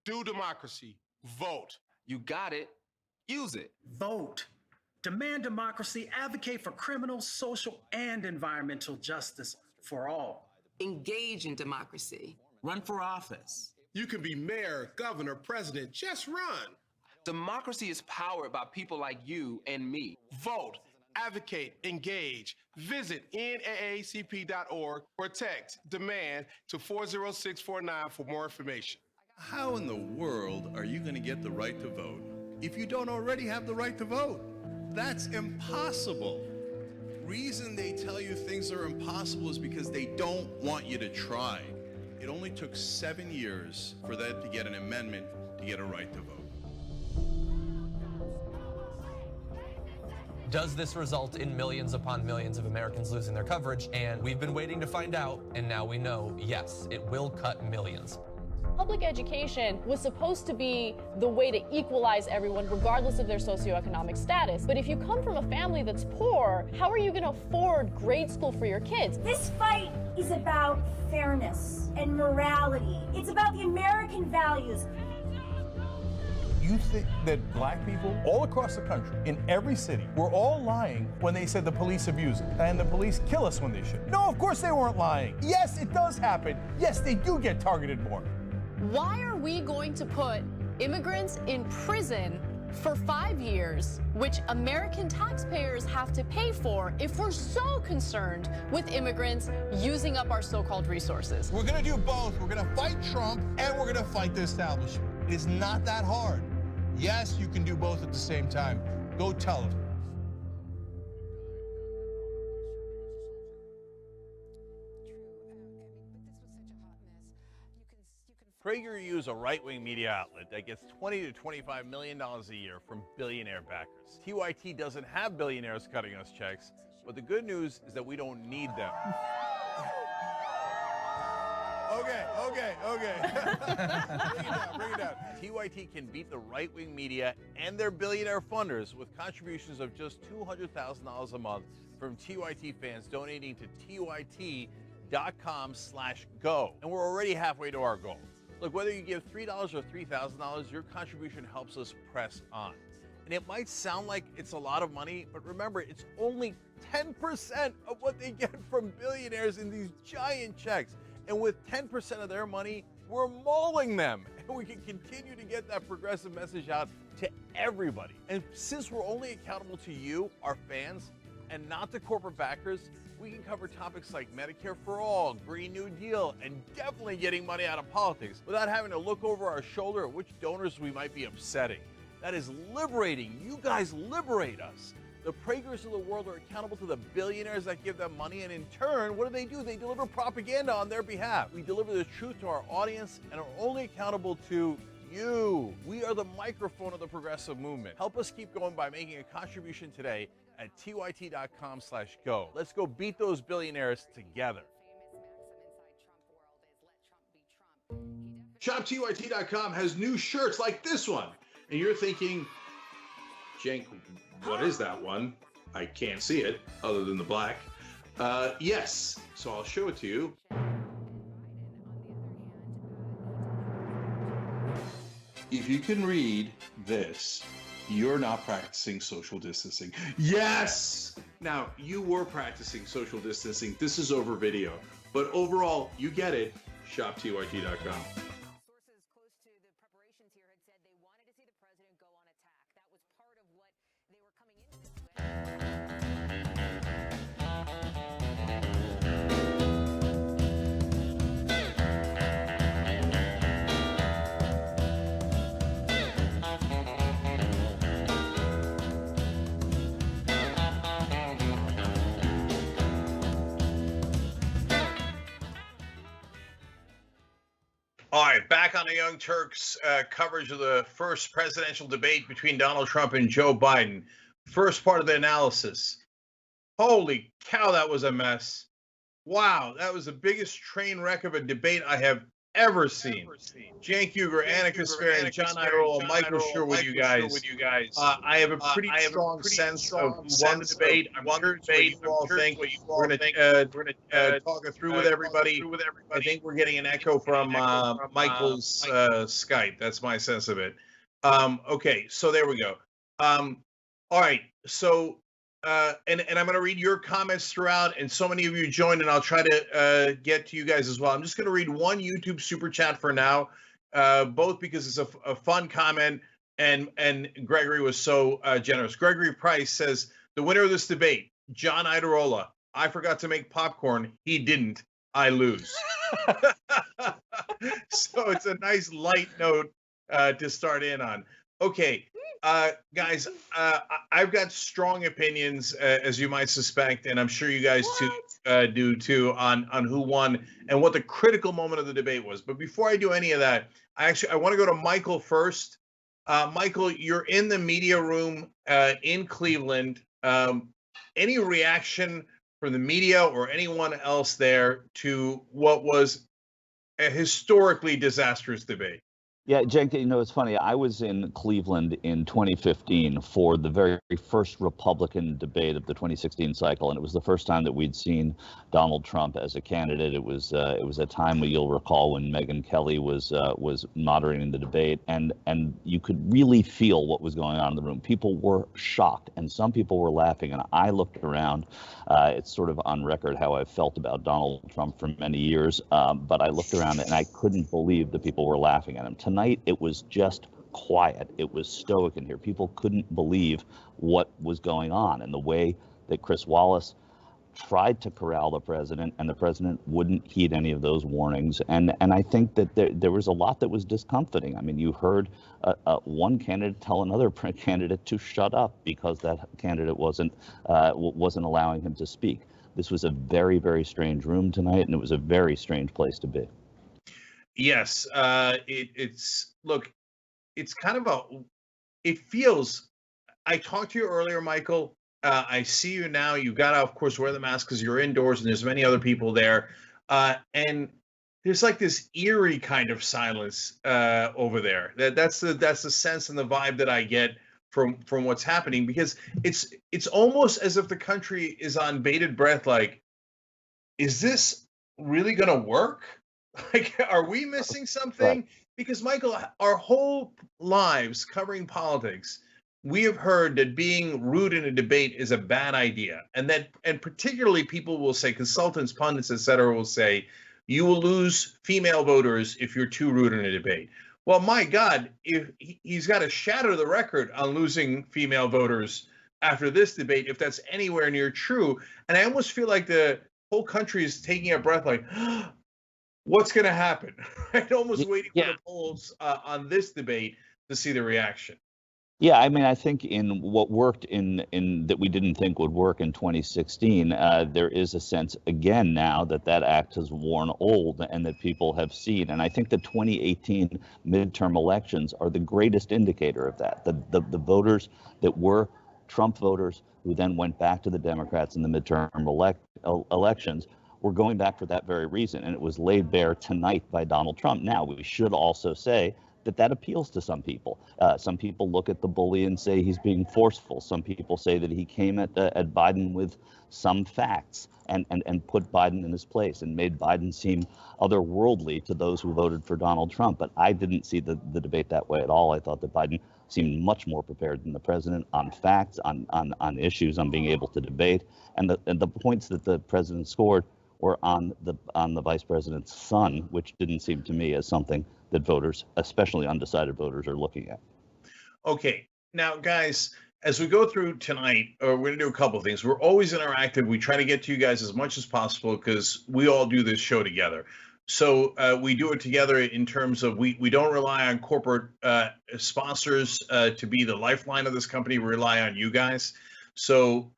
Do democracy. Vote. You got it. Use it. Vote. Demand democracy. Advocate for criminal, social, and environmental justice for all. Engage in democracy. Run for office. You can be mayor, governor, president. Just run. Democracy is powered by people like you and me. Vote. Advocate. Engage. Visit NAACP.org or text DEMAND to 40649 for more information. How in the world are you going to get the right to vote if you don't already have the right to vote? That's impossible. Reason they tell you things are impossible is because they don't want you to try. It only took 7 years for that to get an amendment to get a right to vote. Does this result in millions upon millions of Americans losing their coverage? And we've been waiting to find out, and now we know, yes, it will cut millions. Public education was supposed to be the way to equalize everyone regardless of their socioeconomic status. But if you come from a family that's poor, how are you going to afford grade school for your kids? This fight is about fairness and morality. It's about the American values. You think that black people all across the country, in every city, were all lying when they said the police abuse us and the police kill us when they should? No, of course they weren't lying. Yes, it does happen. Yes, they do get targeted more. Why are we going to put immigrants in prison for 5 years, which American taxpayers have to pay for, if we're so concerned with immigrants using up our so-called resources? We're going to do both. We're going to fight Trump and we're going to fight the establishment. It is not that hard. Yes, you can do both at the same time. Go tell them. PragerU is a right-wing media outlet that gets $20 to $25 million a year from billionaire backers. TYT doesn't have billionaires cutting us checks, but the good news is that we don't need them. Okay. Bring it down. TYT can beat the right-wing media and their billionaire funders with contributions of just $200,000 a month from TYT fans donating to TYT.com/go. And we're already halfway to our goal. Look, whether you give $3 or $3,000, your contribution helps us press on. And it might sound like it's a lot of money, but remember, it's only 10% of what they get from billionaires in these giant checks. And with 10% of their money, we're mauling them. And we can continue to get that progressive message out to everybody. And since we're only accountable to you, our fans, and not the corporate backers, we can cover topics like Medicare for All, Green New Deal, and definitely getting money out of politics without having to look over our shoulder at which donors we might be upsetting. That is liberating. You guys liberate us. The Pragers of the world are accountable to the billionaires that give them money, and in turn, what do? They deliver propaganda on their behalf. We deliver the truth to our audience and are only accountable to you. We are the microphone of the progressive movement. Help us keep going by making a contribution today at TYT.com/go. Let's go beat those billionaires together. ShopTYT.com has new shirts like this one. And you're thinking, Cenk, what is that one? I can't see it other than the black. Yes, so I'll show it to you. If you can read this, you're not practicing social distancing. Yes! Now, you were practicing social distancing. This is over video. But overall, you get it. ShopTYT.com. All right, back on the Young Turks coverage of the first presidential debate between Donald Trump and Joe Biden. First part of the analysis. Holy cow, that was a mess. Wow, that was the biggest train wreck of a debate I have ever seen. Cenk Uygur, Annika Spare, and John Idarola, Michael Schur with you guys. I have a pretty strong sense of who won the debate. I'm curious what you all think. We're going to talk it through with everybody. I think we're getting an echo from Michael's Skype. That's my sense of it. Okay, so there we go. All right, so and I'm going to read your comments throughout, and so many of you joined, and I'll try to get to you guys as well. I'm just going to read one YouTube super chat for now, both because it's a fun comment, and Gregory was so generous. Gregory Price says, the winner of this debate, John Idarola. I forgot to make popcorn. He didn't. I lose. So it's a nice light note to start in on. Okay. Guys, I've got strong opinions, as you might suspect, and I'm sure you guys do too, on who won and what the critical moment of the debate was. But before I do any of that, I want to go to Michael first. Michael, you're in the media room in Cleveland. Any reaction from the media or anyone else there to what was a historically disastrous debate? Yeah, Cenk, it's funny. I was in Cleveland in 2015 for the very first Republican debate of the 2016 cycle, and it was the first time that we'd seen Donald Trump as a candidate. It was a time where you'll recall when Megyn Kelly was moderating the debate, and you could really feel what was going on in the room. People were shocked, and some people were laughing, and I looked around. It's sort of on record how I've felt about Donald Trump for many years, but I looked around and I couldn't believe that people were laughing at him. Tonight, it was just quiet. It was stoic in here. People couldn't believe what was going on, and the way that Chris Wallace tried to corral the president, and the president wouldn't heed any of those warnings. And I think that there was a lot that was discomforting. I mean, you heard one candidate tell another candidate to shut up because that candidate wasn't allowing him to speak. This was a very, very strange room tonight, and it was a very strange place to be. Yes, it's kind of it feels, I talked to you earlier, Michael. I see you now. You got to, of course, wear the mask because you're indoors and there's many other people there. And there's like this eerie kind of silence over there. That's the sense and the vibe that I get from what's happening, because it's almost as if the country is on bated breath. Like, is this really going to work? Like, are we missing something? Right. Because, Michael, our whole lives covering politics, we have heard that being rude in a debate is a bad idea. And particularly people will say, consultants, pundits, et cetera, will say, you will lose female voters if you're too rude in a debate. Well, my God, if he's got to shatter the record on losing female voters after this debate, if that's anywhere near true. And I almost feel like the whole country is taking a breath like, what's going to happen? Right? Almost waiting for the polls on this debate to see the reaction. Yeah, I mean, I think in what worked in that we didn't think would work in 2016, there is a sense again now that act has worn old and that people have seen. And I think the 2018 midterm elections are the greatest indicator of that. The voters that were Trump voters who then went back to the Democrats in the midterm elections were going back for that very reason. And it was laid bare tonight by Donald Trump. Now, we should also say that appeals to some people. Some people look at the bully and say he's being forceful. Some people say that he came at Biden with some facts and put Biden in his place and made Biden seem otherworldly to those who voted for Donald Trump. But I didn't see the debate that way at all. I thought that Biden seemed much more prepared than the president on facts, on issues, on being able to debate. And the points that the president scored were on the vice president's son, which didn't seem to me as something that voters, especially undecided voters, are looking at. Okay, now guys, as we go through tonight, we're going to do a couple of things. We're always interactive. We try to get to you guys as much as possible because we all do this show together. So we do it together in terms of we don't rely on corporate sponsors to be the lifeline of this company. We rely on you guys. So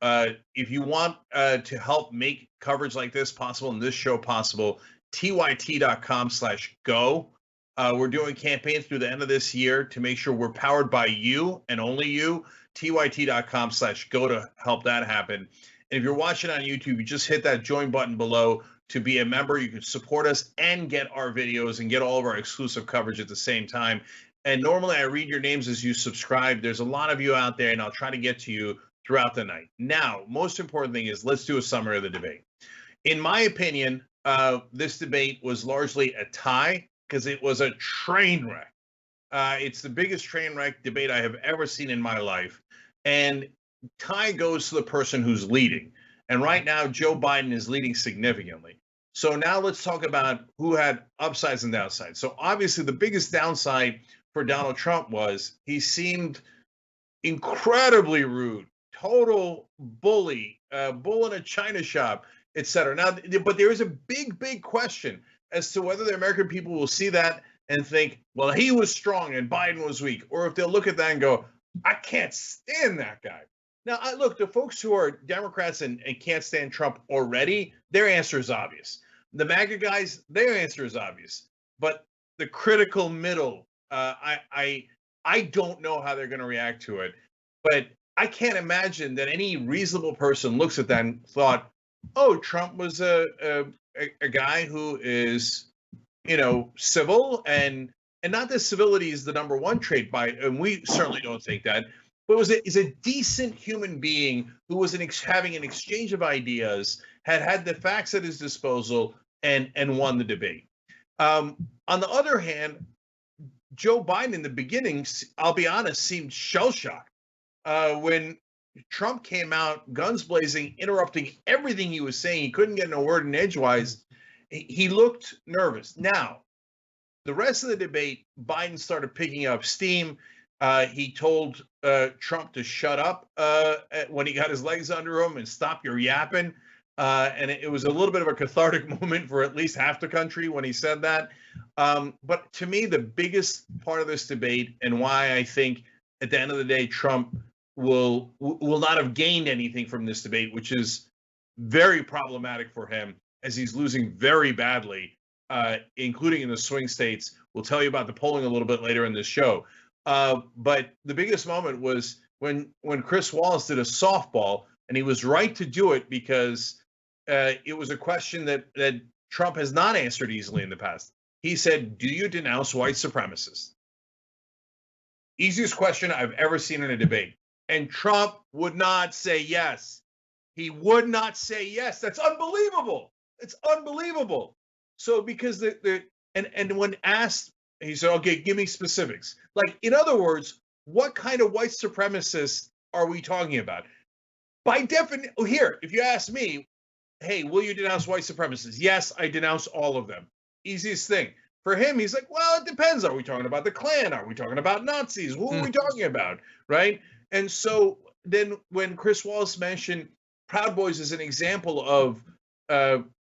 if you want to help make coverage like this possible and this show possible, tyt.com/go. We're doing campaigns through the end of this year to make sure we're powered by you and only you. tyt.com/go to help that happen. And if you're watching on YouTube, you just hit that join button below to be a member. You can support us and get our videos and get all of our exclusive coverage at the same time. And normally I read your names as you subscribe. There's a lot of you out there, and I'll try to get to you throughout the night. Now, most important thing is let's do a summary of the debate. In my opinion, this debate was largely a tie because it was a train wreck. It's the biggest train wreck debate I have ever seen in my life. And tie goes to the person who's leading. And right now, Joe Biden is leading significantly. So now let's talk about who had upsides and downsides. So obviously the biggest downside for Donald Trump was he seemed incredibly rude, total bully, bull in a china shop, etc. Now, but there is a big question as to whether the American people will see that and think, well, he was strong and Biden was weak, or if they'll look at that and go, I can't stand that guy. Now, look, the folks who are Democrats and can't stand Trump already, their answer is obvious. The MAGA guys, their answer is obvious. But the critical middle, I don't know how they're going to react to it. But I can't imagine that any reasonable person looks at that and thought, oh, Trump was a guy who is, civil, and not that civility is the number one trait and we certainly don't think that, but is a decent human being who was having an exchange of ideas, had the facts at his disposal, and won the debate. On the other hand, Joe Biden in the beginning, I'll be honest, seemed shell-shocked when Trump came out guns blazing, interrupting everything he was saying. He couldn't get in a word in edgewise. He looked nervous. Now, the rest of the debate, Biden started picking up steam. He told Trump to shut up when he got his legs under him and stop your yapping. And it was a little bit of a cathartic moment for at least half the country when he said that. But to me, the biggest part of this debate, and why I think at the end of the day, Trump will not have gained anything from this debate, which is very problematic for him as he's losing very badly, including in the swing states. We'll tell you about the polling a little bit later in this show. But the biggest moment was when Chris Wallace did a softball, and he was right to do it because it was a question that Trump has not answered easily in the past. He said, do you denounce white supremacists? Easiest question I've ever seen in a debate. And Trump would not say yes. He would not say yes. That's unbelievable. It's unbelievable. So because and when asked, he said, okay, give me specifics. Like, in other words, what kind of white supremacists are we talking about? By definition, here, if you ask me, hey, will you denounce white supremacists? Yes, I denounce all of them. Easiest thing. For him, he's like, well, it depends. Are we talking about the Klan? Are we talking about Nazis? Who are we talking about? Right? And so then when Chris Wallace mentioned Proud Boys as an example of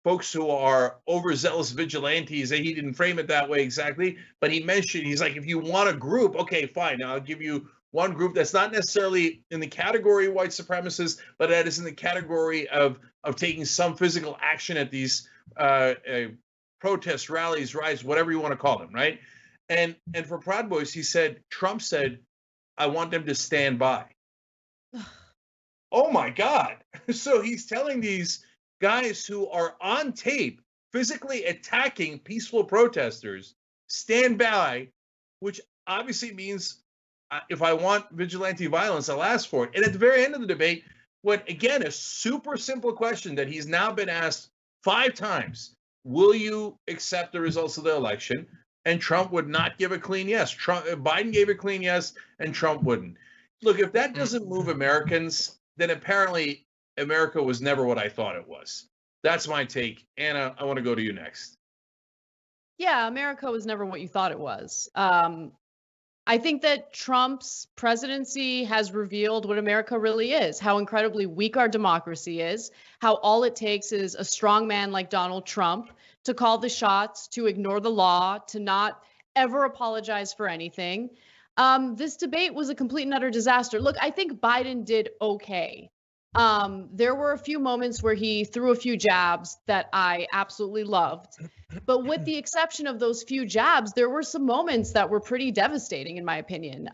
folks who are overzealous vigilantes, he didn't frame it that way exactly, but he mentioned, he's like, if you want a group, okay, fine. I'll give you one group that's not necessarily in the category of white supremacists, but that is in the category of taking some physical action at these protests, rallies, riots, whatever you want to call them, right? And for Proud Boys, Trump said, I want them to stand by. Oh my God. So he's telling these guys who are on tape physically attacking peaceful protesters, stand by, which obviously means if I want vigilante violence, I'll ask for it. And at the very end of the debate, what, again, a super simple question that he's now been asked 5 times, will you accept the results of the election? And Trump would not give a clean yes. Biden gave a clean yes, and Trump wouldn't. Look, if that doesn't move Americans, then apparently America was never what I thought it was. That's my take. Anna, I want to go to you next. Yeah, America was never what you thought it was. I think that Trump's presidency has revealed what America really is, how incredibly weak our democracy is, how all it takes is a strong man like Donald Trump to call the shots, to ignore the law, to not ever apologize for anything. This debate was a complete and utter disaster. Look, I think Biden did okay. There were a few moments where he threw a few jabs that I absolutely loved. But with the exception of those few jabs, there were some moments that were pretty devastating, in my opinion.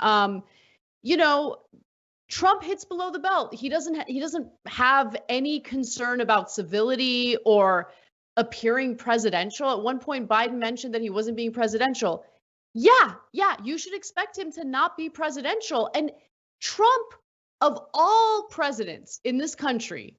Trump hits below the belt. He doesn't have any concern about civility or appearing presidential. At one point, Biden mentioned that he wasn't being presidential. Yeah, you should expect him to not be presidential. And Trump, of all presidents in this country,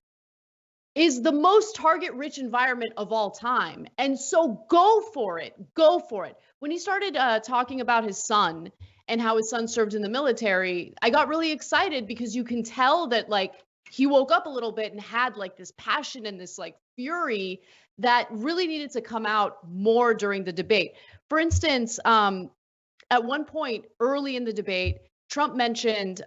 is the most target-rich environment of all time. And so go for it. Go for it. When he started talking about his son and how his son served in the military, I got really excited because you can tell that like he woke up a little bit and had like this passion and this like fury that really needed to come out more during the debate. For instance, at one point early in the debate, Trump mentioned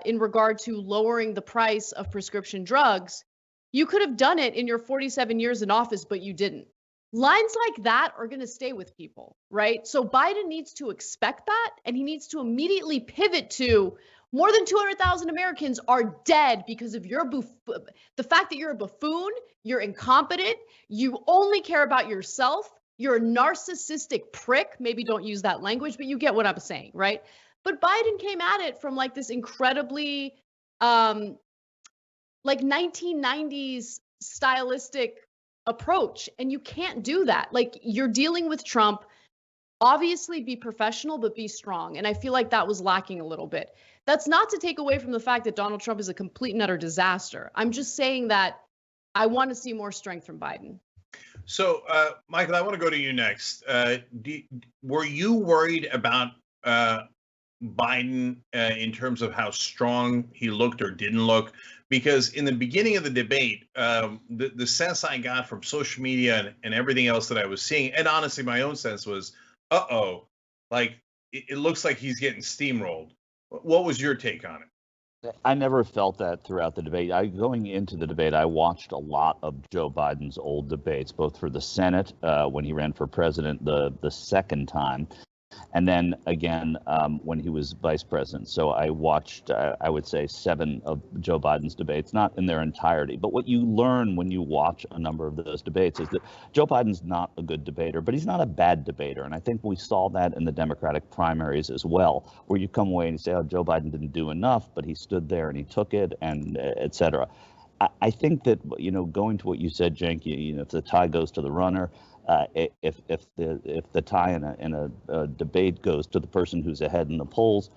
in regard to lowering the price of prescription drugs, you could have done it in your 47 years in office, but you didn't. Lines like that are going to stay with people, right? So Biden needs to expect that, and he needs to immediately pivot to more than 200,000 Americans are dead because of the fact that you're a buffoon, you're incompetent, you only care about yourself, you're a narcissistic prick. Maybe don't use that language, but you get what I'm saying, right? But Biden came at it from like this incredibly like 1990s stylistic approach. And you can't do that. Like you're dealing with Trump, obviously be professional, but be strong. And I feel like that was lacking a little bit. That's not to take away from the fact that Donald Trump is a complete and utter disaster. I'm just saying that I want to see more strength from Biden. So, Michael, I want to go to you next. Were you worried about Biden in terms of how strong he looked or didn't look? Because in the beginning of the debate, the sense I got from social media and everything else that I was seeing, and honestly, my own sense was, like it looks like he's getting steamrolled. What was your take on it? I never felt that throughout the debate. Going into the debate, I watched a lot of Joe Biden's old debates, both for the Senate when he ran for president the second time, and then again when he was vice president. So I watched, I would say, 7 of Joe Biden's debates, not in their entirety. But what you learn when you watch a number of those debates is that Joe Biden's not a good debater, but he's not a bad debater. And I think we saw that in the Democratic primaries as well, where you come away and you say, oh, Joe Biden didn't do enough, but he stood there and he took it, and et cetera. I think that, going to what you said, Cenk, if the tie goes to the runner, if the tie in a debate goes to the person who's ahead in the polls,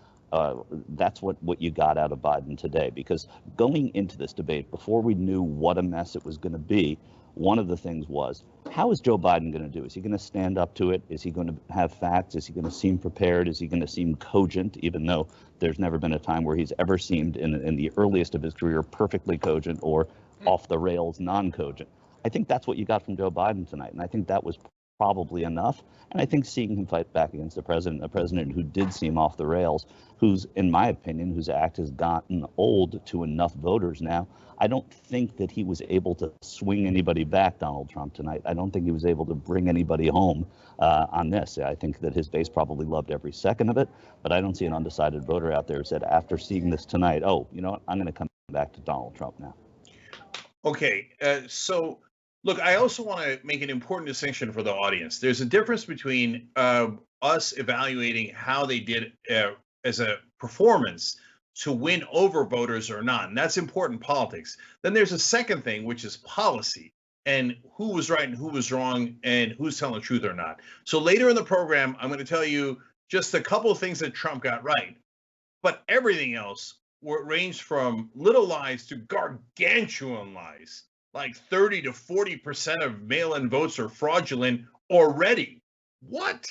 that's what you got out of Biden today. Because going into this debate, before we knew what a mess it was going to be, one of the things was, how is Joe Biden going to do? Is he going to stand up to it? Is he going to have facts? Is he going to seem prepared? Is he going to seem cogent, even though there's never been a time where he's ever seemed in the earliest of his career perfectly cogent or off the rails non-cogent? I think that's what you got from Joe Biden tonight, and I think that was probably enough. And I think seeing him fight back against a president who did seem off the rails, who's, in my opinion, whose act has gotten old to enough voters now, I don't think that he was able to swing anybody back, Donald Trump, tonight. I don't think he was able to bring anybody home on this. I think that his base probably loved every second of it, but I don't see an undecided voter out there who said, after seeing this tonight, oh, you know what, I'm going to come back to Donald Trump now. Okay, so look, I also want to make an important distinction for the audience. There's a difference between us evaluating how they did as a performance to win over voters or not, and that's important politics. Then there's a second thing, which is policy, and who was right and who was wrong and who's telling the truth or not. So later in the program, I'm going to tell you just a couple of things that Trump got right, but everything else ranged from little lies to gargantuan lies. Like 30 to 40% of mail-in votes are fraudulent already. What?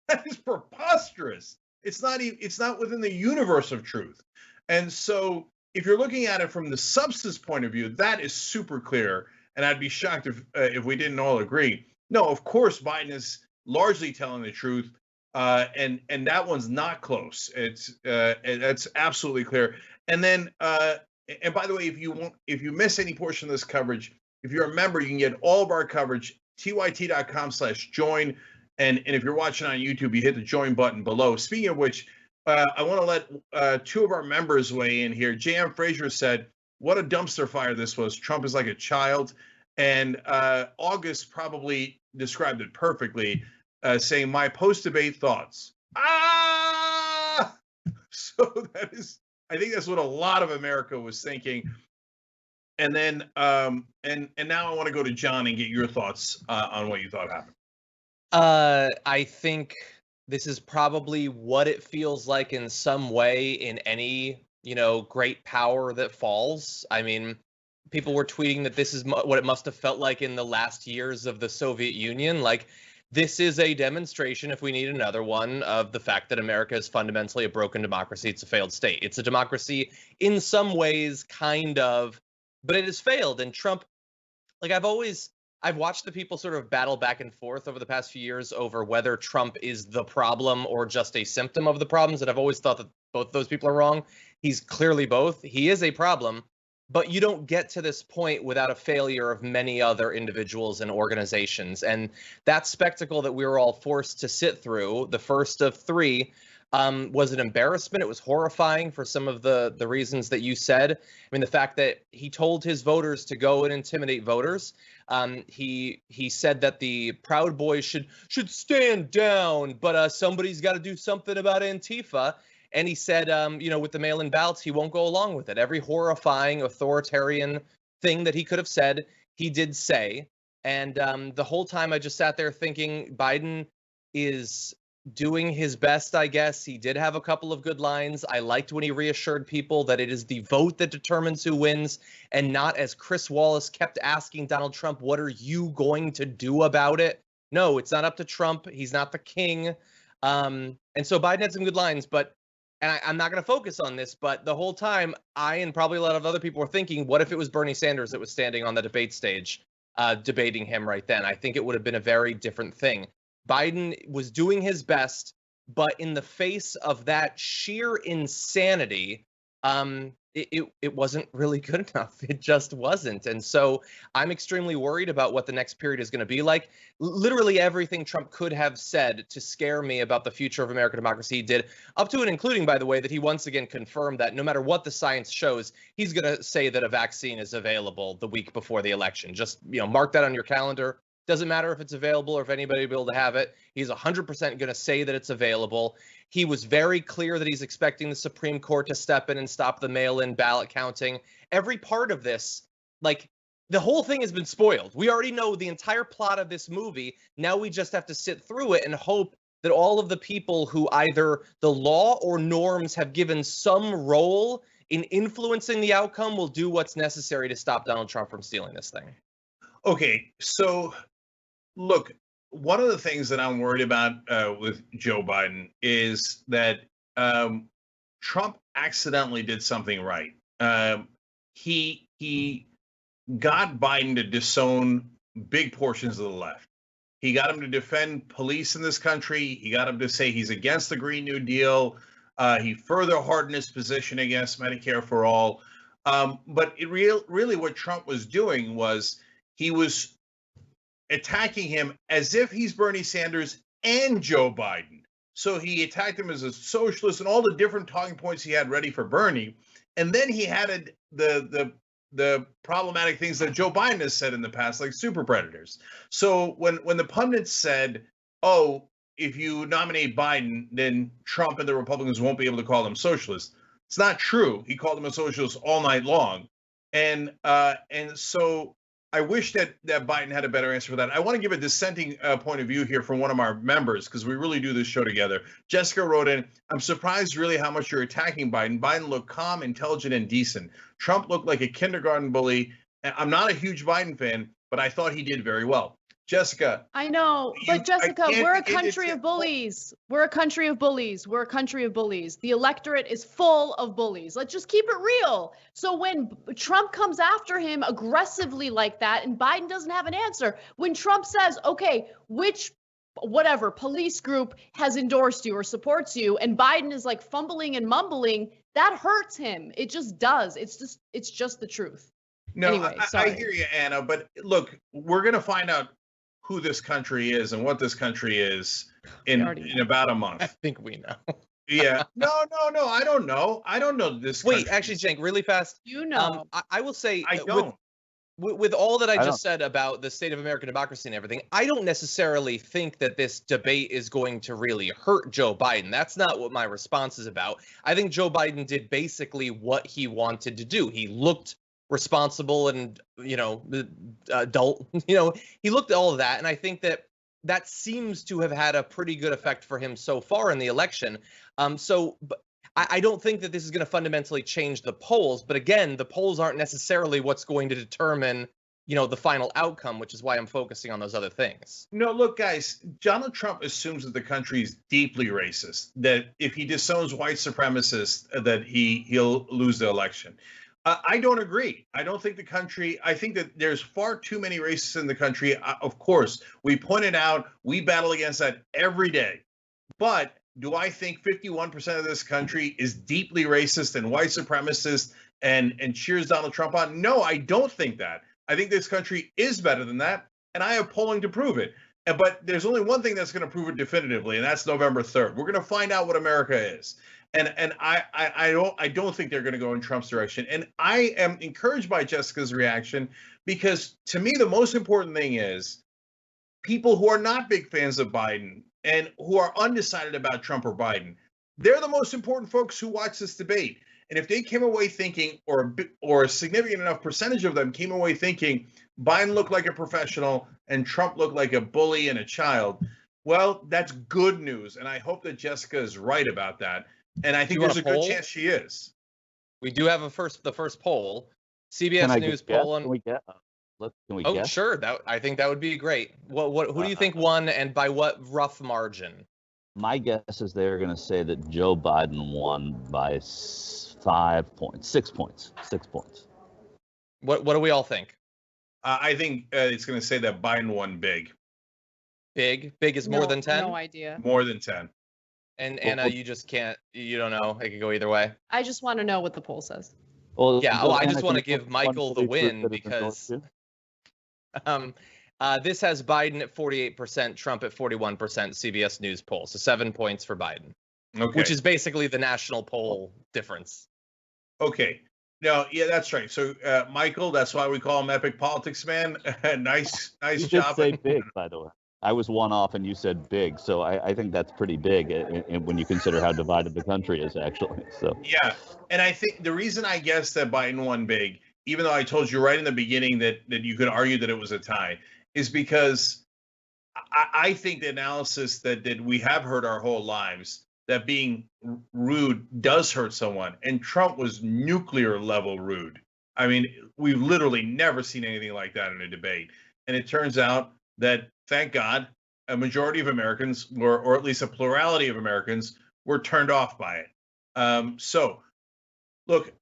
That is preposterous. It's not within the universe of truth. And so if you're looking at it from the substance point of view, that is super clear. And I'd be shocked if we didn't all agree. No, of course, Biden is largely telling the truth. And that one's not close. That's absolutely clear. And then, and by the way, if you miss any portion of this coverage, if you're a member, you can get all of our coverage, tyt.com/join. And if you're watching on YouTube, you hit the join button below. Speaking of which, I want to let 2 of our members weigh in here. J.M. Frazier said, what a dumpster fire this was. Trump is like a child. And August probably described it perfectly, saying, my post-debate thoughts. So that is I think that's what a lot of America was thinking. And then, and now I want to go to John and get your thoughts on what you thought happened. I think this is probably what it feels like in some way in any, great power that falls. I mean, people were tweeting that this is what it must have felt like in the last years of the Soviet Union. Like, this is a demonstration, if we need another one, of the fact that America is fundamentally a broken democracy. It's a failed state. It's a democracy in some ways, kind of, but it has failed. And Trump, like, I've watched the people sort of battle back and forth over the past few years over whether Trump is the problem or just a symptom of the problems. And I've always thought that both those people are wrong. He's clearly both. He is a problem, but you don't get to this point without a failure of many other individuals and organizations. And that spectacle that we were all forced to sit through, the first of three, was an embarrassment. It was horrifying for some of the reasons that you said. I mean, the fact that he told his voters to go and intimidate voters. He said that the Proud Boys should stand down, but somebody's got to do something about Antifa. And he said, with the mail-in ballots, he won't go along with it. Every horrifying, authoritarian thing that he could have said, he did say. And the whole time I just sat there thinking Biden is doing his best, I guess. He did have a couple of good lines. I liked when he reassured people that it is the vote that determines who wins, and not, as Chris Wallace kept asking Donald Trump, what are you going to do about it? No, it's not up to Trump. He's not the king. And so Biden had some good lines, but I'm not going to focus on this, but the whole time I and probably a lot of other people were thinking, what if it was Bernie Sanders that was standing on the debate stage debating him right then? I think it would have been a very different thing. Biden was doing his best, but in the face of that sheer insanity, it wasn't really good enough. It just wasn't. And so I'm extremely worried about what the next period is going to be like. Literally everything Trump could have said to scare me about the future of American democracy he did, up to and including, by the way, that he once again confirmed that no matter what the science shows, he's going to say that a vaccine is available the week before the election. Just, mark that on your calendar. Doesn't matter if it's available or if anybody will be able to have it. He's 100% going to say that it's available. He was very clear that he's expecting the Supreme Court to step in and stop the mail-in ballot counting. Every part of this, like, the whole thing has been spoiled. We already know the entire plot of this movie. Now we just have to sit through it and hope that all of the people who either the law or norms have given some role in influencing the outcome will do what's necessary to stop Donald Trump from stealing this thing. Okay, so look, one of the things that I'm worried about with Joe Biden is that Trump accidentally did something right. He got Biden to disown big portions of the left. He got him to defend police in this country. He got him to say he's against the Green New Deal. He further hardened his position against Medicare for all. But really what Trump was doing was he was attacking him as if he's Bernie Sanders and Joe Biden. So he attacked him as a socialist and all the different talking points he had ready for Bernie. And then he had the problematic things that Joe Biden has said in the past, like super predators. So when the pundits said, oh, if you nominate Biden, then Trump and the Republicans won't be able to call him socialist. It's not true. He called him a socialist all night long. And so I wish that Biden had a better answer for that. I want to give a dissenting point of view here from one of our members, because we really do this show together. Jessica wrote in, I'm surprised really how much you're attacking Biden. Biden looked calm, intelligent, and decent. Trump looked like a kindergarten bully. I'm not a huge Biden fan, but I thought he did very well. Jessica. I know, but Jessica, we're a country of bullies. We're a country of bullies. We're a country of bullies. The electorate is full of bullies. Let's just keep it real. So when Trump comes after him aggressively like that and Biden doesn't have an answer, when Trump says, okay, which whatever police group has endorsed you or supports you, and Biden is like fumbling and mumbling, that hurts him. It just does. It's just the truth. No, anyway, I hear you, Anna, but look, we're going to find out who this country is and what this country is in about a month. I think we know. Yeah. No, I don't know. I don't know this. Wait, actually, Cenk, really fast. You know. I will say. I don't. with all that I just said about the state of American democracy and everything, I don't necessarily think that this debate is going to really hurt Joe Biden. That's not what my response is about. I think Joe Biden did basically what he wanted to do. He looked responsible and, adult, he looked at all of that. And I think that seems to have had a pretty good effect for him so far in the election. But I don't think that this is going to fundamentally change the polls. But again, the polls aren't necessarily what's going to determine, the final outcome, which is why I'm focusing on those other things. No, look, guys, Donald Trump assumes that the country is deeply racist, that if he disowns white supremacists, that he'll lose the election. I don't agree. I don't think I think that there's far too many racists in the country. Of course, we pointed out, we battle against that every day. But do I think 51% of this country is deeply racist and white supremacist and cheers Donald Trump on? No, I don't think that. I think this country is better than that, and I have polling to prove it. But there's only one thing that's going to prove it definitively, and that's November 3rd. We're going to find out what America is. And I don't think they're going to go in Trump's direction. And I am encouraged by Jessica's reaction, because to me, the most important thing is people who are not big fans of Biden and who are undecided about Trump or Biden, they're the most important folks who watch this debate. And if they came away thinking, or a significant enough percentage of them came away thinking Biden looked like a professional and Trump looked like a bully and a child, well, that's good news. And I hope that Jessica is right about that. And I think there's a good chance she is. We do have the first poll. CBS News poll. Can we get? Oh, sure. I think that would be great. Who do you think won, and by what rough margin? My guess is they're going to say that Joe Biden won by 5 points, 6 points, 6 points. What do we all think? I think it's going to say that Biden won big. Big is more than 10? No idea. More than 10. And Anna, you just can't. You don't know. It could go either way. I just want to know what the poll says. Well, yeah. I just want to give Michael the win because this has Biden at 48%, Trump at 41%. CBS News poll, so 7 points for Biden, which is basically the national poll difference. Okay. No, yeah, that's right. So, Michael, that's why we call him Epic Politics Man. nice you job. Did say big, by the way. I was one off and you said big, so I think that's pretty big when you consider how divided the country is, actually. So yeah, and I think the reason I guess that Biden won big, even though I told you right in the beginning that you could argue that it was a tie, is because I think the analysis that we have heard our whole lives, that being rude does hurt someone, and Trump was nuclear level rude. I mean, we've literally never seen anything like that in a debate, and it turns out that, thank God, a majority of Americans, or at least a plurality of Americans, were turned off by it. So, look,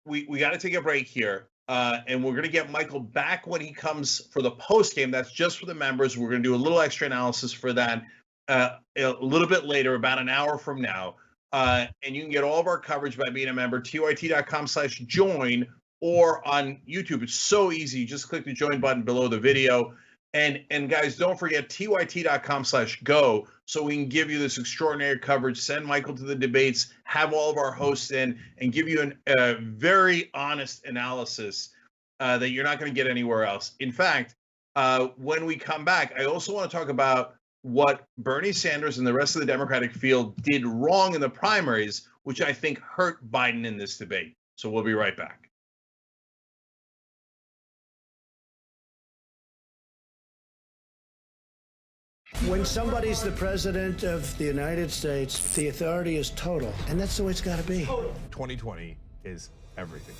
we got to take a break here, and we're going to get Michael back when he comes for the post game. That's just for the members. We're going to do a little extra analysis for that a little bit later, about an hour from now. And you can get all of our coverage by being a member, tyt.com/join, or on YouTube. It's so easy. You just click the join button below the video. And guys, don't forget tyt.com/go, so we can give you this extraordinary coverage, send Michael to the debates, have all of our hosts in, and give you a very honest analysis that you're not going to get anywhere else. In fact, when we come back, I also want to talk about what Bernie Sanders and the rest of the Democratic field did wrong in the primaries, which I think hurt Biden in this debate. So we'll be right back. When somebody's the president of the United States, the authority is total, and that's the way it's got to be. 2020 is everything.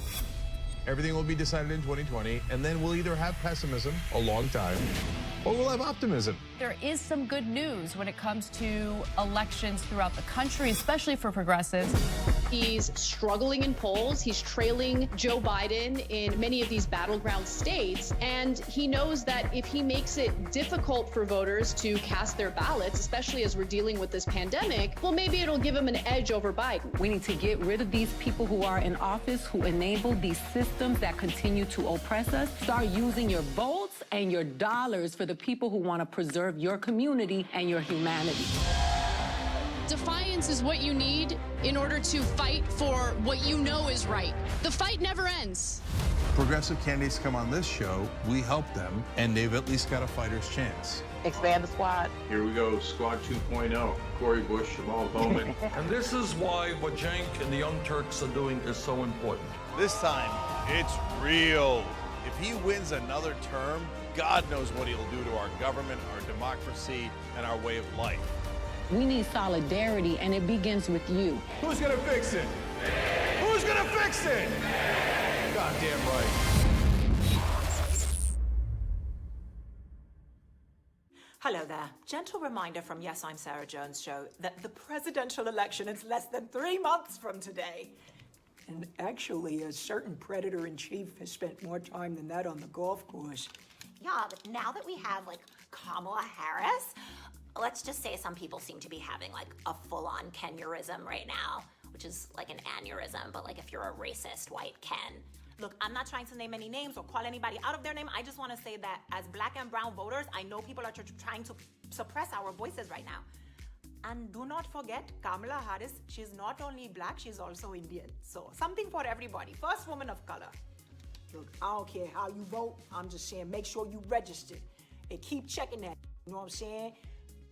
Everything will be decided in 2020, and then we'll either have pessimism a long time, or we'll have optimism. There is some good news when it comes to elections throughout the country, especially for progressives. He's struggling in polls. He's trailing Joe Biden in many of these battleground states. And he knows that if he makes it difficult for voters to cast their ballots, especially as we're dealing with this pandemic, well, maybe it'll give him an edge over Biden. We need to get rid of these people who are in office, who enable these systems that continue to oppress us. Start using your votes and your dollars for the people who want to preserve your community and your humanity. Defiance is what you need in order to fight for what you know is right. The fight never ends. progressive candidates come on this show, we help them, and they've at least got a fighter's chance. Expand the squad. Here we go, Squad 2.0. Corey Bush, Jamal Bowman. And this is why what Cenk and the Young Turks are doing is so important. This time, it's real. If he wins another term, God knows what he'll do to our government, our democracy, and our way of life. We need solidarity, and it begins with you. Who's gonna fix it? Who's gonna fix it? Goddamn right. Hello there. Gentle reminder from Yes, I'm Sarah Jones show that the presidential election is less than 3 months from today. And actually, a certain predator-in-chief has spent more time than that on the golf course. Yeah, but now that we have, like, Kamala Harris, let's just say some people seem to be having, like, a full-on Kenurism right now, which is like an aneurysm, but, like, if you're a racist white Ken. Look, I'm not trying to name any names or call anybody out of their name. I just want to say that as black and brown voters, I know people are trying to suppress our voices right now. And do not forget, Kamala Harris, she's not only black, she's also Indian. So something for everybody. First woman of color. Look, I don't care how you vote. I'm just saying make sure you register. And keep checking that. You know what I'm saying?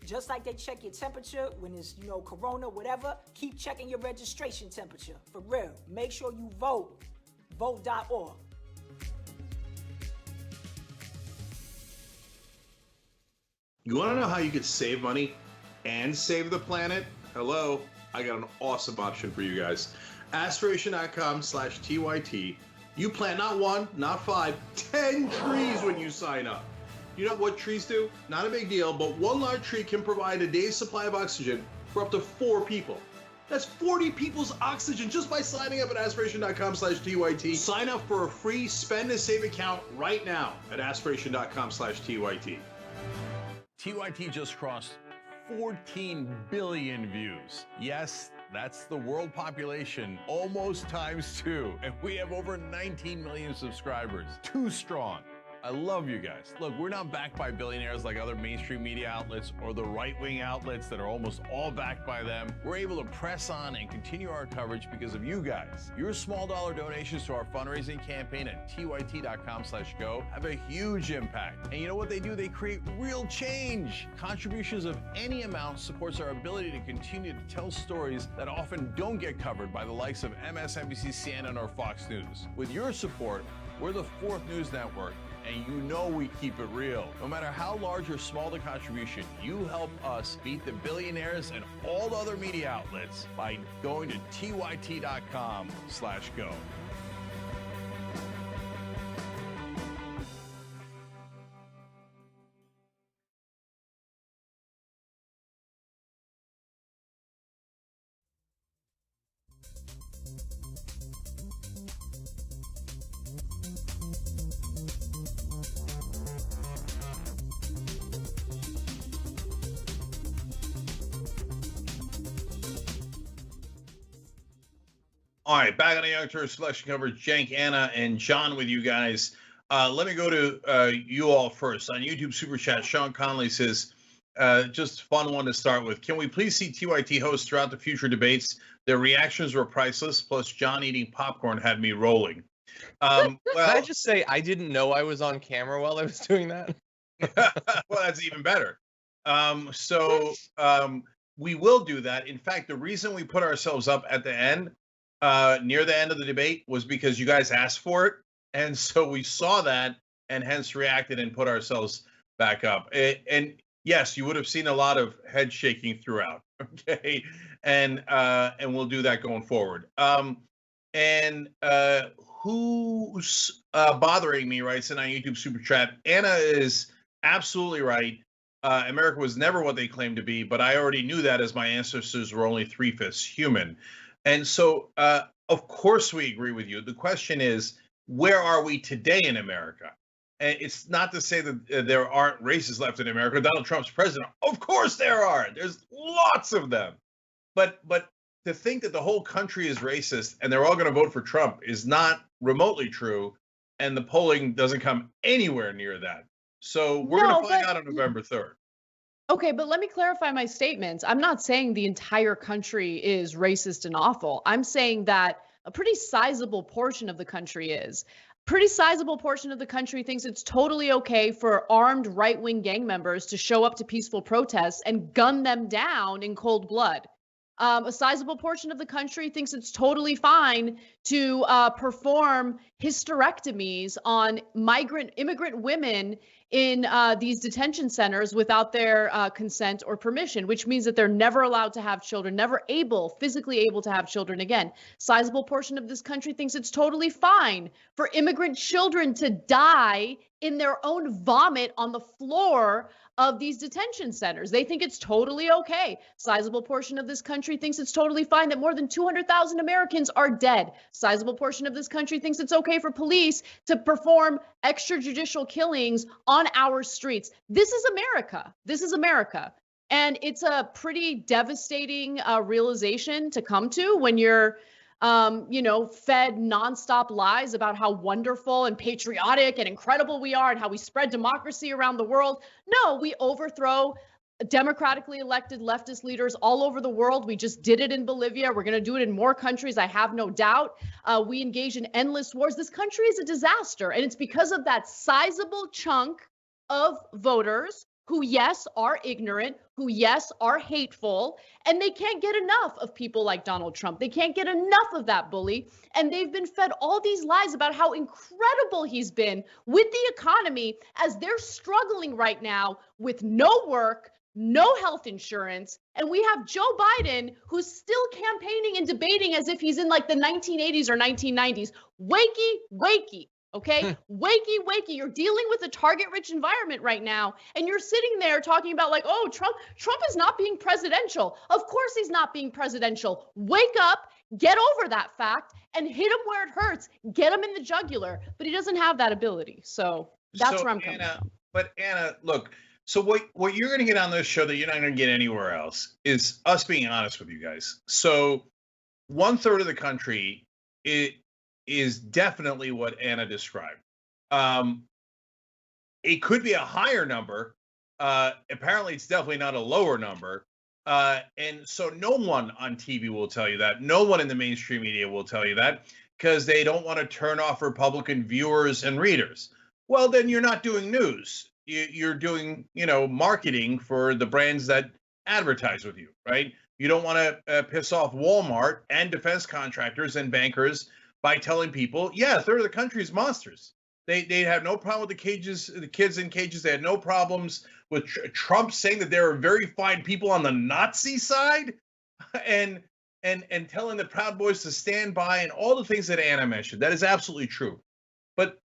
Just like they check your temperature when it's, you know, corona, whatever, keep checking your registration temperature. For real. Make sure you vote. Vote.org. You want to know how you could save money and save the planet? Hello, I got an awesome option for you guys. Aspiration.com/TYT. You plant not 1, not 5, 10 trees when you sign up. You know what trees do? Not a big deal, but one large tree can provide a day's supply of oxygen for up to 4 people. That's 40 people's oxygen just by signing up at aspiration.com/TYT. Sign up for a free spend and save account right now at aspiration.com/TYT. TYT just crossed 14 billion views. Yes, that's the world population, almost times 2. And we have over 19 million subscribers. Too strong. I love you guys. Look, we're not backed by billionaires like other mainstream media outlets or the right-wing outlets that are almost all backed by them. We're able to press on and continue our coverage because of you guys. Your small dollar donations to our fundraising campaign at tyt.com/go have a huge impact. And you know what they do? They create real change. Contributions of any amount supports our ability to continue to tell stories that often don't get covered by the likes of MSNBC, CNN, or Fox News. With your support, we're the 4th news network, and you know we keep it real. No matter how large or small the contribution, you help us beat the billionaires and all the other media outlets by going to tyt.com/go. All right, back on the Young Turks selection coverage. Cenk, Anna, and John with you guys. Let me go to you all first. On YouTube Super Chat, Sean Conley says, just fun one to start with. Can we please see TYT hosts throughout the future debates? Their reactions were priceless, plus John eating popcorn had me rolling. Can I just say I didn't know I was on camera while I was doing that? Well, that's even better. We will do that. In fact, the reason we put ourselves up at the end, near the end of the debate, was because you guys asked for it. And so we saw that and hence reacted and put ourselves back up. And yes, you would have seen a lot of head shaking throughout. Okay. And we'll do that going forward. Who's bothering me, writes in on YouTube Super Chat. Anna is absolutely right. America was never what they claimed to be, but I already knew that as my ancestors were only 3/5 human. And so, of course, we agree with you. The question is, where are we today in America? And it's not to say that there aren't races left in America. Donald Trump's president. Of course there are. There's lots of them. But to think that the whole country is racist and they're all going to vote for Trump is not remotely true. And the polling doesn't come anywhere near that. So we're going to find out on November 3rd. Okay, but let me clarify my statements. I'm not saying the entire country is racist and awful. I'm saying that a pretty sizable portion of the country is. pretty sizable portion of the country thinks it's totally okay for armed right-wing gang members to show up to peaceful protests and gun them down in cold blood. A sizable portion of the country thinks it's totally fine to perform hysterectomies on immigrant women in these detention centers without their consent or permission, which means that they're never allowed to have children, never physically able to have children again. Sizable portion of this country thinks it's totally fine for immigrant children to die in their own vomit on the floor of these detention centers. They think it's totally okay. Sizable portion of this country thinks it's totally fine that more than 200,000 Americans are dead. Sizable portion of this country thinks it's okay for police to perform extrajudicial killings on our streets. This is America. This is America. And it's a pretty devastating realization to come to when you're fed nonstop lies about how wonderful and patriotic and incredible we are and how we spread democracy around the world. No, we overthrow democratically elected leftist leaders all over the world. We just did it in Bolivia. We're going to do it in more countries, I have no doubt. We engage in endless wars. This country is a disaster. And it's because of that sizable chunk of voters who, yes, are ignorant, who, yes, are hateful, and they can't get enough of people like Donald Trump. They can't get enough of that bully, and they've been fed all these lies about how incredible he's been with the economy as they're struggling right now with no work, no health insurance, and we have Joe Biden who's still campaigning and debating as if he's in like the 1980s or 1990s. Wakey. Okay, wakey, you're dealing with a target-rich environment right now, and you're sitting there talking about like, oh, Trump is not being presidential. Of course he's not being presidential. Wake up, get over that fact, and hit him where it hurts. Get him in the jugular. But he doesn't have that ability, so that's where I'm coming from. But Anna, look, so what you're going to get on this show that you're not going to get anywhere else is us being honest with you guys. So 1/3 of the country, is definitely what Anna described. It could be a higher number. Apparently, it's definitely not a lower number. And so no one on TV will tell you that. No one in the mainstream media will tell you that because they don't want to turn off Republican viewers and readers. Well, then you're not doing news. You're doing, marketing for the brands that advertise with you, right? You don't want to piss off Walmart and defense contractors and bankers by telling people, yeah, 1/3 of the country is monsters. They have no problem with the kids in cages. They had no problems with Trump saying that there are very fine people on the Nazi side, and telling the Proud Boys to stand by and all the things that Anna mentioned. That is absolutely true. But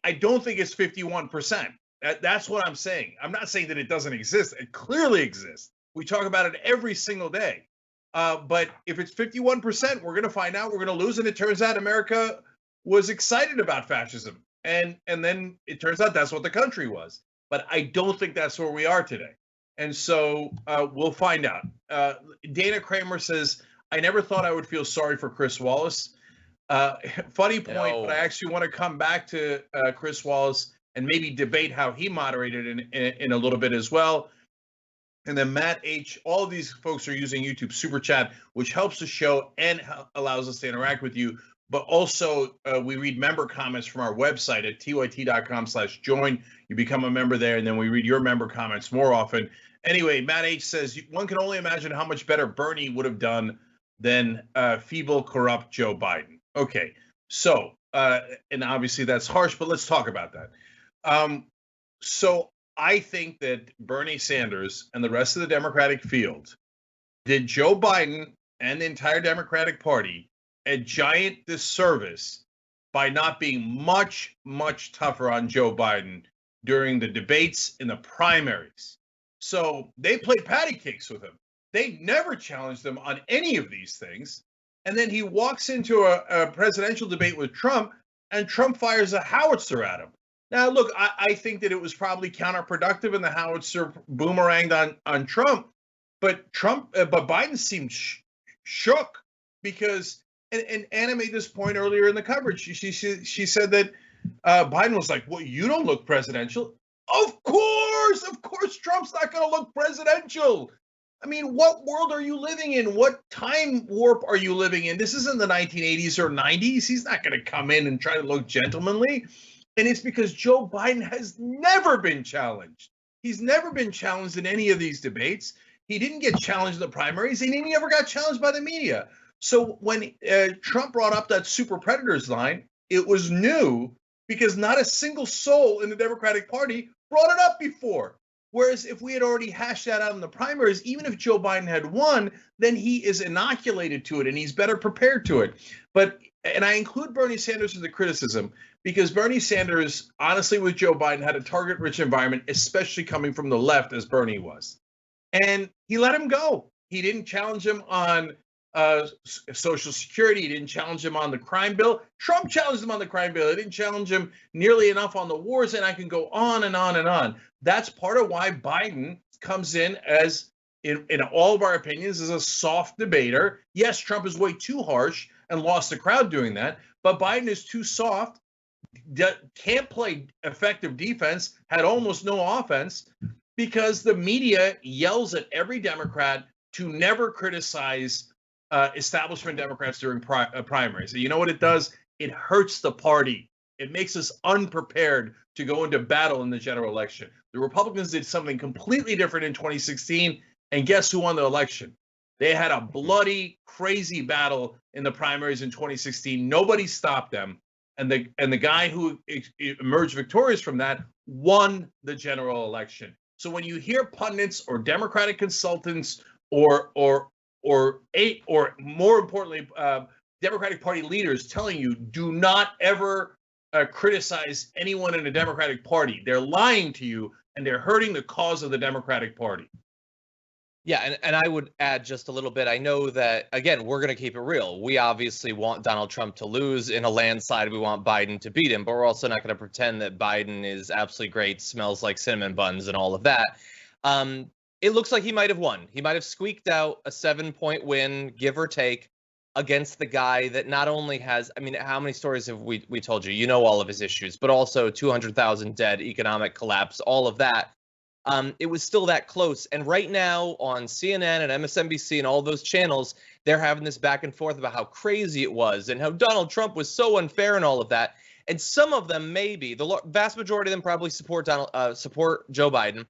I don't think it's 51%. That's what I'm saying. I'm not saying that it doesn't exist. It clearly exists. We talk about it every single day. But if it's 51%, we're going to find out we're going to lose. And it turns out America was excited about fascism. And then it turns out that's what the country was. But I don't think that's where we are today. And so we'll find out. Dana Kramer says, I never thought I would feel sorry for Chris Wallace. Funny point, but I actually want to come back to Chris Wallace and maybe debate how he moderated in a little bit as well. And then Matt H., all of these folks are using YouTube Super Chat, which helps the show and allows us to interact with you. But also, we read member comments from our website at tyt.com/join. You become a member there, and then we read your member comments more often. Anyway, Matt H. says, one can only imagine how much better Bernie would have done than feeble, corrupt Joe Biden. Okay, so, and obviously that's harsh, but let's talk about that. So I think that Bernie Sanders and the rest of the Democratic field did Joe Biden and the entire Democratic Party a giant disservice by not being much, much tougher on Joe Biden during the debates in the primaries. So they played patty cakes with him. They never challenged him on any of these things. And then he walks into a presidential debate with Trump, and Trump fires a howitzer at him. Now, look, I think that it was probably counterproductive, and the howitzer boomeranged on Trump. But Biden seemed shook because, and Anna made this point earlier in the coverage. She said that Biden was like, "Well, you don't look presidential." Of course, Trump's not going to look presidential. I mean, what world are you living in? What time warp are you living in? This isn't the 1980s or 90s. He's not going to come in and try to look gentlemanly. And it's because Joe Biden has never been challenged. He's never been challenged in any of these debates. He didn't get challenged in the primaries, and he never got challenged by the media. So when Trump brought up that super predators line, it was new because not a single soul in the Democratic Party brought it up before. Whereas if we had already hashed that out in the primaries, even if Joe Biden had won, then he is inoculated to it and he's better prepared to it. And I include Bernie Sanders in the criticism because Bernie Sanders, honestly, with Joe Biden, had a target-rich environment, especially coming from the left as Bernie was. And he let him go. He didn't challenge him on Social Security. He didn't challenge him on the crime bill. Trump challenged him on the crime bill. He didn't challenge him nearly enough on the wars, and I can go on and on and on. That's part of why Biden comes in as, in all of our opinions, as a soft debater. Yes, Trump is way too harsh and lost the crowd doing that, but Biden is too soft, can't play effective defense, had almost no offense, because the media yells at every Democrat to never criticize establishment Democrats during primaries. So you know what it does? It hurts the party. It makes us unprepared to go into battle in the general election. The Republicans did something completely different in 2016, and guess who won the election? They had a bloody, crazy battle in the primaries in 2016. Nobody stopped them, and the guy who emerged victorious from that won the general election. So when you hear pundits or Democratic consultants or more importantly, Democratic Party leaders telling you, do not ever criticize anyone in the Democratic Party, they're lying to you and they're hurting the cause of the Democratic Party. Yeah, and I would add just a little bit. I know that, again, we're going to keep it real. We obviously want Donald Trump to lose in a landslide. We want Biden to beat him, but we're also not going to pretend that Biden is absolutely great, smells like cinnamon buns and all of that. It looks like he might have won. He might have squeaked out a 7-point win, give or take, against the guy that not only has, I mean, how many stories have we told you? You know all of his issues, but also 200,000 dead, economic collapse, all of that. It was still that close. And right now on CNN and MSNBC and all those channels, they're having this back and forth about how crazy it was and how Donald Trump was so unfair and all of that. And some of them, maybe the vast majority of them probably support Joe Biden.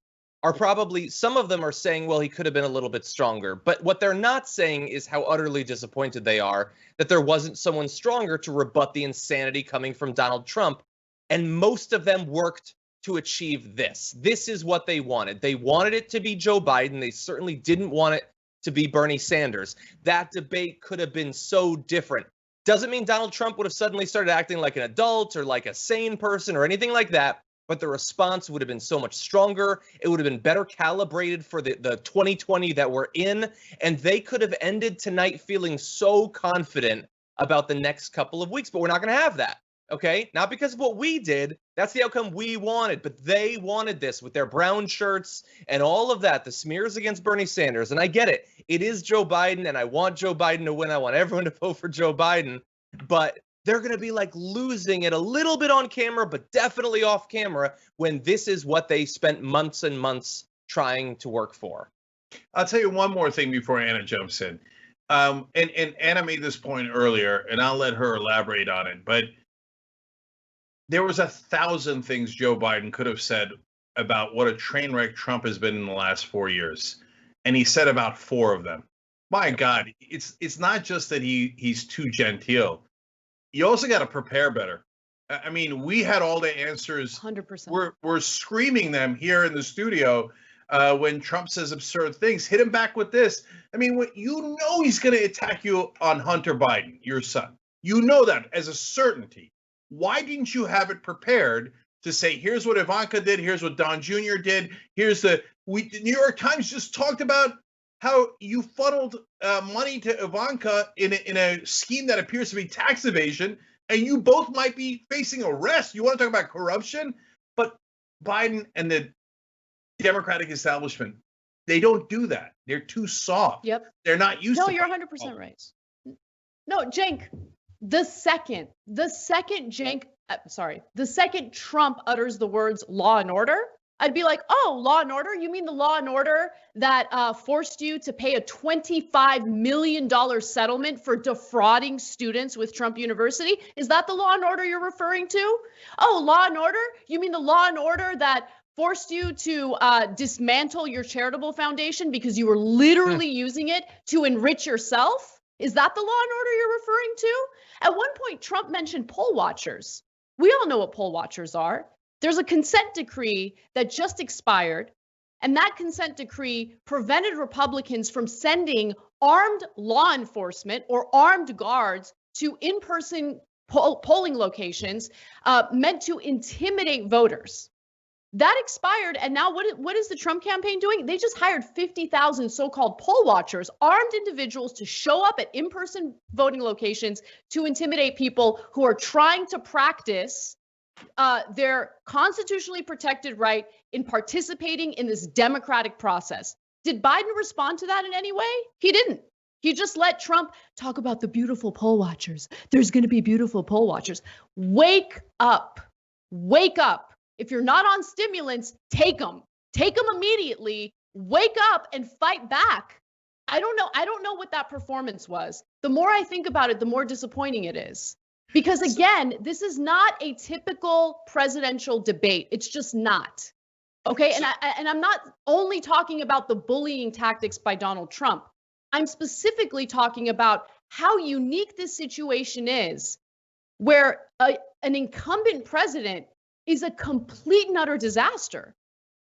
Some of them are saying, well, he could have been a little bit stronger. But what they're not saying is how utterly disappointed they are that there wasn't someone stronger to rebut the insanity coming from Donald Trump. And most of them worked to achieve this. This is what they wanted. They wanted it to be Joe Biden. They certainly didn't want it to be Bernie Sanders. That debate could have been so different. Doesn't mean Donald Trump would have suddenly started acting like an adult or like a sane person or anything like that, but the response would have been so much stronger. It would have been better calibrated for the 2020 that we're in, and they could have ended tonight feeling so confident about the next couple of weeks, but we're not going to have that. Okay, not because of what we did. That's the outcome we wanted, but they wanted this with their brown shirts and all of that, the smears against Bernie Sanders. And I get it. It is Joe Biden, and I want Joe Biden to win. I want everyone to vote for Joe Biden, but they're going to be like losing it a little bit on camera, but definitely off camera when this is what they spent months and months trying to work for. I'll tell you one more thing before Anna jumps in. And Anna made this point earlier, and I'll let her elaborate on it, but there was 1,000 things Joe Biden could have said about what a train wreck Trump has been in the last 4 years. And he said about 4 of them. My God, it's not just that he's too genteel. You also got to prepare better. I mean, we had all the answers. 100%. We're screaming them here in the studio when Trump says absurd things. Hit him back with this. I mean, you know he's going to attack you on Hunter Biden, your son. You know that as a certainty. Why didn't you have it prepared to say, here's what Ivanka did, here's what Don Jr. did, the New York Times just talked about how you funneled money to Ivanka in a scheme that appears to be tax evasion, and you both might be facing arrest. You want to talk about corruption? But Biden and the Democratic establishment, they don't do that. They're too soft. Yep. They're not used to. No, you're 100% right. No, Cenk, the second Trump utters the words law and order, I'd be like, oh, Law and Order? You mean the Law and Order that forced you to pay a $25 million settlement for defrauding students with Trump University? Is that the Law and Order you're referring to? Oh, Law and Order? You mean the Law and Order that forced you to dismantle your charitable foundation because you were literally using it to enrich yourself? Is that the Law and Order you're referring to? At one point, Trump mentioned poll watchers. We all know what poll watchers are. There's a consent decree that just expired, and that consent decree prevented Republicans from sending armed law enforcement or armed guards to in-person polling locations meant to intimidate voters. That expired, and now what is the Trump campaign doing? They just hired 50,000 so-called poll watchers, armed individuals to show up at in-person voting locations to intimidate people who are trying to practice their constitutionally protected right in participating in this democratic process. Did Biden respond to that in any way? He didn't. He just let Trump talk about the beautiful poll watchers. There's going to be beautiful poll watchers. Wake up. Wake up. If you're not on stimulants, take them. Take them immediately. Wake up and fight back. I don't know what that performance was. The more I think about it, the more disappointing it is. Because again, this is not a typical presidential debate. It's just not. Okay, and I'm not only talking about the bullying tactics by Donald Trump. I'm specifically talking about how unique this situation is, where an incumbent president is a complete and utter disaster.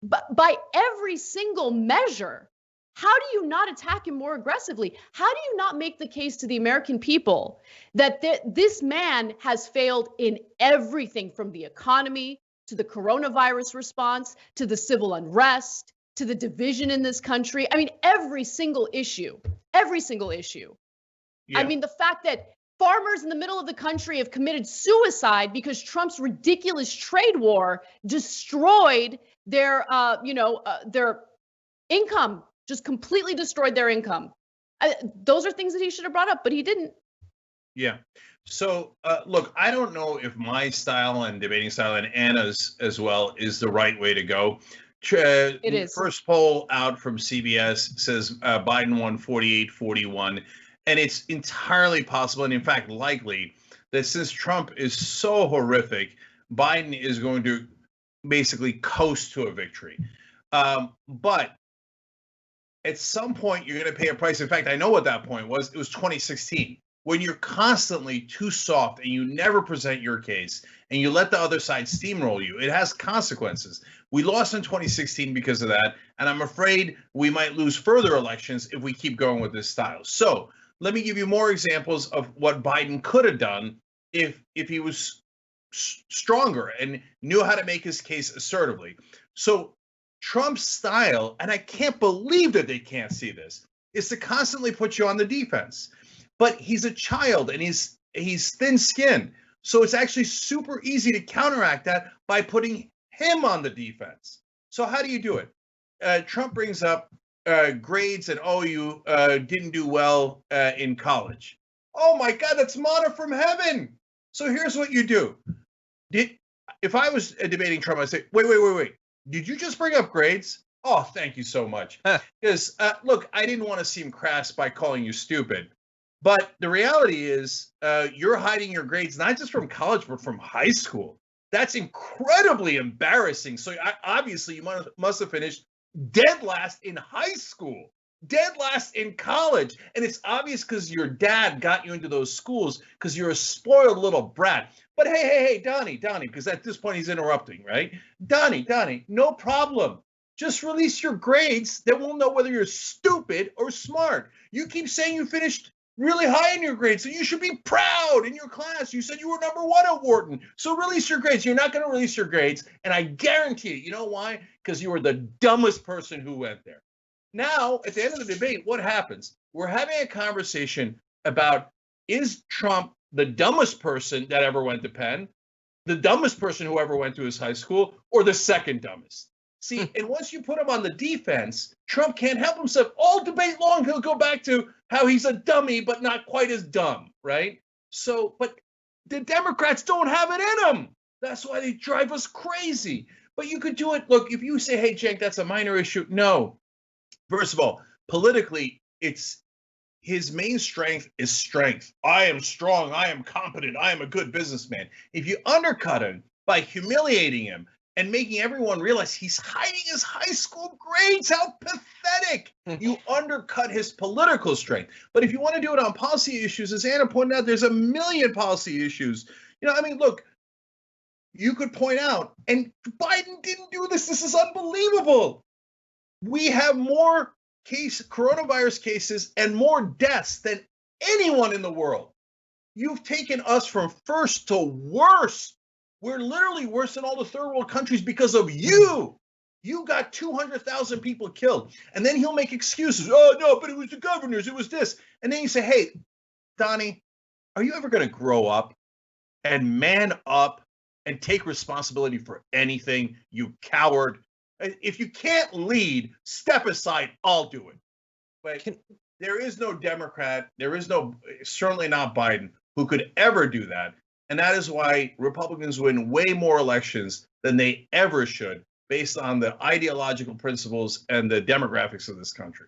But by every single measure, how do you not attack him more aggressively? How do you not make the case to the American people that this man has failed in everything from the economy to the coronavirus response to the civil unrest to the division in this country? I mean, every single issue. Yeah. I mean, the fact that farmers in the middle of the country have committed suicide because Trump's ridiculous trade war destroyed their income. Just completely destroyed their income. Those are things that he should have brought up, but he didn't. Yeah. So, look, I don't know if my style and debating style and Anna's as well is the right way to go. It is. First poll out from CBS says Biden won 48-41. And it's entirely possible, and in fact likely, that since Trump is so horrific, Biden is going to basically coast to a victory. But at some point, you're going to pay a price. In fact, I know what that point was. It was 2016, when you're constantly too soft and you never present your case and you let the other side steamroll you. It has consequences. We lost in 2016 because of that, and I'm afraid we might lose further elections if we keep going with this style. So let me give you more examples of what Biden could have done if he was stronger and knew how to make his case assertively. So Trump's style, and I can't believe that they can't see this, is to constantly put you on the defense. But he's a child and he's thin-skinned. So it's actually super easy to counteract that by putting him on the defense. So how do you do it? Trump brings up grades and, you didn't do well in college. Oh my God, that's manna from heaven. So here's what you do. If I was debating Trump, I'd say, wait. Did you just bring up grades? Oh, thank you so much. Because, look, I didn't want to seem crass by calling you stupid. But the reality is you're hiding your grades, not just from college, but from high school. That's incredibly embarrassing. So obviously you must have finished dead last in high school, dead last in college. And it's obvious because your dad got you into those schools because you're a spoiled little brat. But hey, Donnie, because at this point he's interrupting, right? Donnie, no problem. Just release your grades, then we'll know whether you're stupid or smart. You keep saying you finished really high in your grades, so you should be proud in your class. You said you were number 1 at Wharton. So release your grades. You're not going to release your grades, and I guarantee you know why? Because you were the dumbest person who went there. Now, at the end of the debate, what happens? We're having a conversation about, is Trump the dumbest person that ever went to Penn, the dumbest person who ever went to his high school, or the second dumbest? See, and once you put him on the defense, Trump can't help himself. All debate long, he'll go back to how he's a dummy, but not quite as dumb, right? So, but the Democrats don't have it in them. That's why they drive us crazy. But you could do it. Look, if you say, hey, Cenk, that's a minor issue. No. First of all, politically, it's his main strength is strength. I am strong. I am competent. I am a good businessman. If you undercut him by humiliating him and making everyone realize he's hiding his high school grades, how pathetic. You undercut his political strength. But if you want to do it on policy issues, as Anna pointed out, there's a million policy issues. Look, you could point out, and Biden didn't do this. This is unbelievable. We have more coronavirus cases and more deaths than anyone in the world. You've taken us from first to worst. We're literally worse than all the third world countries because of you. You got 200,000 people killed. And then he'll make excuses. Oh, no, but it was the governors. It was this. And then you say, hey, Donnie, are you ever going to grow up and man up and take responsibility for anything, you coward? If you can't lead, step aside. I'll do it. But there is no Democrat, certainly not Biden, who could ever do that. And that is why Republicans win way more elections than they ever should, based on the ideological principles and the demographics of this country.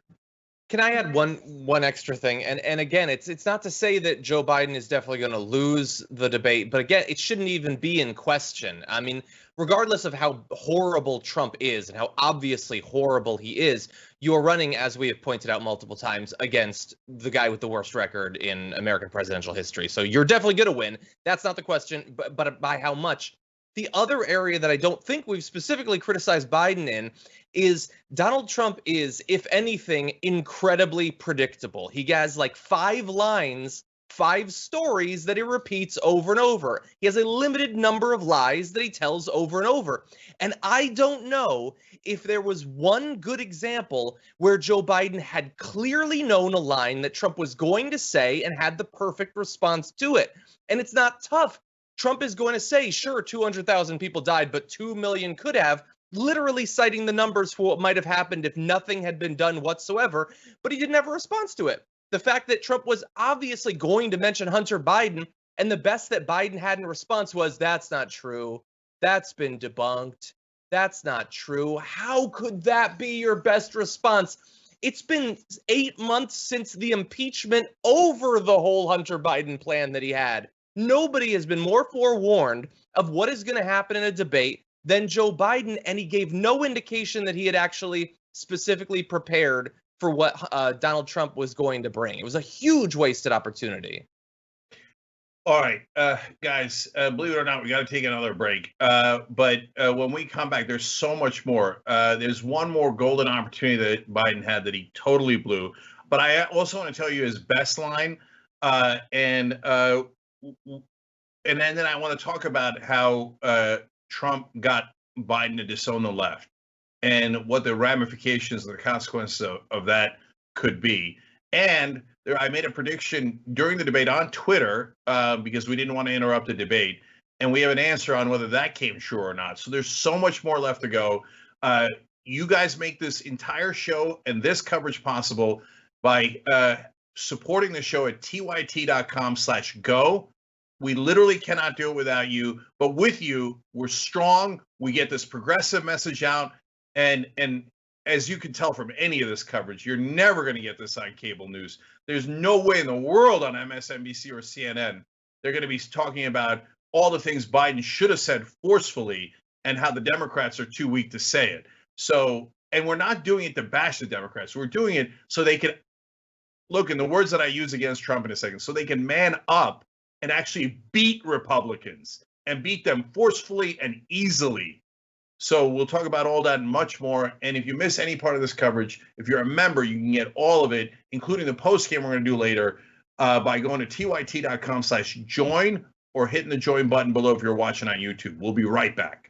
Can I add one extra thing? And again, it's not to say that Joe Biden is definitely going to lose the debate, but again, it shouldn't even be in question. I mean, regardless of how horrible Trump is and how obviously horrible he is, you're running, as we have pointed out multiple times, against the guy with the worst record in American presidential history. So you're definitely going to win. That's not the question, but by how much? The other area that I don't think we've specifically criticized Biden in is Donald Trump is, if anything, incredibly predictable. He has like 5 lines, 5 stories that he repeats over and over. He has a limited number of lies that he tells over and over. And I don't know if there was one good example where Joe Biden had clearly known a line that Trump was going to say and had the perfect response to it. And it's not tough. Trump is going to say, sure, 200,000 people died, but 2 million could have, literally citing the numbers for what might have happened if nothing had been done whatsoever, but he didn't have a response to it. The fact that Trump was obviously going to mention Hunter Biden, and the best that Biden had in response was, that's not true. That's been debunked. That's not true. How could that be your best response? It's been 8 months since the impeachment over the whole Hunter Biden plan that he had. Nobody has been more forewarned of what is going to happen in a debate than Joe Biden, and he gave no indication that he had actually specifically prepared for what Donald Trump was going to bring. It was a huge wasted opportunity. All right, guys, believe it or not, we got to take another break. But when we come back, there's so much more. There's one more golden opportunity that Biden had that he totally blew. But I also want to tell you his best line, and then I want to talk about how Trump got Biden to disown the left and what the ramifications, the consequences of that could be. And I made a prediction during the debate on Twitter because we didn't want to interrupt the debate. And we have an answer on whether that came true or not. So there's so much more left to go. You guys make this entire show and this coverage possible by supporting the show at tyt.com/go. We literally cannot do it without you, but with you, we're strong. We get this progressive message out. And as you can tell from any of this coverage, you're never going to get this on cable news. There's no way in the world on MSNBC or CNN they're going to be talking about all the things Biden should have said forcefully and how the Democrats are too weak to say it. So, and we're not doing it to bash the Democrats. We're doing it so they can, look, in the words that I use against Trump in a second, so they can man up and actually beat Republicans and beat them forcefully and easily. So we'll talk about all that and much more. And if you miss any part of this coverage, if you're a member, you can get all of it, including the post game we're going to do later, by going to tyt.com/join or hitting the join button below if you're watching on YouTube. We'll be right back.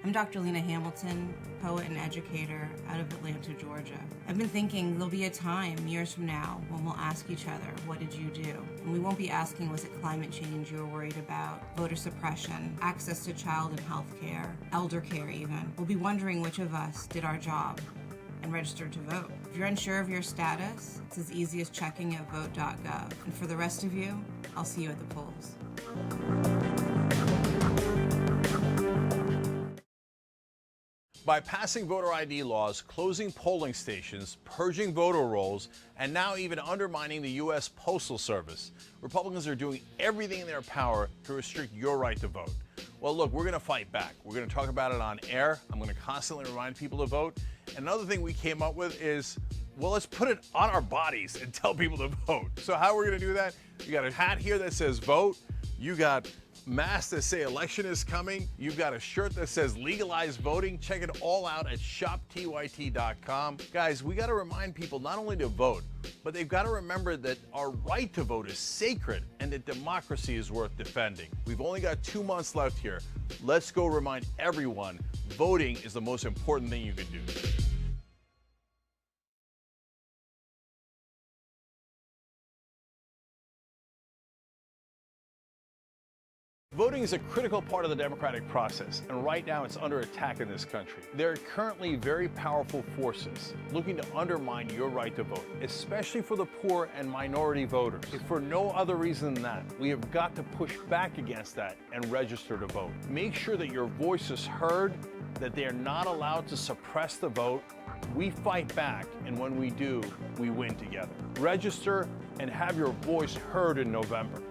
I'm Dr. Lena Hamilton, poet and educator out of Atlanta, Georgia. I've been thinking there'll be a time years from now when we'll ask each other, what did you do? And we won't be asking, was it climate change you were worried about, voter suppression, access to child and health care, elder care even. We'll be wondering which of us did our job and registered to vote. If you're unsure of your status, it's as easy as checking at vote.gov. And for the rest of you, I'll see you at the polls. By passing voter ID laws, closing polling stations, purging voter rolls, and now even undermining the U.S. Postal Service, Republicans are doing everything in their power to restrict your right to vote. Well, look, we're going to fight back. We're going to talk about it on air. I'm going to constantly remind people to vote. And another thing we came up with is, well, let's put it on our bodies and tell people to vote. So how are we going to do that? You got a hat here that says vote. You got masks that say election is coming. You've got a shirt that says legalize voting. Check it all out at shoptyt.com. Guys, we got to remind people not only to vote, but they've got to remember that our right to vote is sacred and that democracy is worth defending. We've only got 2 months left here. Let's go remind everyone voting is the most important thing you can do. Voting is a critical part of the democratic process, and right now it's under attack in this country. There are currently very powerful forces looking to undermine your right to vote, especially for the poor and minority voters. If for no other reason than that, we have got to push back against that and register to vote. Make sure that your voice is heard, that they are not allowed to suppress the vote. We fight back, and when we do, we win together. Register and have your voice heard in November.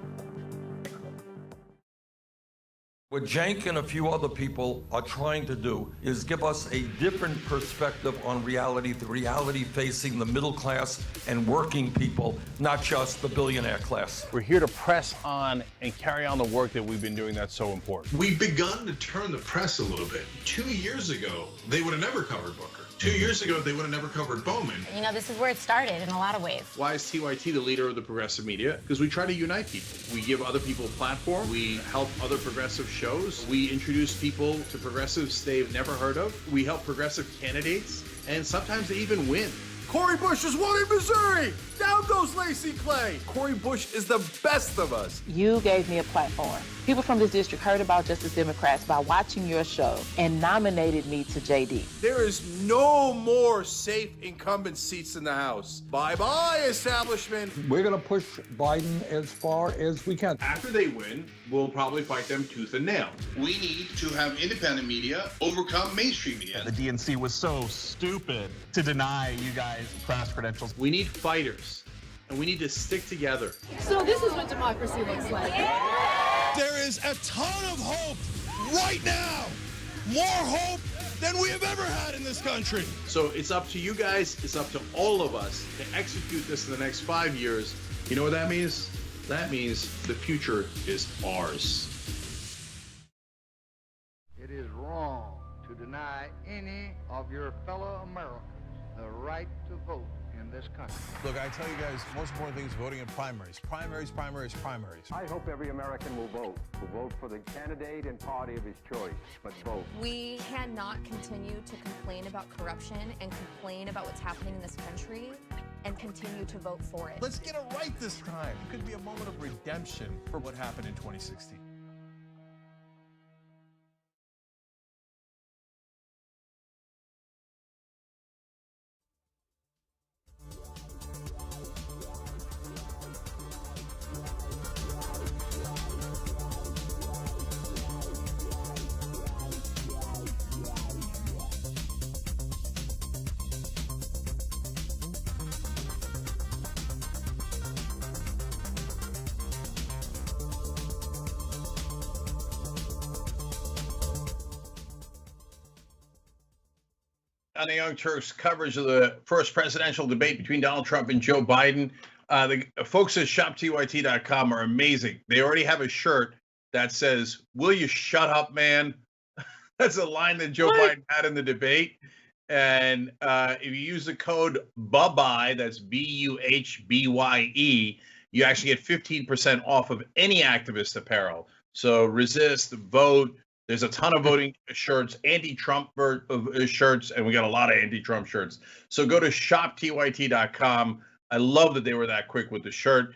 What Cenk and a few other people are trying to do is give us a different perspective on reality, the reality facing the middle class and working people, not just the billionaire class. We're here to press on and carry on the work that we've been doing that's so important. We've begun to turn the press a little bit. 2 years ago, they would have never covered Booker. 2 years ago, they would have never covered Bowman. You know, this is where it started in a lot of ways. Why is TYT the leader of the progressive media? Because we try to unite people. We give other people a platform. We help other progressive shows. We introduce people to progressives they've never heard of. We help progressive candidates, and sometimes they even win. Cori Bush has won in Missouri. Down goes Lacey Clay. Cori Bush is the best of us. You gave me a platform. People from this district heard about Justice Democrats by watching your show and nominated me to JD. There is no more safe incumbent seats in the House. Bye-bye, establishment. We're going to push Biden as far as we can. After they win, we'll probably fight them tooth and nail. We need to have independent media overcome mainstream media. The DNC was so stupid to deny you guys press credentials. We need fighters, and we need to stick together. So this is what democracy looks like. There is a ton of hope right now. More hope than we have ever had in this country. So it's up to you guys, it's up to all of us to execute this in the next 5 years. You know what that means? That means the future is ours. It is wrong to deny any of your fellow Americans the right to vote in this country. Look, I tell you guys, the most important thing is voting in primaries. Primaries, primaries, primaries. I hope every American will vote for the candidate and party of his choice, but vote. We cannot continue to complain about corruption and complain about what's happening in this country and continue to vote for it. Let's get it right this time. It could be a moment of redemption for what happened in 2016. On the Young Turks coverage of the first presidential debate between Donald Trump and Joe Biden. The folks at shoptyt.com are amazing. They already have a shirt that says, "Will you shut up, man?" That's a line that Joe Biden had in the debate. And if you use the code BUHBYE, that's BUHBYE, you actually get 15% off of any activist apparel. So resist, vote. There's a ton of voting shirts, anti-Trump shirts, and we got a lot of anti-Trump shirts. So go to shoptyt.com. I love that they were that quick with the shirt.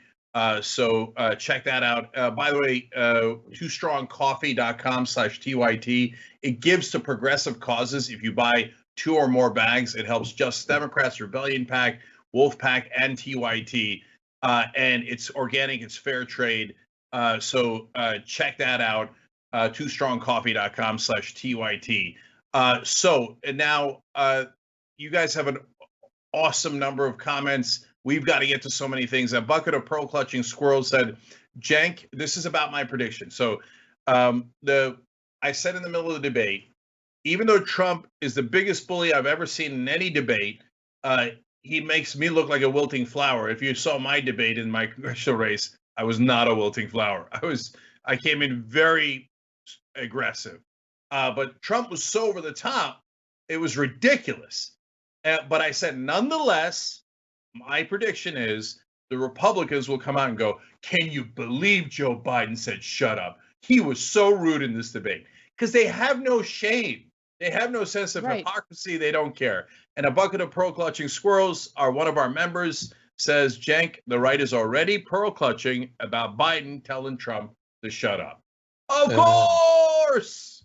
So check that out. By the way, twostrongcoffee.com/TYT. It gives to progressive causes. If you buy 2 or more bags, it helps Just Democrats, Rebellion PAC, Wolf PAC, and TYT. and it's organic, it's fair trade. So check that out. twostrongcoffee.com/TYT. So and now you guys have an awesome number of comments. We've got to get to so many things. A bucket of pearl clutching squirrels said, Jank, this is about my prediction. So I said in the middle of the debate, even though Trump is the biggest bully I've ever seen in any debate, he makes me look like a wilting flower. If you saw my debate in my congressional race, I was not a wilting flower. I came in very aggressive. But Trump was so over the top, it was ridiculous. But I said, nonetheless, my prediction is the Republicans will come out and go, can you believe Joe Biden said shut up? He was so rude in this debate. Because they have no shame. They have no sense of hypocrisy. They don't care. And a bucket of pearl clutching squirrels, one of our members, says, Jank, the right is already pearl clutching about Biden telling Trump to shut up. Of course.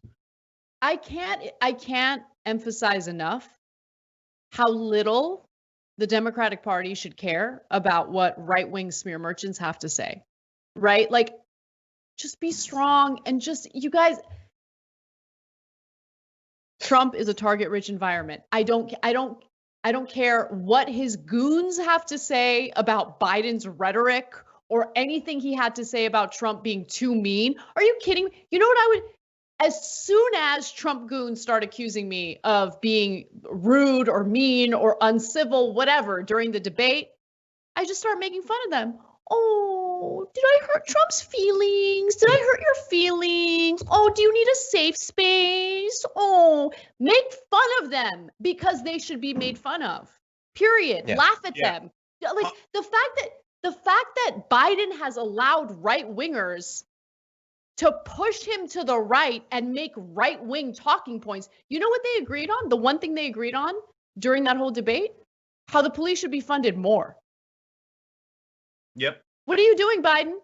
I can't emphasize enough how little the Democratic Party should care about what right-wing smear merchants have to say, right? Like, just be strong and you guys, Trump is a target-rich environment. I don't care what his goons have to say about Biden's rhetoric or anything he had to say about Trump being too mean. Are you kidding me? You know what I would? As soon as Trump goons start accusing me of being rude or mean or uncivil, whatever, during the debate, I just start making fun of them. Oh, did I hurt Trump's feelings? Did I hurt your feelings? Oh, do you need a safe space? Oh, make fun of them because they should be made fun of. Period. Yeah. Laugh at them. Like the fact that Biden has allowed right-wingers to push him to the right and make right-wing talking points. You know what they agreed on? The one thing they agreed on during that whole debate? How the police should be funded more. Yep. What are you doing, Biden?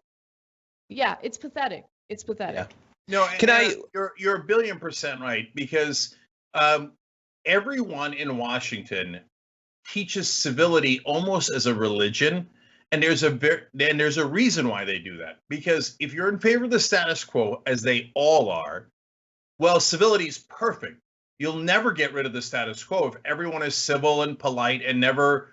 Yeah, it's pathetic. It's pathetic. No, you're 1,000,000,000% right, because everyone in Washington teaches civility almost as a religion. And there's a reason why they do that. Because if you're in favor of the status quo, as they all are, well, civility is perfect. You'll never get rid of the status quo if everyone is civil and polite and never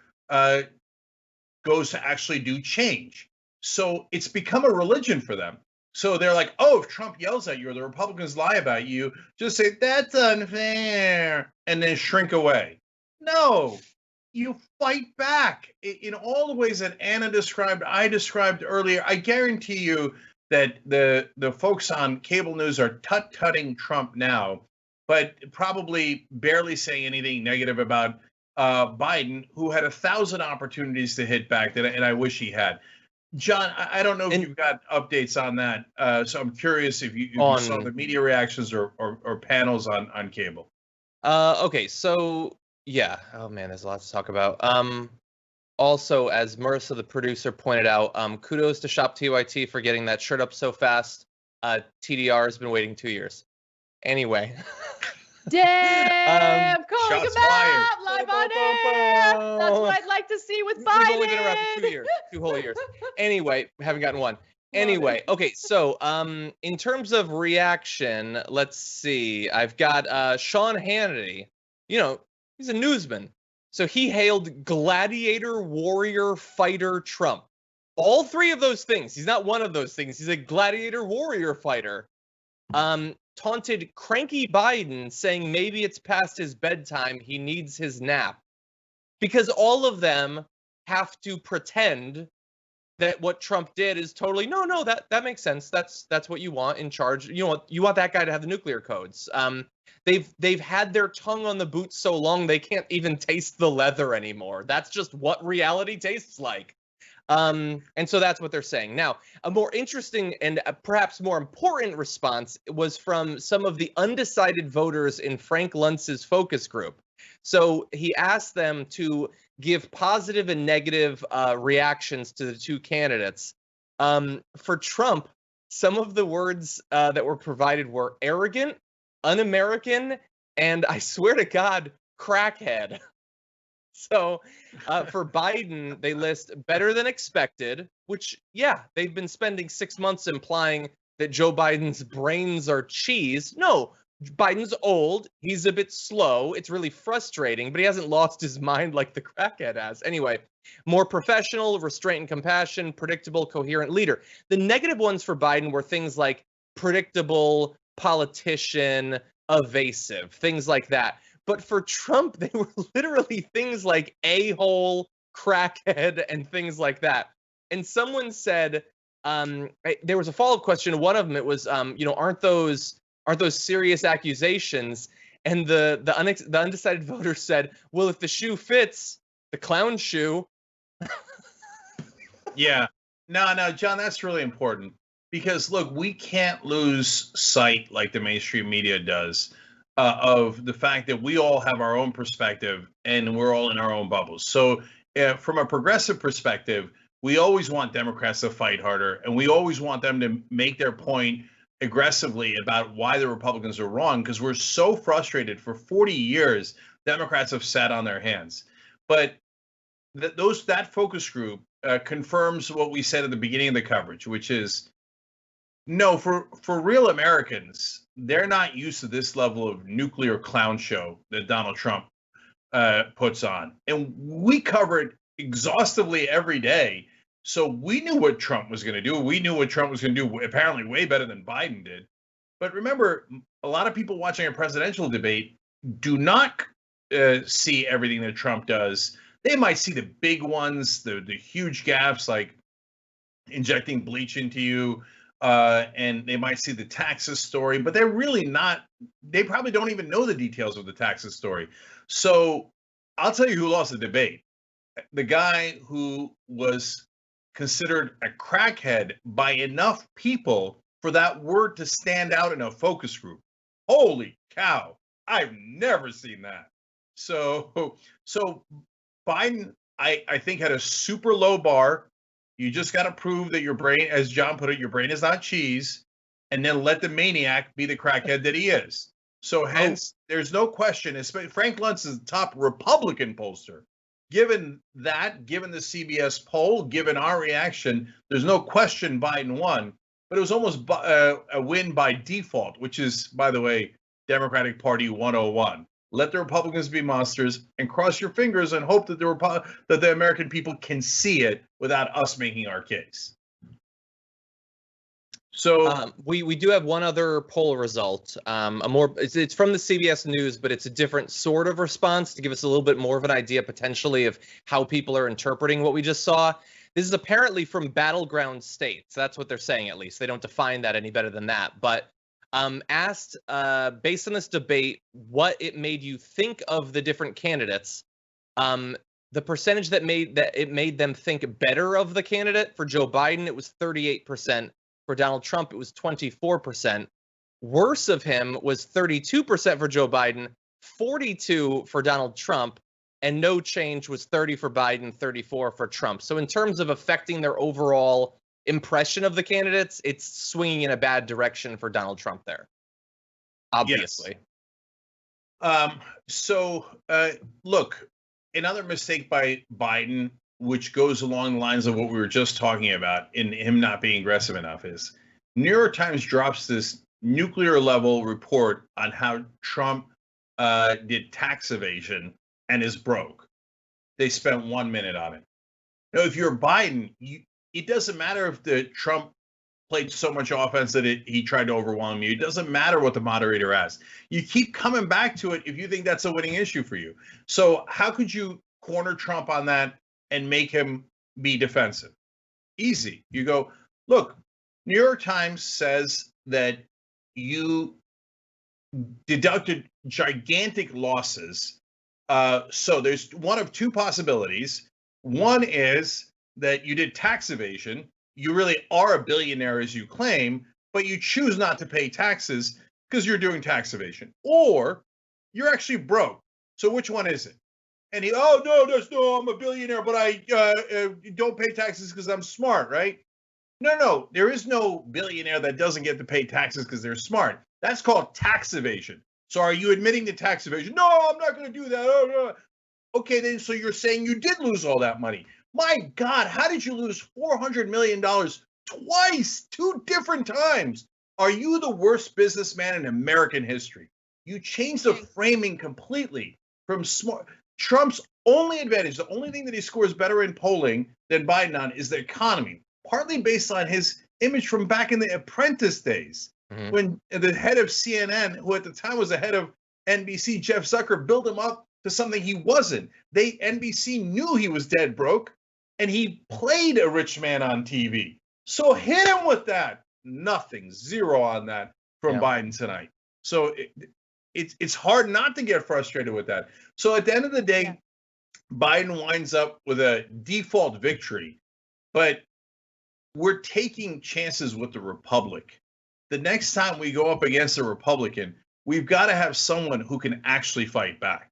goes to actually do change. So it's become a religion for them. So they're like, oh, if Trump yells at you or the Republicans lie about you, just say, that's unfair, and then shrink away. No. You fight back in all the ways that Anna described, I described earlier. I guarantee you that the folks on cable news are tut-tutting Trump now, but probably barely saying anything negative about Biden, who had 1,000 opportunities to hit back, and I wish he had. John, I don't know if you've got updates on that, so I'm curious if you saw the media reactions or panels on cable. Okay, so... yeah. Oh man, there's a lot to talk about. Also, as Marissa, the producer, pointed out, kudos to Shop TYT for getting that shirt up so fast. TDR has been waiting 2 years. Anyway. Damn, calling him out live on air. That's what I'd like to see with Biden. We've only been around for 2 years, 2 whole years. Anyway, we haven't gotten one. Anyway, okay, so in terms of reaction, let's see. I've got Sean Hannity. He's a newsman. So he hailed gladiator, warrior, fighter Trump. All three of those things. He's not one of those things. He's a gladiator, warrior, fighter. Taunted cranky Biden, saying maybe it's past his bedtime. He needs his nap. Because all of them have to pretend that what Trump did is totally, no, that makes sense. That's what you want in charge. You want that guy to have the nuclear codes. They've had their tongue on the boot so long they can't even taste the leather anymore. That's just what reality tastes like. And so that's what they're saying. Now, a more interesting and perhaps more important response was from some of the undecided voters in Frank Luntz's focus group. So he asked them to give positive and negative reactions to the two candidates. For Trump, some of the words that were provided were arrogant, un-American, and I swear to God, crackhead. So for Biden, they list better than expected, which, yeah, they've been spending 6 months implying that Joe Biden's brains are cheese. No, Biden's old. He's a bit slow. It's really frustrating, but he hasn't lost his mind like the crackhead has. Anyway, more professional, restraint and compassion, predictable, coherent leader. The negative ones for Biden were things like predictable, politician, evasive, things like that. But for Trump, they were literally things like a-hole, crackhead, and things like that. And someone said, there was a follow-up question. One of them, it was, aren't those serious accusations? And the undecided voter said, well, if the shoe fits, the clown shoe. Yeah. No, John, that's really important. Because, look, we can't lose sight, like the mainstream media does, of the fact that we all have our own perspective and we're all in our own bubbles. So from a progressive perspective, we always want Democrats to fight harder, and we always want them to make their point aggressively about why the Republicans are wrong, because we're so frustrated. For 40 years, Democrats have sat on their hands. But that focus group confirms what we said at the beginning of the coverage, which is, no, for real Americans, they're not used to this level of nuclear clown show that Donald Trump puts on. And we cover it exhaustively every day. So we knew what Trump was going to do. We knew what Trump was going to do, apparently way better than Biden did. But remember, a lot of people watching a presidential debate do not see everything that Trump does. They might see the big ones, the huge gaffes like injecting bleach into you, and they might see the taxes story, but they're really not, they probably don't even know the details of the taxes story. So I'll tell you who lost the debate. The guy who was considered a crackhead by enough people for that word to stand out in a focus group. Holy cow. I've never seen that. So Biden, I think, had a super low bar. You just got to prove that your brain, as John put it, your brain is not cheese, and then let the maniac be the crackhead that he is. So hence, there's no question, Frank Luntz is the top Republican pollster. Given that, given the CBS poll, given our reaction, there's no question Biden won, but it was almost a win by default, which is, by the way, Democratic Party 101. Let the Republicans be monsters and cross your fingers and hope that the American people can see it without us making our case. So we do have one other poll result. It's from the CBS News, but it's a different sort of response to give us a little bit more of an idea potentially of how people are interpreting what we just saw. This is apparently from battleground states. That's what they're saying, at least. They don't define that any better than that. But asked, based on this debate, what it made you think of the different candidates. The percentage that it made them think better of the candidate, for Joe Biden, it was 38%. For Donald Trump, it was 24%. Worse of him was 32% for Joe Biden, 42% for Donald Trump, and no change was 30% for Biden, 34% for Trump. So in terms of affecting their overall impression of the candidates, it's swinging in a bad direction for Donald Trump there, obviously. Yes. Look, another mistake by Biden, which goes along the lines of what we were just talking about in him not being aggressive enough, is New York Times drops this nuclear level report on how Trump did tax evasion and is broke. They spent 1 minute on it. Now, if you're Biden, it doesn't matter if the Trump played so much offense that he tried to overwhelm you. It doesn't matter what the moderator asked. You keep coming back to it if you think that's a winning issue for you. So how could you corner Trump on that and make him be defensive? Easy. You go, look, New York Times says that you deducted gigantic losses. So there's one of two possibilities. One is that you did tax evasion. You really are a billionaire as you claim, but you choose not to pay taxes because you're doing tax evasion. Or you're actually broke. So which one is it? And I'm a billionaire, but I don't pay taxes because I'm smart, right? No, there is no billionaire that doesn't get to pay taxes because they're smart. That's called tax evasion. So are you admitting to tax evasion? No, I'm not going to do that. Oh, no. Okay, then so you're saying you did lose all that money. My God, how did you lose $400 million twice, 2 different times? Are you the worst businessman in American history? You changed the framing completely from smart. Trump's only advantage, the only thing that he scores better in polling than Biden on is the economy, partly based on his image from back in the Apprentice days, when the head of CNN, who at the time was the head of NBC, Jeff Zucker, built him up to something he wasn't. NBC knew he was dead broke, and he played a rich man on TV. So hit him with that. Nothing, 0 on that from Biden tonight. So it's hard not to get frustrated with that. So at the end of the day, Biden winds up with a default victory, but we're taking chances with the Republic. The next time we go up against a Republican, we've got to have someone who can actually fight back.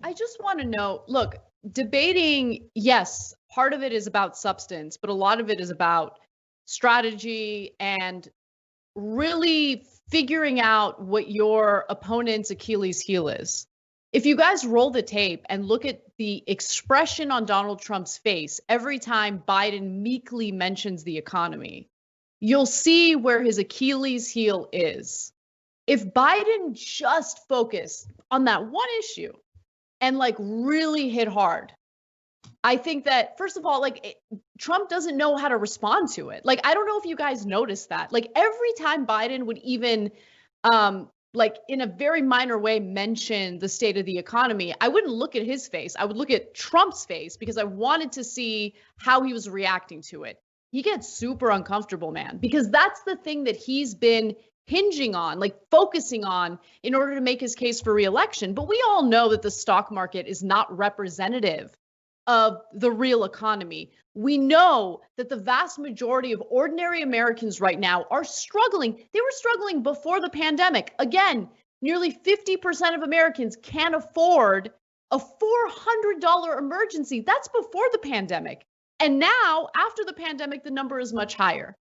I just want to know, look, debating, yes, part of it is about substance, but a lot of it is about strategy and really figuring out what your opponent's Achilles heel is. If you guys roll the tape and look at the expression on Donald Trump's face every time Biden meekly mentions the economy, you'll see where his Achilles heel is. If Biden just focused on that one issue and like really hit hard, I think that, first of all, Trump doesn't know how to respond to it. Like, I don't know if you guys noticed that. Like, every time Biden would even, in a very minor way, mention the state of the economy, I wouldn't look at his face. I would look at Trump's face because I wanted to see how he was reacting to it. He gets super uncomfortable, man, because that's the thing that he's been hinging on, like focusing on in order to make his case for re-election. But we all know that the stock market is not representative of the real economy. We know that the vast majority of ordinary Americans right now are struggling. They were struggling before the pandemic. Again, nearly 50% of Americans can't afford a $400 emergency. That's before the pandemic. And now, after the pandemic, the number is much higher.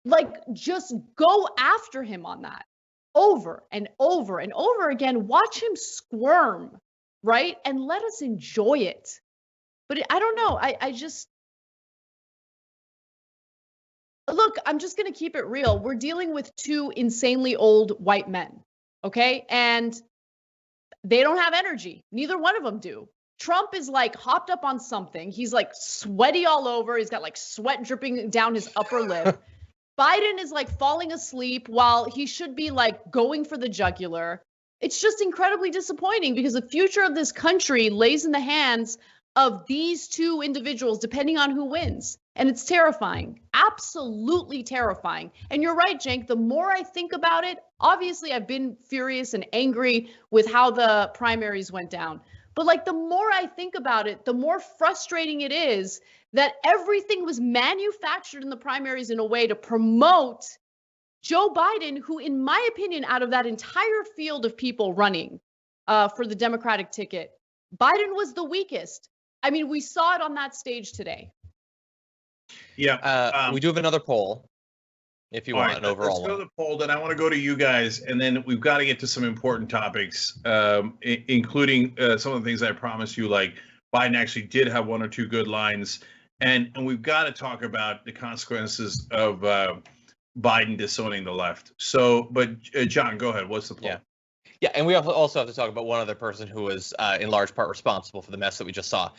Like, just go after him on that over and over and over again. Watch him squirm, right? And let us enjoy it. But I don't know. I just, look, I'm just going to keep it real. We're dealing with 2 insanely old white men, okay? And they don't have energy. Neither one of them do. Trump is like hopped up on something. He's like sweaty all over. He's got like sweat dripping down his upper lip. Biden is like falling asleep while he should be like going for the jugular. It's just incredibly disappointing because the future of this country lays in the hands of these 2 individuals, depending on who wins. And it's terrifying, absolutely terrifying. And you're right, Cenk, the more I think about it, obviously I've been furious and angry with how the primaries went down. But like, the more I think about it, the more frustrating it is that everything was manufactured in the primaries in a way to promote Joe Biden, who, in my opinion, out of that entire field of people running for the Democratic ticket, Biden was the weakest. I mean, we saw it on that stage today. Yeah. We do have another poll, if you want an overall. Let's go to the poll. Then I want to go to you guys, and then we've got to get to some important topics, including some of the things I promised you, like Biden actually did have 1 or 2 good lines, and we've got to talk about the consequences of Biden disowning the left. So, but John, go ahead. What's the poll? Yeah, and we also have to talk about one other person who was in large part responsible for the mess that we just saw.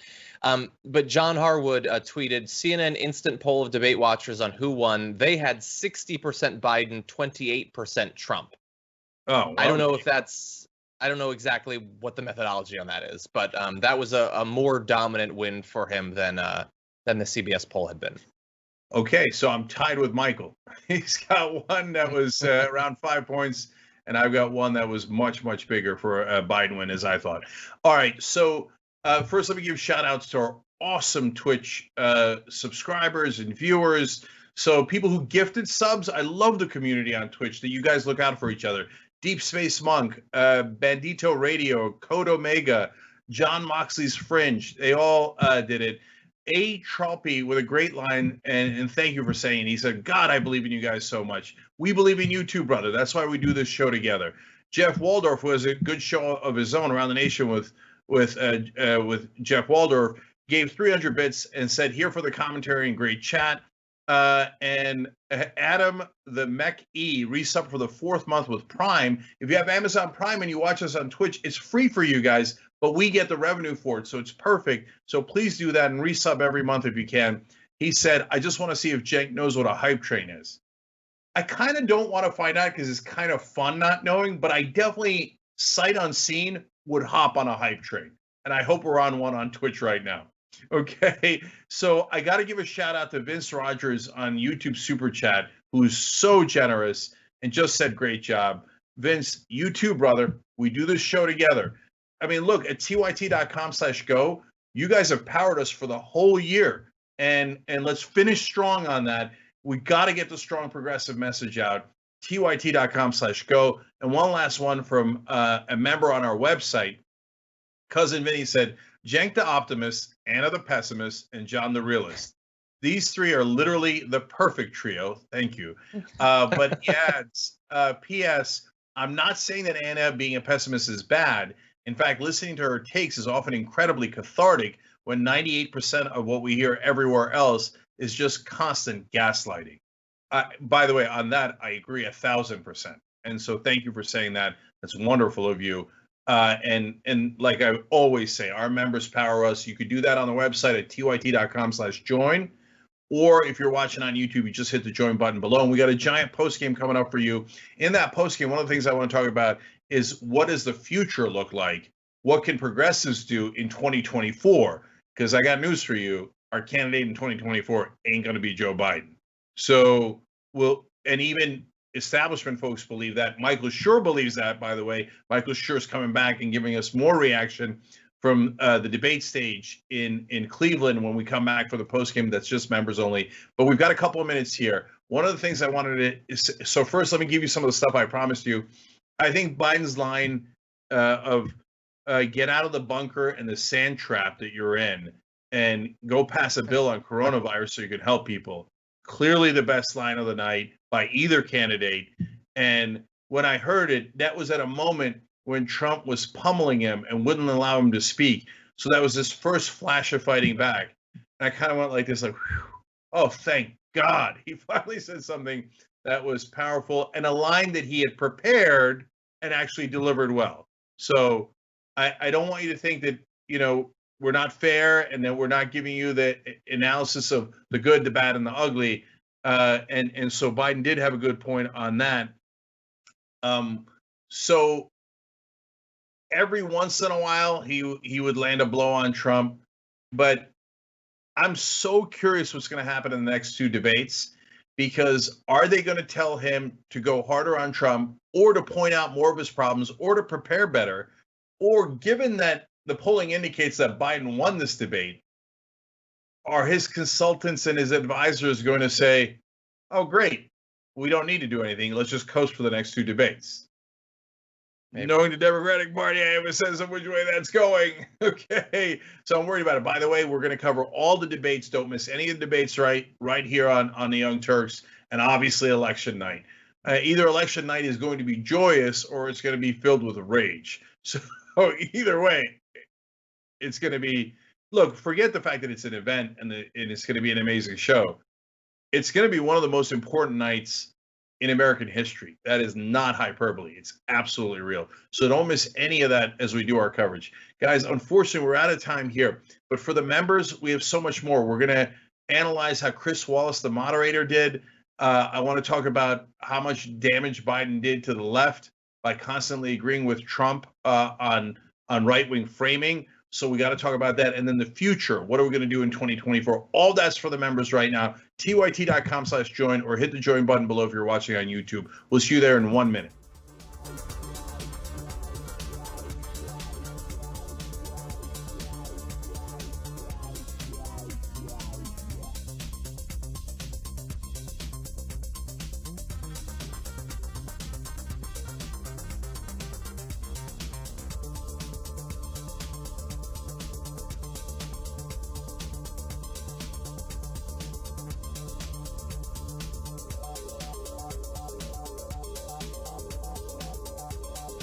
But John Harwood tweeted, CNN instant poll of debate watchers on who won. They had 60% Biden, 28% Trump. Oh, I don't know if that's, I don't know exactly what the methodology on that is, but that was a more dominant win for him than the CBS poll had been. Okay, so I'm tied with Michael. He's got one that was around 5 points, and I've got one that was much, much bigger for a Biden win, as I thought. All right, so first let me give shout outs to our awesome Twitch subscribers and viewers. So people who gifted subs, I love the community on Twitch that you guys look out for each other. Deep Space Monk, Bandito Radio, Code Omega, John Moxley's Fringe, they all did it. A. Tralpy with a great line, and thank you for saying. He said, God, I believe in you guys so much. We believe in you too, brother. That's why we do this show together. Jeff Waldorf, who has a good show of his own around the nation with with Jeff Waldorf, gave 300 bits and said, here for the commentary and great chat. And Adam the Mech E resub for the 4th month with Prime. If you have Amazon Prime and you watch us on Twitch, it's free for you guys, but we get the revenue for it, so it's perfect. So please do that and resub every month if you can. He said, I just want to see if Cenk knows what a hype train is. I kind of don't want to find out because it's kind of fun not knowing, but I definitely, sight unseen, would hop on a hype train. And I hope we're on one on Twitch right now. Okay, so I got to give a shout out to Vince Rogers on YouTube Super Chat, who's so generous and just said, great job. Vince, you too, brother. We do this show together. I mean, look, at tyt.com/go, you guys have powered us for the whole year. And let's finish strong on that. We got to get the strong progressive message out. tyt.com/go. And one last one from a member on our website. Cousin Vinny said, Cenk the optimist, Anna the pessimist, and John the realist. These three are literally the perfect trio. Thank you. But he adds, P.S., I'm not saying that Anna being a pessimist is bad. In fact, listening to her takes is often incredibly cathartic when 98% of what we hear everywhere else is just constant gaslighting. By the way, on that, I agree 1,000%. And so thank you for saying that. That's wonderful of you. And like I always say, our members power us. You could do that on the website at tyt.com/join. Or if you're watching on YouTube, you just hit the join button below. And we got a giant post game coming up for you. In that post game, one of the things I want to talk about is what does the future look like? What can progressives do in 2024? Because I got news for you. Our candidate in 2024 ain't going to be Joe Biden. So and even establishment folks believe that. Michael Schur believes that, by the way. Michael Schur is coming back and giving us more reaction from the debate stage in Cleveland when we come back for the postgame that's just members only. But we've got a couple of minutes here. One of the things I wanted to so first, let me give you some of the stuff I promised you. I think Biden's line of get out of the bunker and the sand trap that you're in and go pass a bill on coronavirus so you can help people. Clearly the best line of the night by either candidate. And when I heard it, that was at a moment when Trump was pummeling him and wouldn't allow him to speak. So that was his first flash of fighting back. And I kind of went like this, like, whew, oh, thank God. He finally said something that was powerful and a line that he had prepared and actually delivered well. So I don't want you to think that, you know, we're not fair and that we're not giving you the analysis of the good, the bad, and the ugly. And so Biden did have a good point on that. So every once in a while, he would land a blow on Trump. But I'm so curious what's going to happen in the next two debates, because are they going to tell him to go harder on Trump or to point out more of his problems or to prepare better? Or given that the polling indicates that Biden won this debate, are his consultants and his advisors going to say, oh, great, we don't need to do anything. Let's just coast for the next two debates? Maybe. Knowing the Democratic Party, I have a sense of which way that's going. Okay, so I'm worried about it. By the way, we're going to cover all the debates. Don't miss any of the debates right here on the Young Turks, and obviously election night. Either election night is going to be joyous or it's going to be filled with rage. So either way, it's going to be, look, forget the fact that it's an event and it's going to be an amazing show. It's going to be one of the most important nights in American history. That is not hyperbole. It's absolutely real. So don't miss any of that as we do our coverage. Guys, unfortunately, we're out of time here. But for the members, we have so much more. We're going to analyze how Chris Wallace, the moderator, did. I want to talk about how much damage Biden did to the left by constantly agreeing with Trump on right-wing framing. So we got to talk about that. And then the future, what are we going to do in 2024? All that's for the members right now. tyt.com/join or hit the join button below if you're watching on YouTube. We'll see you there in 1 minute.